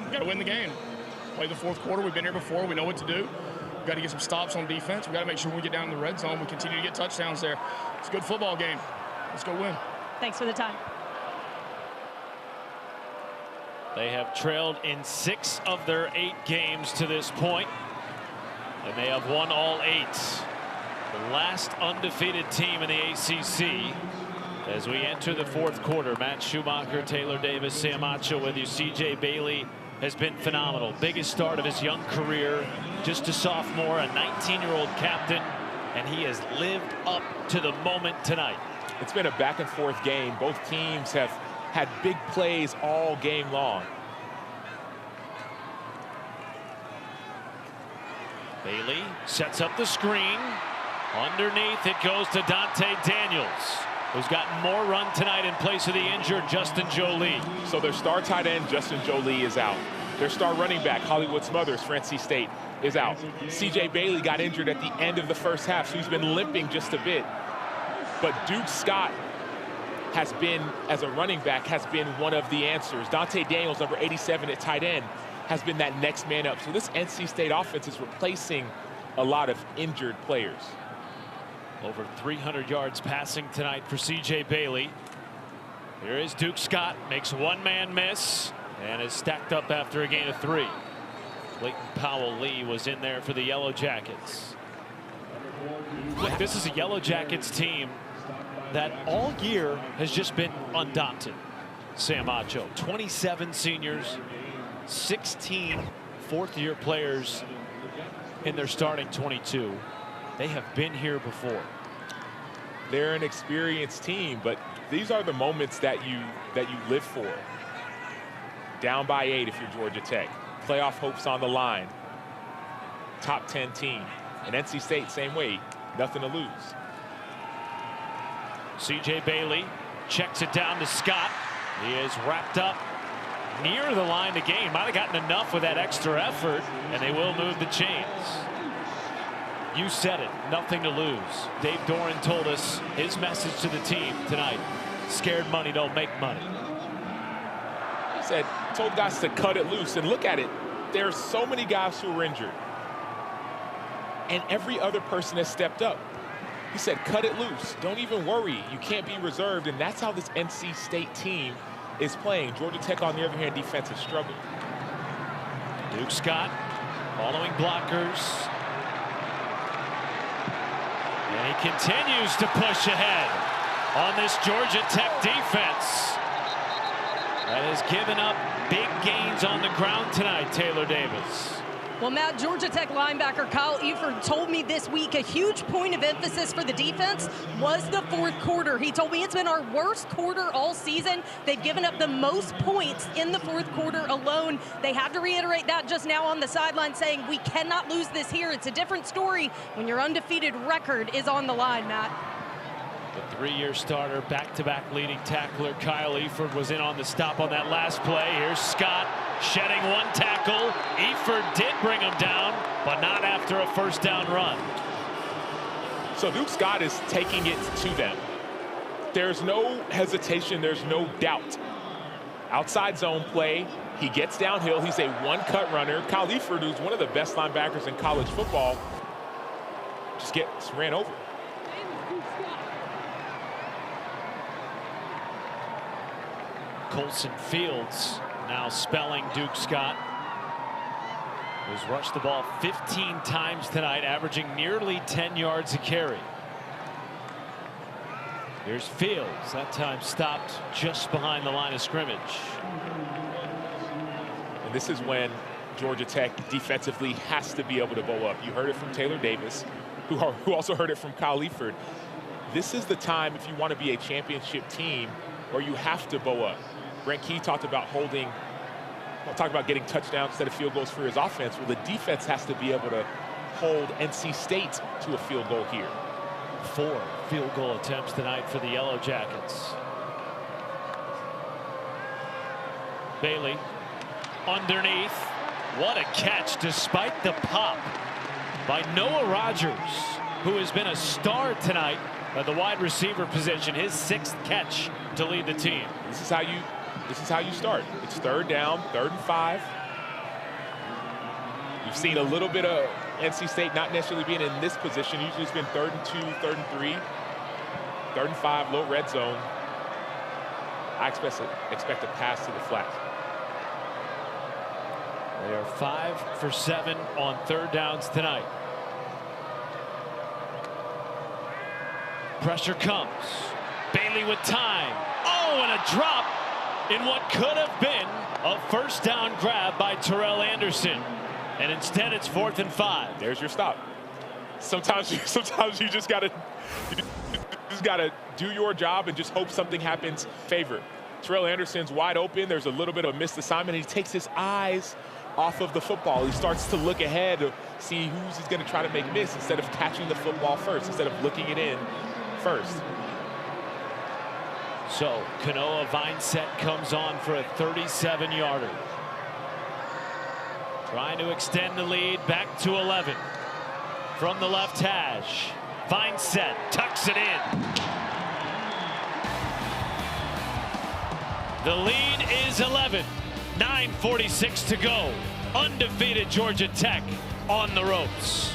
We got to win the game. Play the fourth quarter. We've been here before. We know what to do. We've got to get some stops on defense. We've got to make sure when we get down in the red zone, we continue to get touchdowns there. It's a good football game. Let's go win. Thanks for the time. They have trailed in 6 of their 8 games to this point, and they have won all 8. The last undefeated team in the ACC. As we enter the fourth quarter, Matt Schumacher, Taylor Davis, Sam Acho with you. CJ Bailey has been phenomenal. Biggest start of his young career. Just a sophomore, a 19-year-old captain, and he has lived up to the moment tonight. It's been a back and forth game. Both teams have had big plays all game long. Bailey sets up the screen. Underneath it goes to Dante Daniels, who's gotten more run tonight in place of the injured Justin Jolie. So their star tight end, Justin Jolie, is out. Their star running back, Hollywood Smothers, Francie State, is out. CJ Bailey got injured at the end of the first half, so he's been limping just a bit. But Duke Scott has been, as a running back, has been one of the answers. Dante Daniels, number 87 at tight end, has been that next man up. So this NC State offense is replacing a lot of injured players. Over 300 yards passing tonight for CJ Bailey. Here is Duke Scott, makes one man miss and is stacked up after a gain of 3. Clayton Powell-Lee was in there for the Yellow Jackets. Look, this is a Yellow Jackets team that all year has just been undaunted. Sam Acho, 27 seniors, 16 fourth-year players in their starting 22. They have been here before. They're an experienced team, but these are the moments that you live for. Down by 8 if you're Georgia Tech. Playoff hopes on the line. Top 10 team. And NC State, same way. Nothing to lose. CJ Bailey checks it down to Scott. He is wrapped up near the line to gain. Might have gotten enough with that extra effort, and they will move the chains. You said it, nothing to lose. Dave Doran told us his message to the team tonight. Scared money don't make money. He said, told guys to cut it loose, and look at it. There's so many guys who were injured, and every other person has stepped up. He said, cut it loose. Don't even worry. You can't be reserved, and that's how this NC State team is playing. Georgia Tech, on the other hand, defense has struggled. Duke Scott following blockers. And he continues to push ahead on this Georgia Tech defense that has given up big gains on the ground tonight, Taylor Davis. Well, Matt, Georgia Tech linebacker Kyle Eford told me this week a huge point of emphasis for the defense was the fourth quarter. He told me it's been our worst quarter all season. They've given up the most points in the fourth quarter alone. They had to reiterate that just now on the sideline, saying we cannot lose this here. It's a different story when your undefeated record is on the line, Matt. The 3-year starter, back-to-back leading tackler Kyle Eford was in on the stop on that last play. Here's Scott shedding one tackle. Eford did bring him down, but not after a first down run. So Duke Scott is taking it to them. There's no hesitation. There's no doubt. Outside zone play. He gets downhill. He's a one-cut runner. Kyle Eford, who's one of the best linebackers in college football, just gets ran over. Colson Fields now spelling Duke Scott, who's rushed the ball 15 times tonight, averaging nearly 10 yards a carry. Here's Fields, that time stopped just behind the line of scrimmage. And this is when Georgia Tech defensively has to be able to bow up. You heard it from Taylor Davis, who also heard it from Kyle Eford. This is the time, if you want to be a championship team, where you have to bow up. Brent Key talked about getting touchdowns instead of field goals for his offense. Well, the defense has to be able to hold NC State to a field goal here. 4 field goal attempts tonight for the Yellow Jackets. Bailey underneath. What a catch despite the pop. by Noah Rogers, who has been a star tonight at the wide receiver position. His 6th catch to lead the team. This is how you start. It's 3rd down, 3rd and 5. You've seen a little bit of NC State not necessarily being in this position. Usually it's been 3rd and 2, 3rd and 3, 3rd and 5, low red zone. I expect a pass to the flat. They are 5 for 7 on 3rd downs tonight. Pressure comes. Bailey with time. Oh, and a drop in what could have been a 1st down grab by Terrell Anderson. And instead it's 4th and 5. There's your stop. Sometimes you just gotta do your job and just hope something happens favor. Terrell Anderson's wide open. There's a little bit of missed assignment. He takes his eyes off of the football. He starts to look ahead to see who's he's going to try to make miss instead of catching the football first, instead of looking it in first. So Kanoa Vineset comes on for a 37-yarder. Trying to extend the lead back to 11. From the left hash, Vineset tucks it in. The lead is 11. 9:46 to go. Undefeated Georgia Tech on the ropes.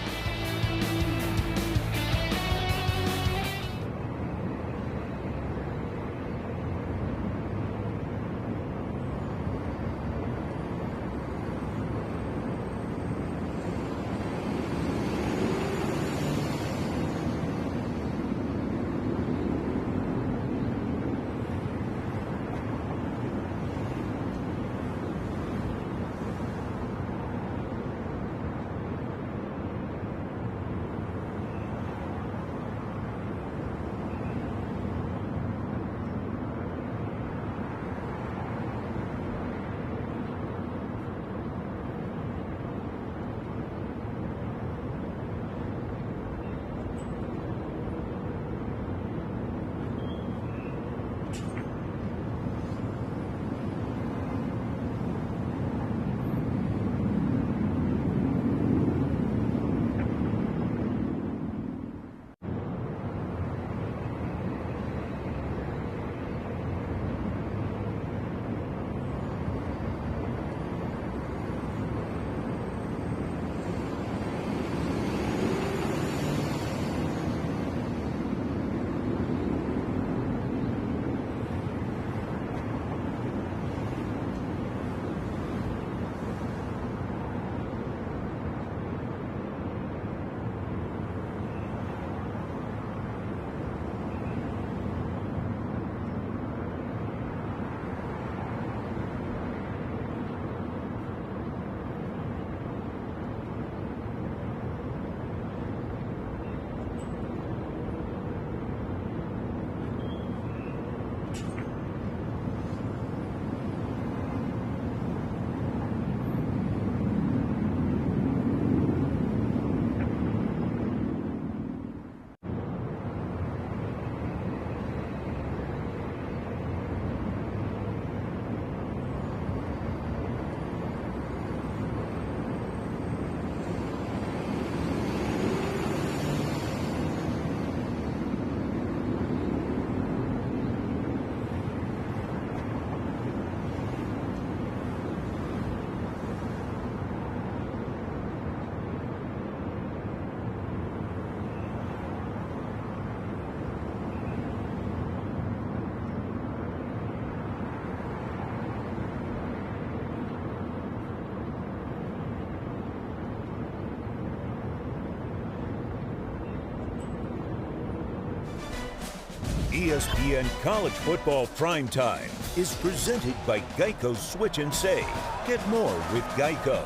ESPN College Football Primetime is presented by Geico Switch and Save. Get more with Geico.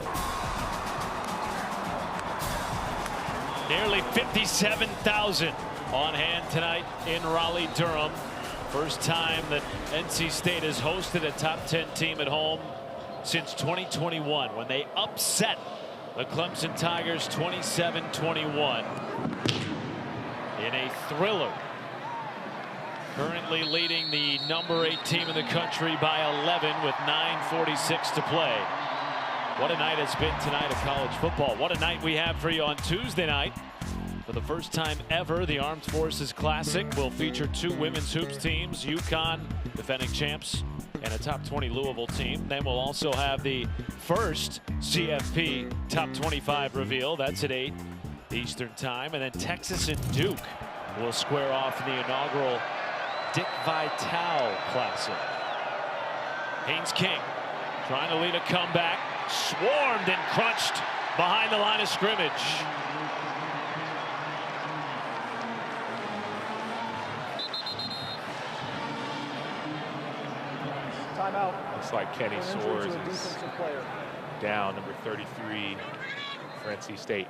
Nearly 57,000 on hand tonight in Raleigh-Durham. First time that NC State has hosted a top 10 team at home since 2021 when they upset the Clemson Tigers 27-21 in a thriller. Currently leading the number 8 team in the country by 11 with 9:46 to play. What a night it's been tonight of college football. What a night we have for you on Tuesday night. For the first time ever, the Armed Forces Classic will feature 2 women's hoops teams, UConn, defending champs, and a top 20 Louisville team. Then we'll also have the first CFP top 25 reveal. That's at 8 Eastern time. And then Texas and Duke will square off in the inaugural Dick Vitale Classic. Haynes King trying to lead a comeback. Swarmed and crunched behind the line of scrimmage. Timeout. Looks like Kenny Soares is down, number 33 for NC State.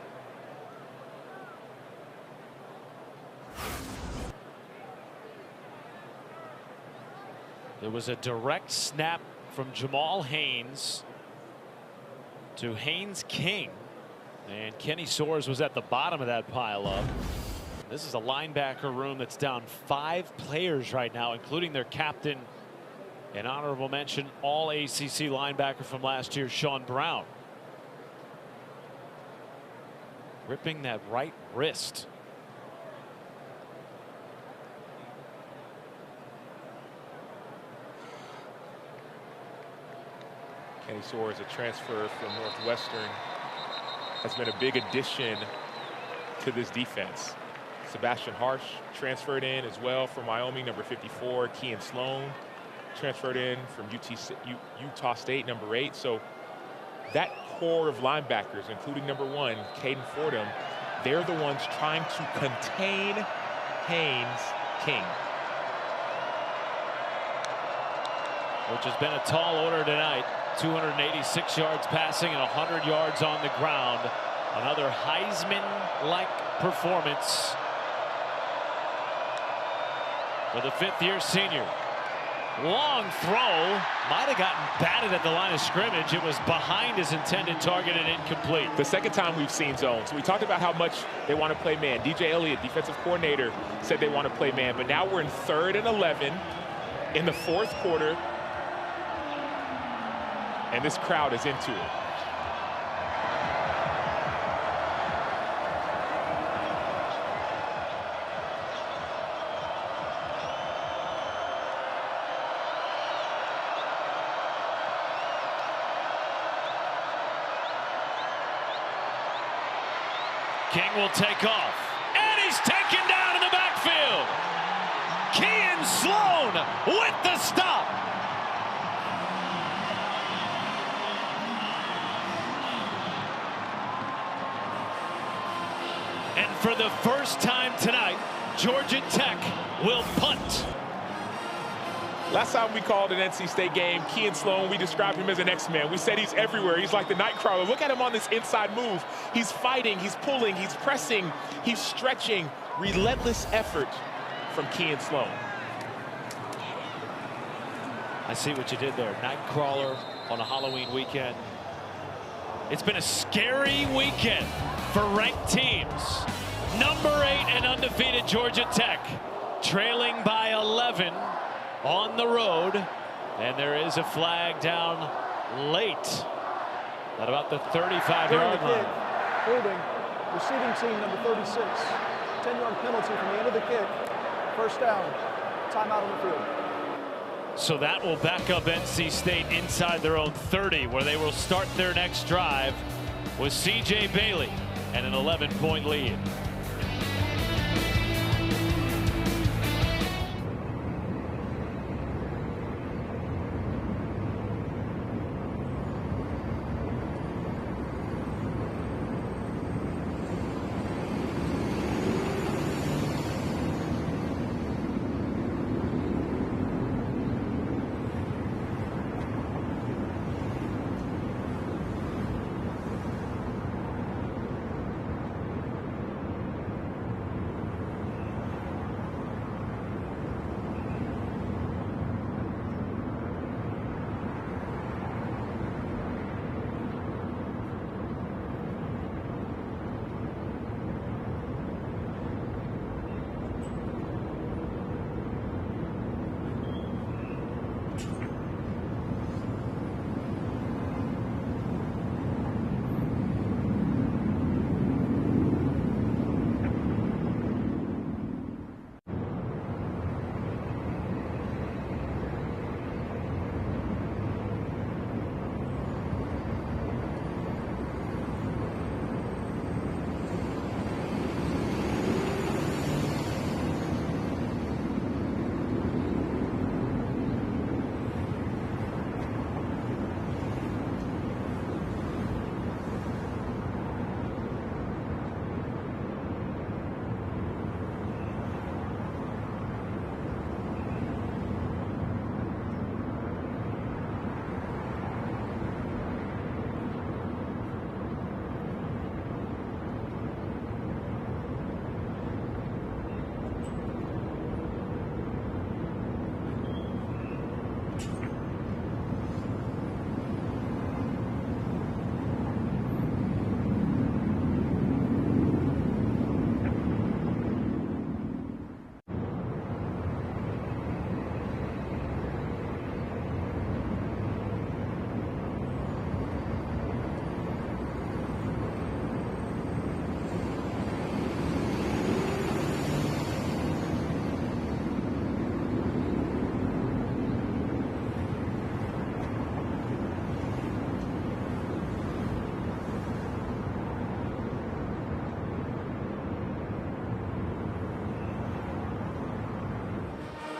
It was a direct snap from Jamal Haynes to Haynes King, and Kenny Soares was at the bottom of that pileup. This is a linebacker room that's down 5 players right now, including their captain and honorable mention all ACC linebacker from last year, Sean Brown, ripping that right wrist. Kenny Soares, a transfer from Northwestern, has been a big addition to this defense. Sebastian Harsh transferred in as well from Wyoming, number 54. Kean Sloan transferred in from Utah State, number 8. So that core of linebackers, including number 1, Caden Fordham, they're the ones trying to contain Haynes King. Which has been a tall order tonight. 286 yards passing and 100 yards on the ground. Another Heisman-like performance for the 5th-year senior. Long throw, might have gotten batted at the line of scrimmage. It was behind his intended target and incomplete. The second time we've seen zones. We talked about how much they want to play man. DJ Elliott, defensive coordinator, said they want to play man, but now we're in 3rd and 11 in the 4th quarter. And this crowd is into it. King will take off, and he's taken down in the backfield. Kean Sloan with the stop. And for the first time tonight, Georgia Tech will punt. Last time we called an NC State game, Kean Sloan, we described him as an X-Man. We said he's everywhere. He's like the Nightcrawler. Look at him on this inside move. He's fighting, he's pulling, he's pressing, he's stretching. Relentless effort from Kean Sloan. I see what you did there. Nightcrawler on a Halloween weekend. It's been a scary weekend for ranked teams. Number 8 and undefeated Georgia Tech, trailing by 11 on the road. And there is a flag down late at about the 35-yard line. Holding, receiving team number 36. 10-yard penalty from the end of the kick. First down, timeout on the field. So that will back up NC State inside their own 30, where they will start their next drive with C.J. Bailey and an 11-point lead.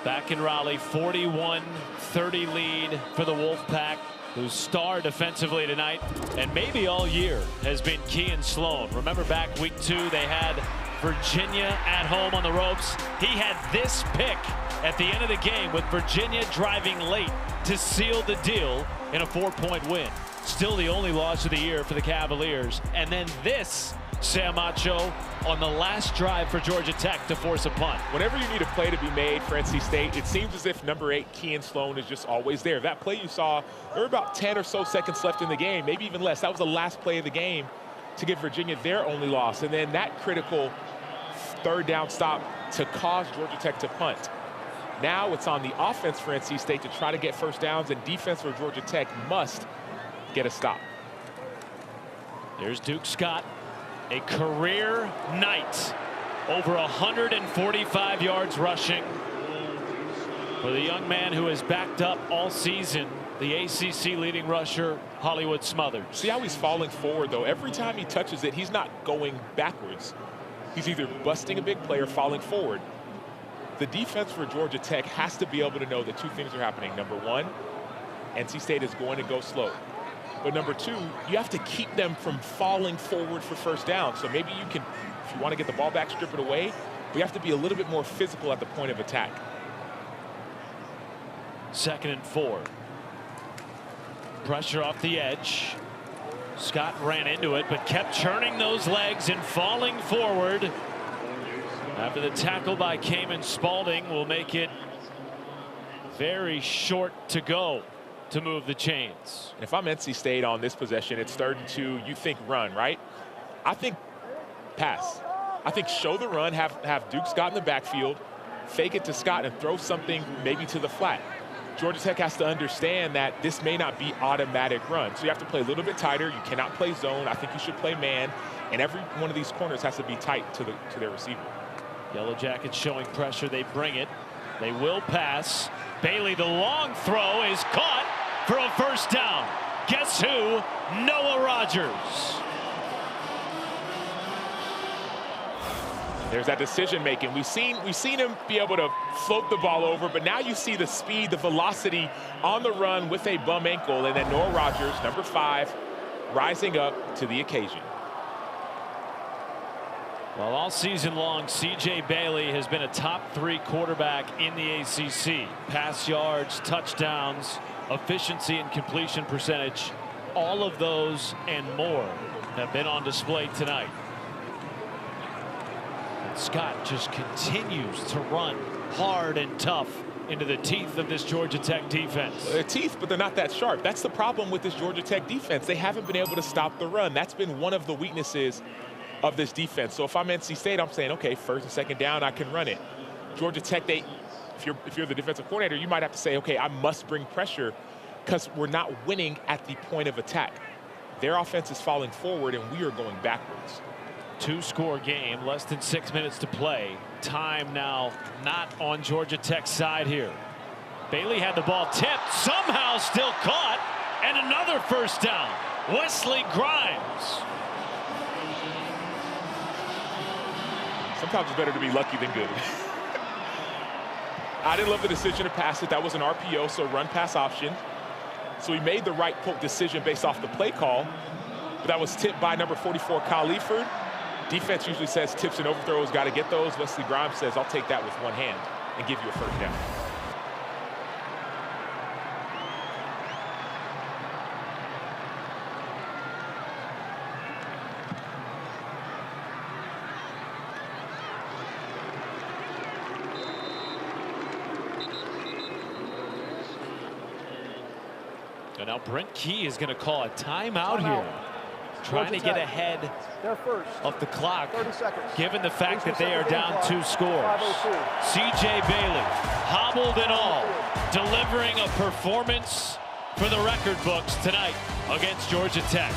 Back in Raleigh, 41-30 lead for the Wolfpack, whose star defensively tonight and maybe all year has been Kean Sloan. Remember back week 2, they had Virginia at home on the ropes. He had this pick at the end of the game with Virginia driving late to seal the deal in a 4-point win. Still the only loss of the year for the Cavaliers. And then this, Sam Acho, on the last drive for Georgia Tech to force a punt. Whenever you need a play to be made for NC State, it seems as if number 8, Kean Sloan, is just always there. That play you saw, there were about 10 or so seconds left in the game, maybe even less. That was the last play of the game to give Virginia their only loss. And then that critical third down stop to cause Georgia Tech to punt. Now it's on the offense for NC State to try to get first downs, and defense for Georgia Tech must get a stop. There's Duke Scott, a career night, over 145 yards rushing for the young man who has backed up all season, the ACC leading rusher, Hollywood Smothers. See how he's falling forward, though? Every time he touches it, he's not going backwards. He's either busting a big play or falling forward. The defense for Georgia Tech has to be able to know that 2 things are happening. Number 1, NC State is going to go slow. But number 2, you have to keep them from falling forward for first down. So maybe you can, if you want to get the ball back, strip it away. We have to be a little bit more physical at the point of attack. 2nd and 4. Pressure off the edge. Scott ran into it, but kept churning those legs and falling forward. After the tackle by Cayman Spalding will make it very short to go to move the chains. And if I'm NC State on this possession, it's 3rd and 2. You think run, right? I think pass. I think show the run, have Duke Scott in the backfield, fake it to Scott and throw something maybe to the flat. Georgia Tech has to understand that this may not be automatic run. So you have to play a little bit tighter. You cannot play zone. I think you should play man. And every one of these corners has to be tight to their receiver. Yellow Jackets showing pressure. They bring it. They will pass. Bailey, the long throw is caught for a first down. Guess who? Noah Rogers. There's that decision making. We've seen him be able to float the ball over, but now you see the speed, the velocity on the run with a bum ankle, and then Noah Rogers, number 5, rising up to the occasion. Well, all season long, CJ Bailey has been a top 3 quarterback in the ACC. Pass yards, touchdowns, efficiency and completion percentage, all of those and more have been on display tonight. And Scott just continues to run hard and tough into the teeth of this Georgia Tech defense. They're teeth, but they're not that sharp. That's the problem with this Georgia Tech defense. They haven't been able to stop the run. That's been one of the weaknesses of this defense. So if I'm NC State, I'm saying, okay, 1st and 2nd down, I can run it. Georgia Tech, if you're the defensive coordinator, you might have to say, okay, I must bring pressure because we're not winning at the point of attack. Their offense is falling forward and we are going backwards. 2-score game, less than 6 minutes to play. Time now not on Georgia Tech's side here. Bailey had the ball tipped, somehow still caught, and another first down. Wesley Grimes. Sometimes it's better to be lucky than good. I didn't love the decision to pass it. That was an RPO, so run pass option. So he made the right decision based off the play call. But that was tipped by number 44, Kyle Leaford. Defense usually says tips and overthrows, got to get those. Wesley Grimes says, I'll take that with one hand and give you a first down. And now Brent Key is going to call a timeout here. Trying to get ahead of the clock, given the fact that they are down 2 scores. CJ Bailey, hobbled and all, delivering a performance for the record books tonight against Georgia Tech.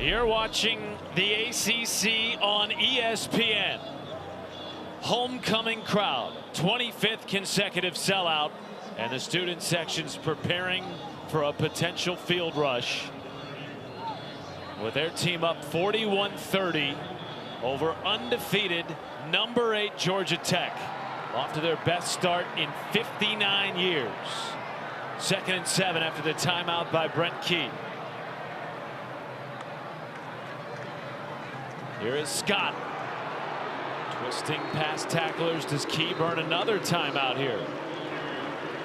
You're watching the ACC on ESPN. Homecoming crowd, 25th consecutive sellout, and the student section's preparing for a potential field rush with their team up 41-30 over undefeated number 8 Georgia Tech, off to their best start in 59 years. 2nd and 7 after the timeout by Brent Key. Here is Scott. Twisting past tacklers. Does Key burn another timeout here?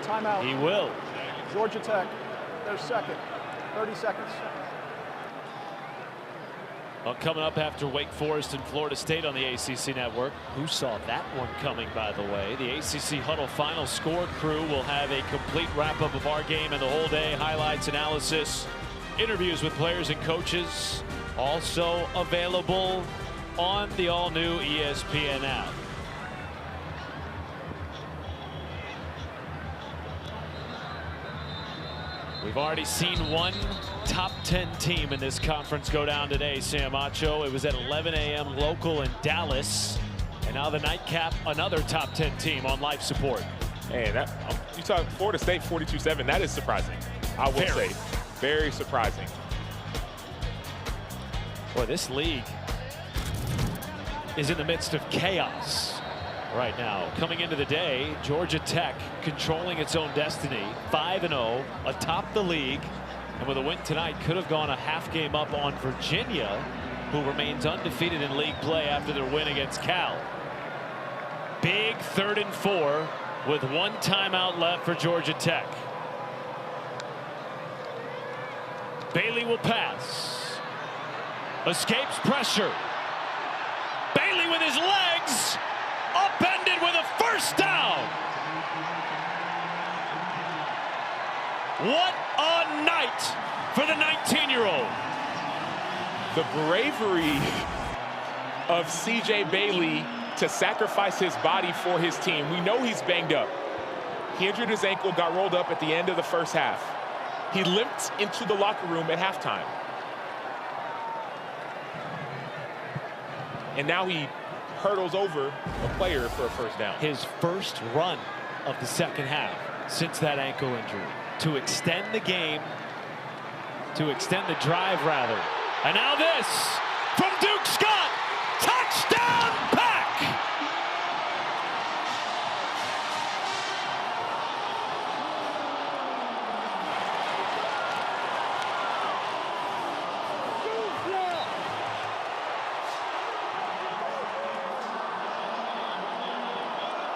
Timeout. He will. Georgia Tech, their second. 30 seconds. Well, coming up after Wake Forest and Florida State on the ACC network. Who saw that one coming, by the way? The ACC Huddle Final Score crew will have a complete wrap-up of our game and the whole day. Highlights, analysis, interviews with players and coaches. Also available on the all-new ESPN app. We've already seen one top 10 team in this conference go down today, Sam Acho. It was at 11 a.m. local in Dallas. And now the nightcap, another top 10 team on life support. Hey, you talk Florida State 42-7. That is surprising. I will say, very surprising. Boy, this league is in the midst of chaos right now. Coming into the day, Georgia Tech controlling its own destiny, 5-0, atop the league, and with a win tonight could have gone a half game up on Virginia, who remains undefeated in league play after their win against Cal. Big 3rd and 4 with one timeout left for Georgia Tech. Bailey will pass. Escapes pressure. Bailey with his legs. Upended with a first down. What a night for the 19-year-old. The bravery of C.J. Bailey to sacrifice his body for his team. We know he's banged up. He injured his ankle, got rolled up at the end of the first half. He limped into the locker room at halftime. And now he hurdles over a player for a first down. His first run of the second half since that ankle injury. To extend the game, to extend the drive rather. And now this from Duke Scott. Touchdown Pack!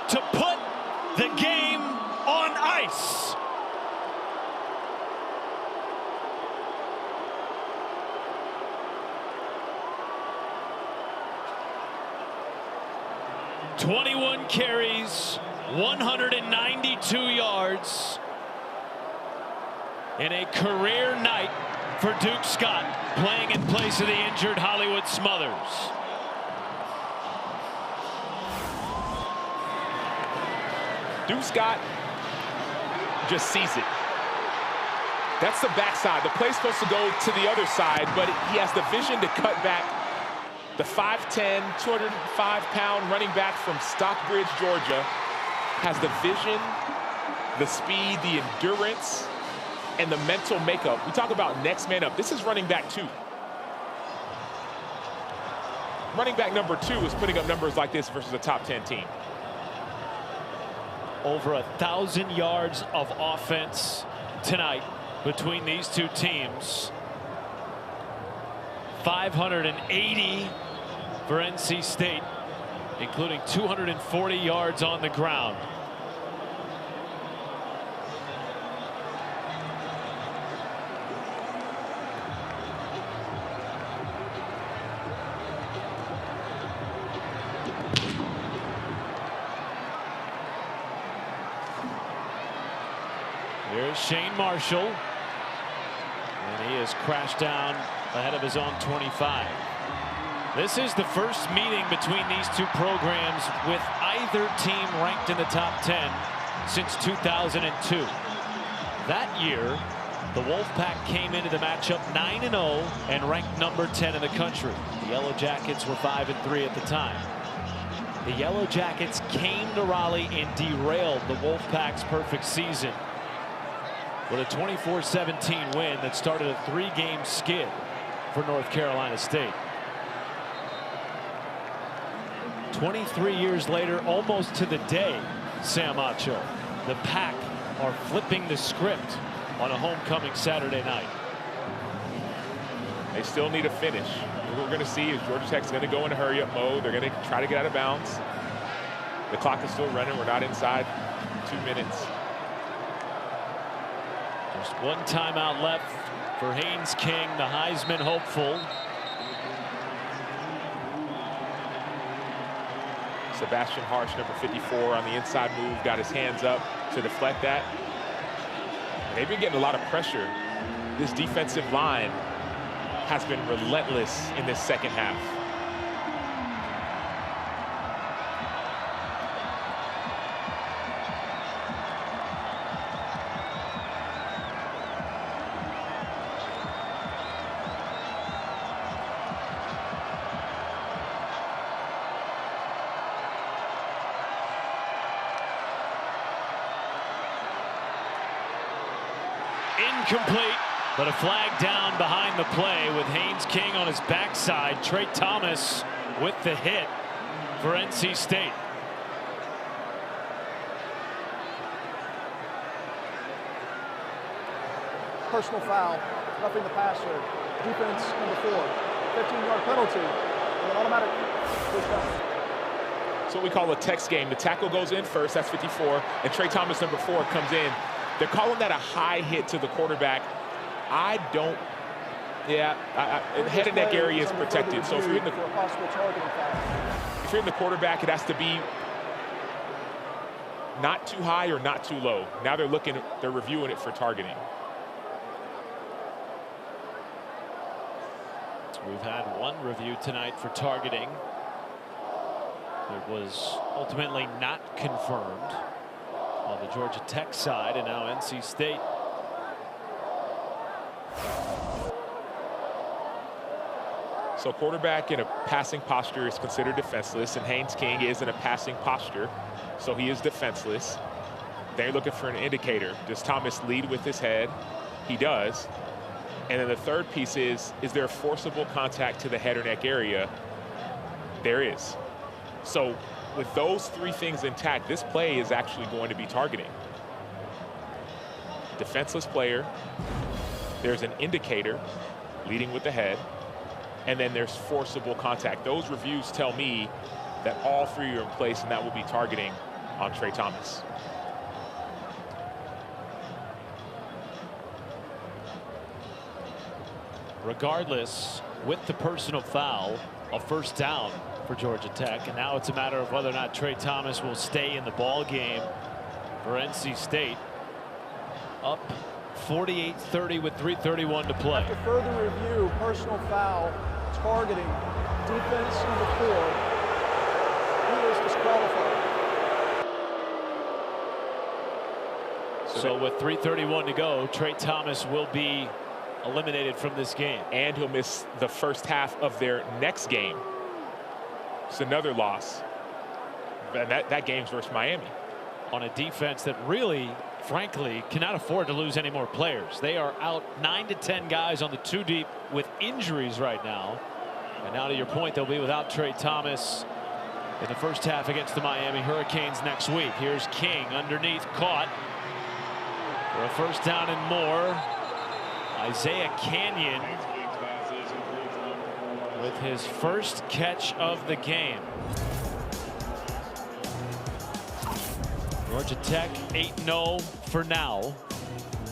To put the game on ice. "21 carries, 192 yards in a career night for Duke Scott, playing in place of the injured Hollywood Smothers." Duke Scott just sees it. That's the backside. The play's supposed to go to the other side, but he has the vision to cut back. The 5'10", 205-pound running back from Stockbridge, Georgia, has the vision, the speed, the endurance, and the mental makeup. We talk about next man up. This is running back 2. Running back number 2 is putting up numbers like this versus a top 10 team. Over 1,000 yards of offense tonight between these two teams. 580 for NC State, including 240 yards on the ground. Here's Shane Marshall, and he has crashed down ahead of his own 25. This is the first meeting between these two programs with either team ranked in the top 10 since 2002. That year, The Wolfpack came into the matchup 9-0 and ranked number 10 in the country. The Yellow Jackets were 5-3 at the time. The Yellow Jackets came to Raleigh and derailed the Wolfpack's perfect season with a 24-17 win that started a 3-game skid for North Carolina State. 23 years later, almost to the day, Sam Acho, the Pack are flipping the script on a homecoming Saturday night. They still need a finish. What we're going to see is Georgia Tech's going to go into hurry-up mode. They're going to try to get out of bounds. The clock is still running. We're not inside 2 minutes. Just one timeout left for Haynes King, the Heisman hopeful. Sebastian Harsh, number 54, on the inside move, got his hands up to deflect that. They've been getting a lot of pressure. This defensive line has been relentless in this second half. Incomplete, but a flag down behind the play with Haynes King on his backside. Trey Thomas with the hit for NC State. Personal foul, roughing the passer. Defense number 4. 15-yard penalty and an automatic first down. It's what we call a text game. The tackle goes in first, that's 54, and Trey Thomas, number 4, comes in. They're calling that a high hit to the quarterback. I don't, head and neck area is protected. So if you're in the quarterback, it has to be not too high or not too low. Now they're reviewing it for targeting. We've had one review tonight for targeting. It was ultimately not confirmed on the Georgia Tech side, and now NC State. So quarterback in a passing posture is considered defenseless, and Haynes King is in a passing posture, so he is defenseless. They're looking for an indicator. Does Thomas lead with his head? He does. And then the third piece is there a forcible contact to the head or neck area? There is. So with those 3 things intact, this play is actually going to be targeting. Defenseless player, there's an indicator leading with the head, and then there's forcible contact. Those reviews tell me that all 3 are in place, and that will be targeting on Trey Thomas. Regardless, with the personal foul, a first down for Georgia Tech, and now it's a matter of whether or not Trey Thomas will stay in the ball game for NC State. Up 48-30 with 3:31 to play. After further review, personal foul, targeting, defense number 4. He is disqualified. So with 3:31 to go, Trey Thomas will be eliminated from this game. And he'll miss the first half of their next game. It's another loss. That game's versus Miami. On a defense that really, frankly, cannot afford to lose any more players. They are out 9 to 10 guys on the 2 deep with injuries right now. And now to your point, they'll be without Trey Thomas in the first half against the Miami Hurricanes next week. Here's King underneath, caught for a first down and more. Isaiah Canyon with his first catch of the game. Georgia Tech 8-0 for now.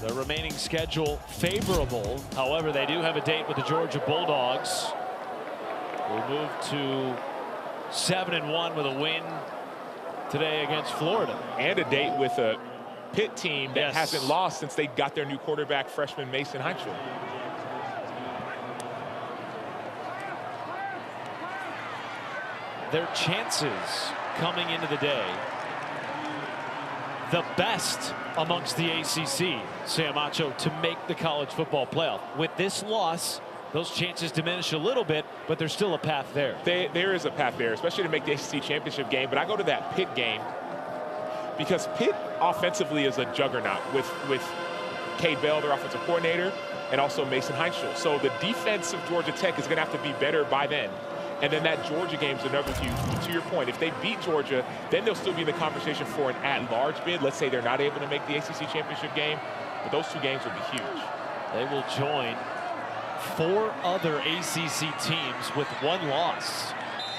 The remaining schedule favorable. However, they do have a date with the Georgia Bulldogs. We move to 7-1 with a win today against Florida. And a date with a Pitt team that hasn't lost since they got their new quarterback, freshman Mason Heinchel. Their chances coming into the day the best amongst the ACC, Sam Acho, to make the college football playoff. With this loss, those chances diminish a little bit, but there's still a path there. There is a path there, especially to make the ACC championship game. But I go to that Pitt game because Pitt offensively is a juggernaut with Cade Bell, their offensive coordinator, and also Mason Heinschel. So the defense of Georgia Tech is going to have to be better by then. And then that Georgia game is another huge. To your point, if they beat Georgia, then they'll still be in the conversation for an at-large bid. Let's say they're not able to make the ACC championship game, but those two games will be huge. They will join 4 other ACC teams with 1 loss,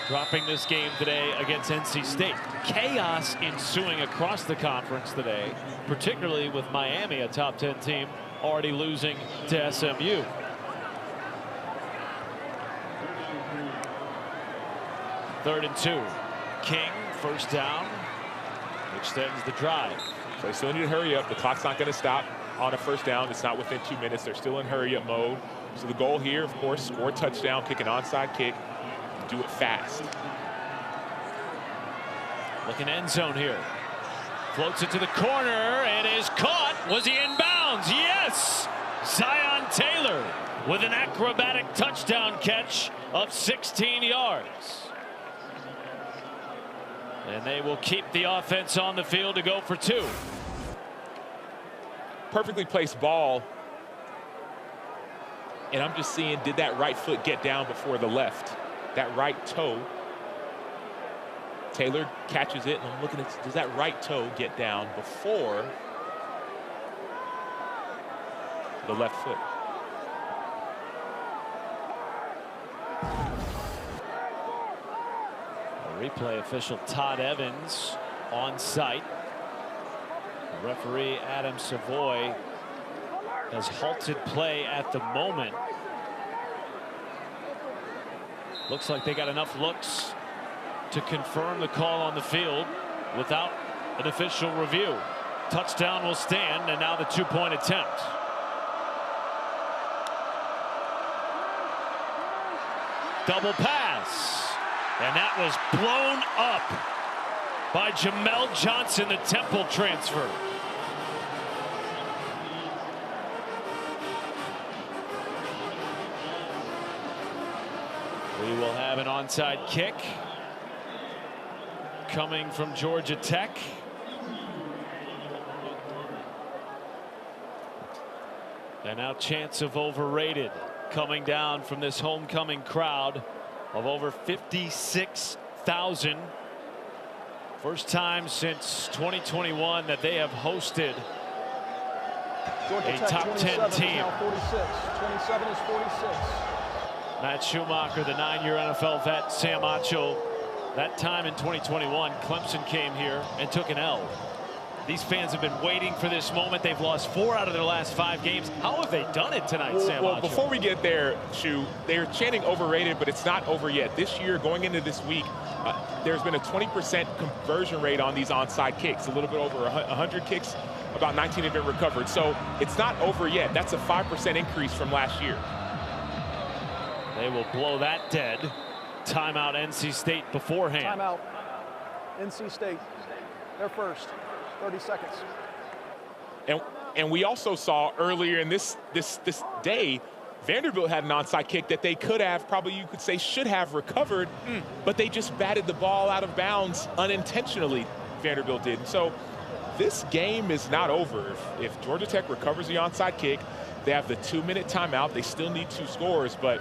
dropping this game today against NC State. Chaos ensuing across the conference today, particularly with Miami, a top 10 team, already losing to SMU. Third and 2. King, first down, extends the drive. So they still need to hurry up. The clock's not going to stop on a first down. It's not within 2 minutes. They're still in hurry-up mode. So the goal here, of course, score a touchdown, kick an onside kick, do it fast. Looking end zone here. Floats it to the corner. It is caught. Was he in bounds? Yes! Zion Taylor with an acrobatic touchdown catch of 16 yards. And they will keep the offense on the field to go for 2. Perfectly placed ball. And I'm just seeing, did that right foot get down before the left? That right toe. Taylor catches it, and I'm looking at, does that right toe get down before the left foot? Replay official Todd Evans on site. Referee Adam Savoy has halted play at the moment. Looks like they got enough looks to confirm the call on the field without an official review. Touchdown will stand, and now the 2-point attempt. Double pass. And that was blown up by Jamel Johnson, the Temple transfer. We will have an onside kick coming from Georgia Tech. And now chance of overrated coming down from this homecoming crowd of over 56,000. First time since 2021 that they have hosted Georgia a Tech, top 10 team. Now 46. 27 is 46. Matt Schumacher, the 9-year NFL vet, Sam Acho. That time in 2021, Clemson came here and took an L. These fans have been waiting for this moment. They've lost 4 out of their last 5 games. How have they done it tonight, Sam Acho? Well, before we get there, Shu, they're chanting overrated, but it's not over yet. This year, going into this week, there's been a 20% conversion rate on these onside kicks. A little bit over 100 kicks, about 19 have been recovered. So it's not over yet. That's a 5% increase from last year. They will blow that dead. Timeout NC State beforehand. Timeout NC State. They're first. 30 seconds. And we also saw earlier in this day, Vanderbilt had an onside kick that they could have, probably you could say should have recovered, but they just batted the ball out of bounds unintentionally, Vanderbilt did. So this game is not over. If Georgia Tech recovers the onside kick, they have the 2-minute timeout. They still need 2 scores, but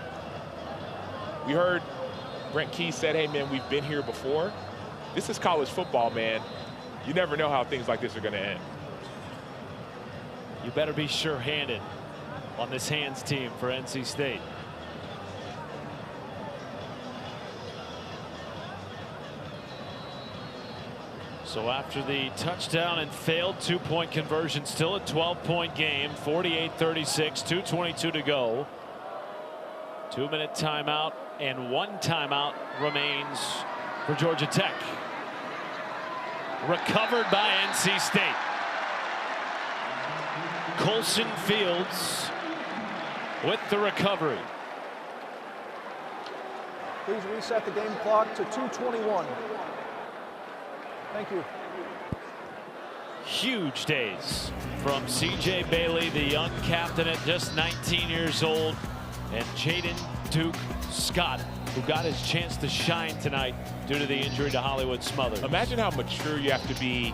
we heard Brent Key said, hey, man, we've been here before. This is college football, man. You never know how things like this are going to end. You better be sure-handed on this hands team for NC State. So after the touchdown and failed 2-point conversion, still a 12-point game, 48-36, 2:22 to go. 2-minute timeout and 1 timeout remains for Georgia Tech. Recovered by NC State. Colson Fields with the recovery. Please reset the game clock to 2:21. Thank you. huge days from C.J. Bailey, the young captain at just 19 years old, and Jaden Duke Scott, who got his chance to shine tonight due to the injury to Hollywood Smothers. Imagine how mature you have to be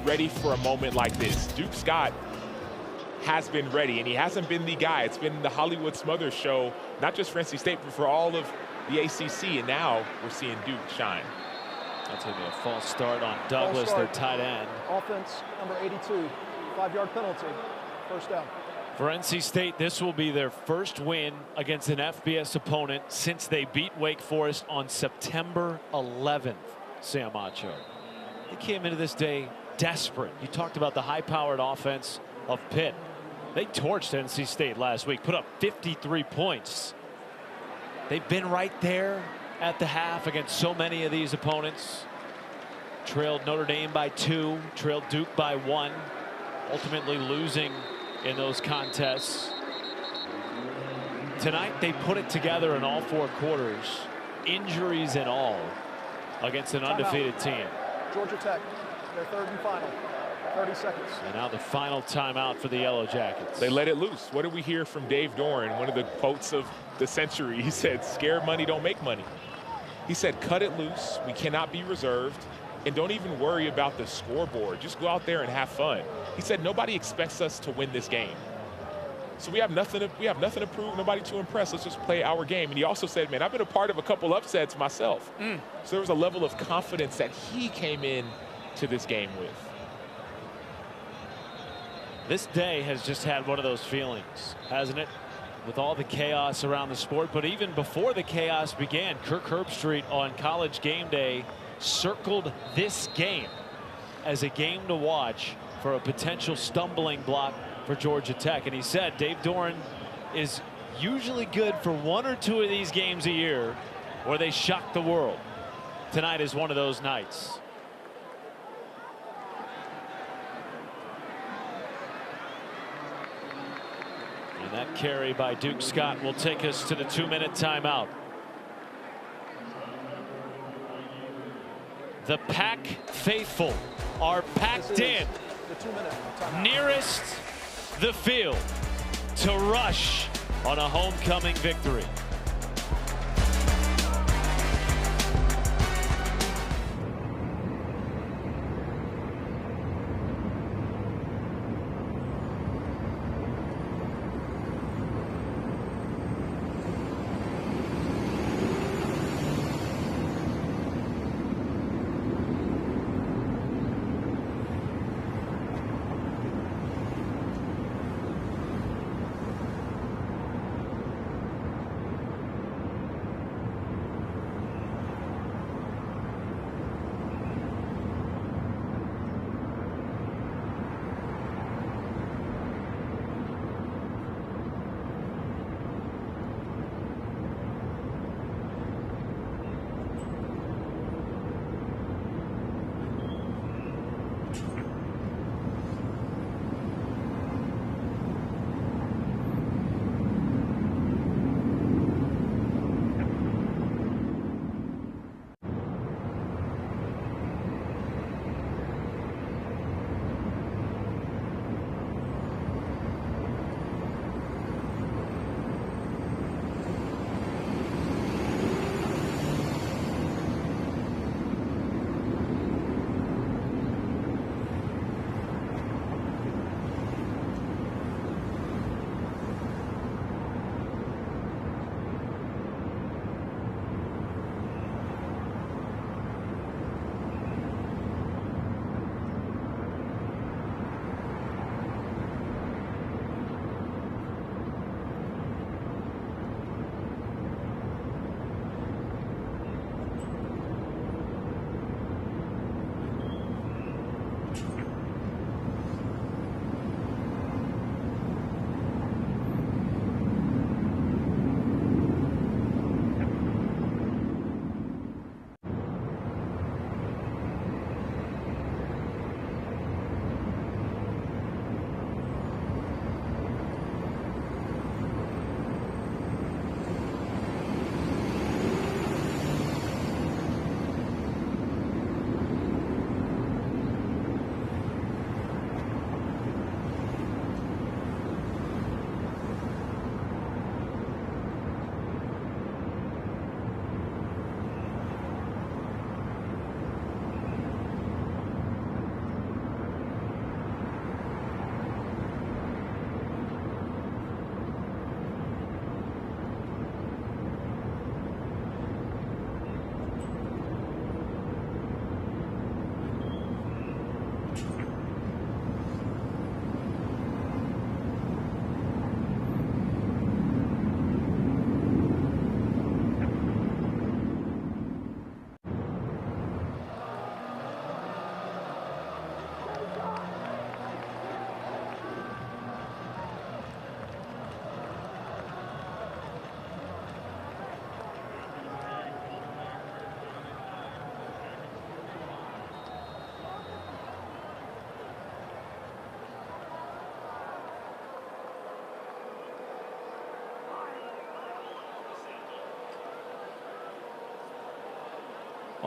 ready for a moment like this. Duke Scott has been ready, and he hasn't been the guy. It's been the Hollywood Smothers show, not just for NC State, but for all of the ACC, and now we're seeing Duke shine. That's going to be a false start on Douglas, their tight end. Offense, number 82, 5-yard penalty, first down. For NC State, this will be their first win against an FBS opponent since they beat Wake Forest on September 11th, Sam Acho. They came into this day desperate. You talked about the high-powered offense of Pitt. They torched NC State last week, put up 53 points. They've been right there at the half against so many of these opponents. Trailed Notre Dame by 2, trailed Duke by 1, ultimately losing in those contests. Tonight they put it together in all 4 quarters, injuries and all, against an undefeated team. Georgia Tech, their third and final, 30 seconds. And now the final timeout for the Yellow Jackets. They let it loose. What did we hear from Dave Doran, one of the quotes of the century? He said, "Scared money don't make money." He said, cut it loose. We cannot be reserved. And don't even worry about the scoreboard. Just go out there and have fun. He said, nobody expects us to win this game. So we have nothing to prove, nobody to impress. Let's just play our game. And he also said, man, I've been a part of a couple upsets myself. So there was a level of confidence that he came in to this game with. This day has just had one of those feelings, hasn't it? With all the chaos around the sport. But even before the chaos began, Kirk Herbstreit on College Game Day circled this game as a game to watch for a potential stumbling block for Georgia Tech. And he said Dave Doran is usually good for 1 or 2 of these games a year where they shock the world. Tonight is one of those nights. And that carry by Duke Scott will take us to the 2-minute timeout. The Pack faithful are packed in nearest the field to rush on a homecoming victory.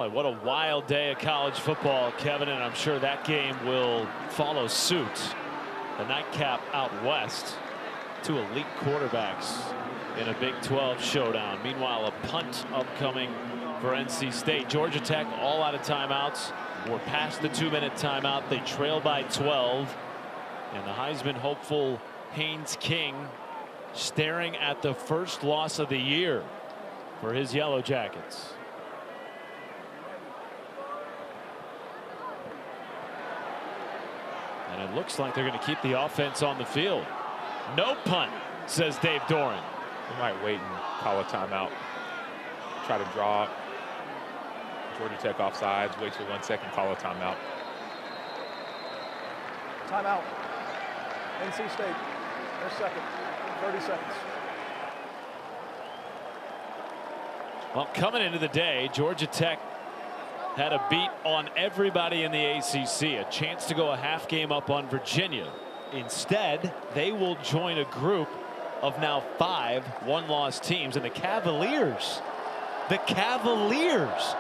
Boy, what a wild day of college football, Kevin, and I'm sure that game will follow suit. The nightcap out west. Two elite quarterbacks in a Big 12 showdown. Meanwhile, a punt upcoming for NC State. Georgia Tech all out of timeouts. We're past the 2-minute timeout. They trail by 12. And the Heisman hopeful Haynes King staring at the first loss of the year for his Yellow Jackets. And it looks like they're going to keep the offense on the field. No punt, says Dave Doran. They might wait and call a timeout. Try to draw Georgia Tech offsides. Wait for 1 second, call a timeout. Timeout. NC State, their second. 30 seconds. Well, coming into the day, Georgia Tech had a beat on everybody in the ACC. A chance to go a half game up on Virginia. Instead, they will join a group of now 5 one-loss teams, and the Cavaliers,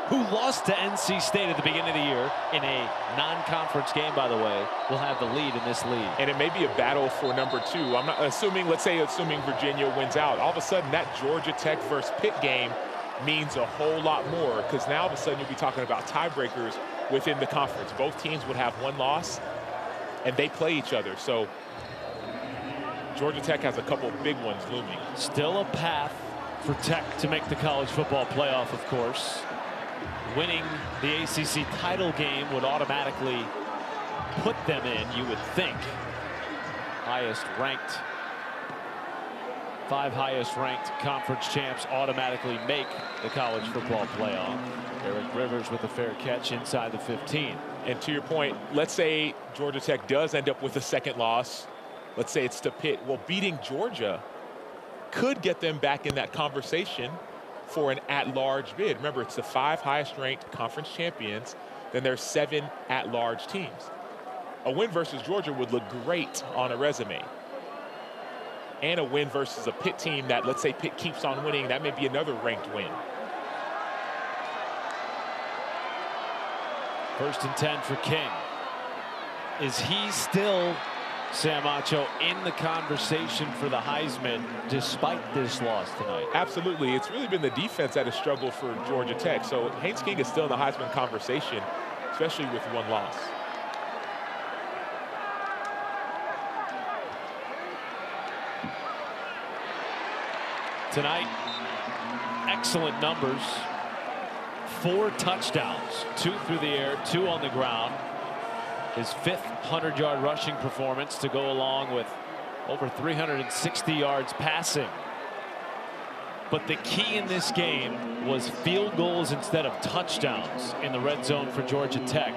who lost to NC State at the beginning of the year in a non-conference game, by the way, will have the lead in this league. And it may be a battle for number 2. I'm not assuming, assuming Virginia wins out. All of a sudden, that Georgia Tech versus Pitt game means a whole lot more, because now all of a sudden you'll be talking about tiebreakers within the conference. Both teams would have 1 loss, and they play each other. So Georgia Tech has a couple big ones looming. Still a path for Tech to make the college football playoff, of course. Winning the ACC title game would automatically put them in, you would think, highest ranked. 5 highest ranked conference champs automatically make the college football playoff. Eric Rivers with a fair catch inside the 15. And to your point, let's say Georgia Tech does end up with a second loss. Let's say it's to Pitt. Well, beating Georgia could get them back in that conversation for an at-large bid. Remember, it's the 5 highest ranked conference champions. Then there's 7 at-large teams. A win versus Georgia would look great on a resume. And a win versus a Pitt team that, let's say Pitt keeps on winning, that may be another ranked win. 1st and 10 for King. Is he still, Sam Acho, in the conversation for the Heisman despite this loss tonight? Absolutely. It's really been the defense that has struggled for Georgia Tech. So Haynes King is still in the Heisman conversation, especially with 1 loss. Tonight, excellent numbers. 4 touchdowns, 2 through the air, 2 on the ground. His 5th 100-yard rushing performance to go along with over 360 yards passing. But the key in this game was field goals instead of touchdowns in the red zone for Georgia Tech.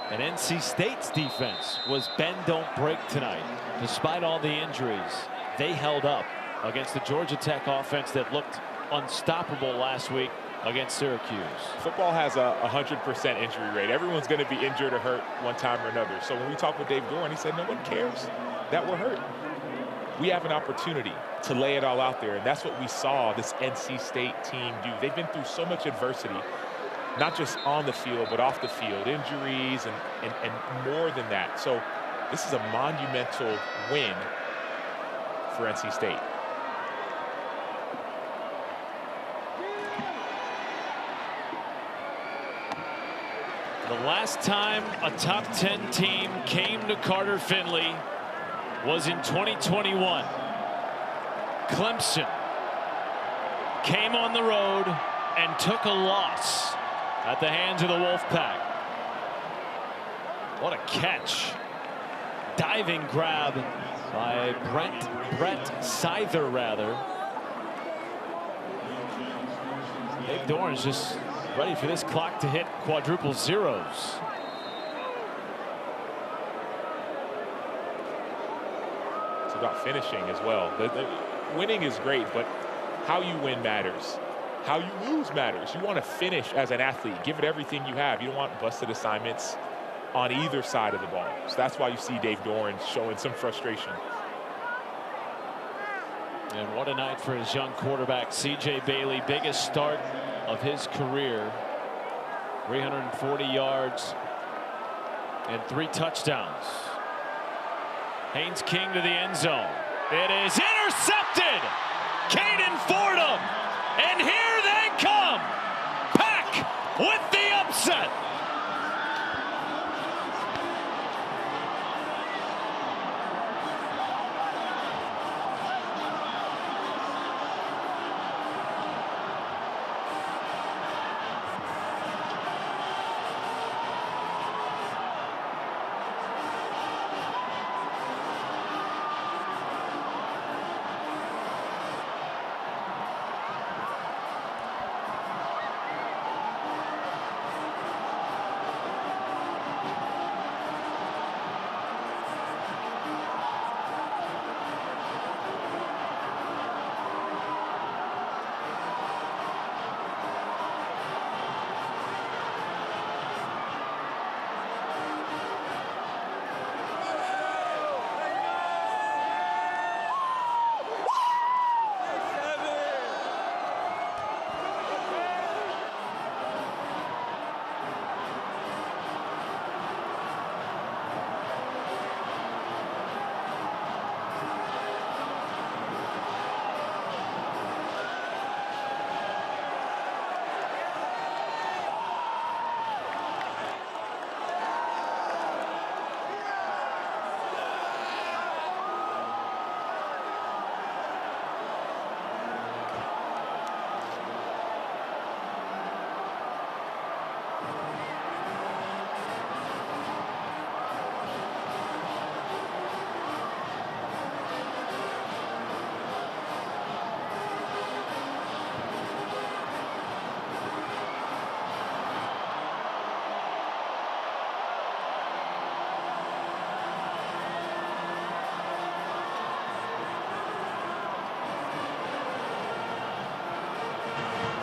And NC State's defense was bend don't break tonight. Despite all the injuries, they held up against the Georgia Tech offense that looked unstoppable last week against Syracuse. Football has a 100% injury rate. Everyone's going to be injured or hurt one time or another. So when we talked with Dave Doran, he said no one cares that we're hurt. We have an opportunity to lay it all out there, and that's what we saw this NC State team do. They've been through so much adversity, not just on the field, but off the field, injuries and more than that. So this is a monumental win for NC State. The last time a top 10 team came to Carter Finley was in 2021. Clemson came on the road and took a loss at the hands of the Wolfpack. What a catch. Diving grab by Brett Seither, rather. Dave Doran's just ready for this clock to hit quadruple zeros. It's about finishing as well. The winning is great, but how you win matters. How you lose matters. You want to finish as an athlete. Give it everything you have. You don't want busted assignments on either side of the ball. So that's why you see Dave Doran showing some frustration. And what a night for his young quarterback, C.J. Bailey. Biggest start of his career 340 yards and 3 touchdowns. Haynes King to the end zone. It is intercepted. Caden Fordham. And here they come. Pack with the upset.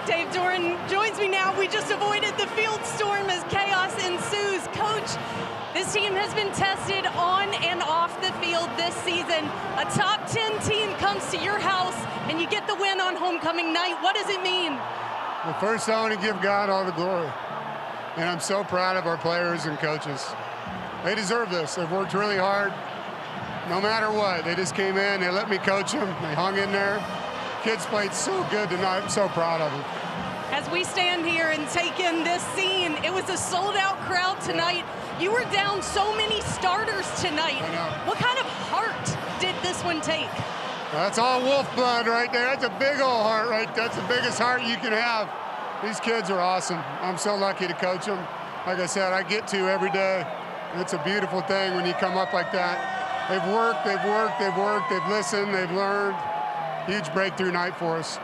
Dave Doran joins me now. We just avoided the field storm as chaos ensues. Coach, this team has been tested on and off the field this season. A top 10 team comes to your house and you get the win on homecoming night. What does it mean? Well, first I want to give God all the glory. And I'm so proud of our players and coaches. They deserve this. They've worked really hard. No matter what, they just came in, they let me coach them, they hung in there. Kids played so good tonight. I'm so proud of them. As we stand here and take in this scene, it was a sold-out crowd tonight. You were down so many starters tonight. I know. What kind of heart did this one take? That's all wolf blood right there. That's a big old heart right there. That's the biggest heart you can have. These kids are awesome. I'm so lucky to coach them. Like I said, I get to every day. It's a beautiful thing when you come up like that. They've worked, they've worked, they've worked, they've listened, they've learned. Huge breakthrough night for us.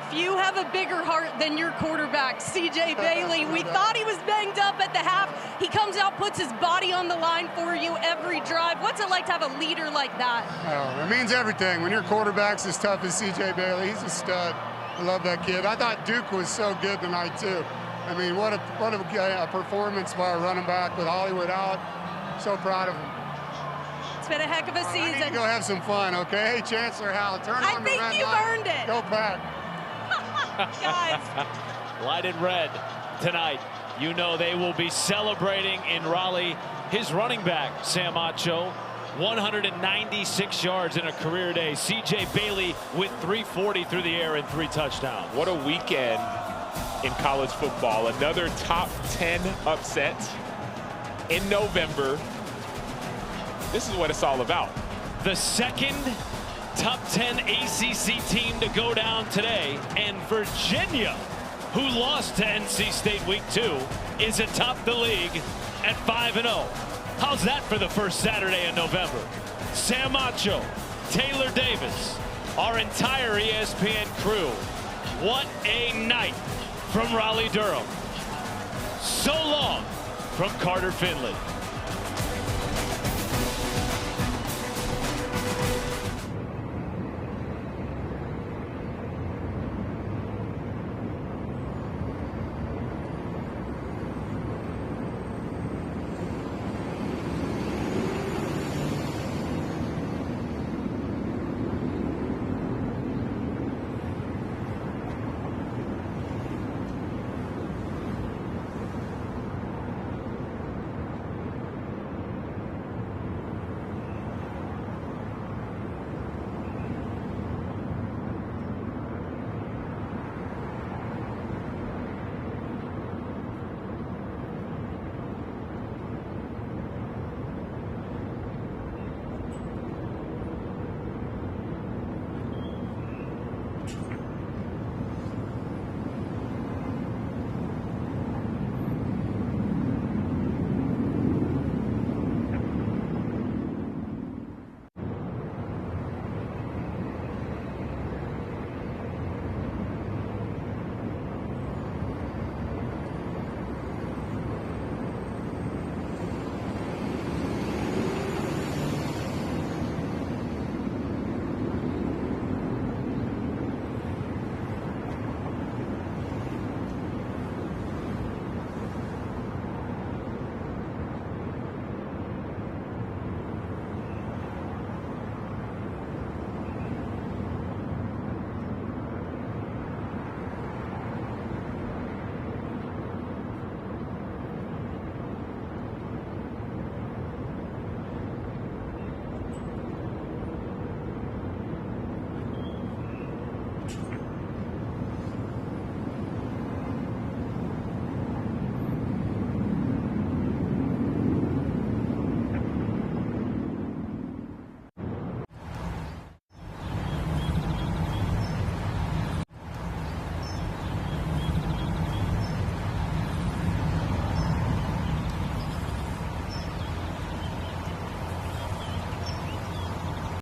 Few have a bigger heart than your quarterback, C.J. Bailey. We thought he was banged up at the half. He comes out, puts his body on the line for you every drive. What's it like to have a leader like that? Oh, it means everything. When your quarterback's as tough as C.J. Bailey, he's a stud. I love that kid. I thought Duke was so good tonight, too. I mean, what a performance by our running back with Hollywood out. So proud of him. It's been a heck of a season. I need to go have some fun, okay? Hey, Chancellor Howell, turn on the red light. I think you've earned it. Go back. Guys. Lighted red tonight. You know they will be celebrating in Raleigh. His running back, Sam Acho, 196 yards in a career day. C.J. Bailey with 340 through the air and 3 touchdowns. What a weekend in college football. Another top 10 upset in November. This is what it's all about. The second top 10 ACC team to go down today, and Virginia, who lost to NC State week 2, is atop the league at 5-0. How's that for the first Saturday in November? Sam Acho, Taylor Davis, our entire ESPN crew. What a night from Raleigh-Durham. So long from Carter Finley.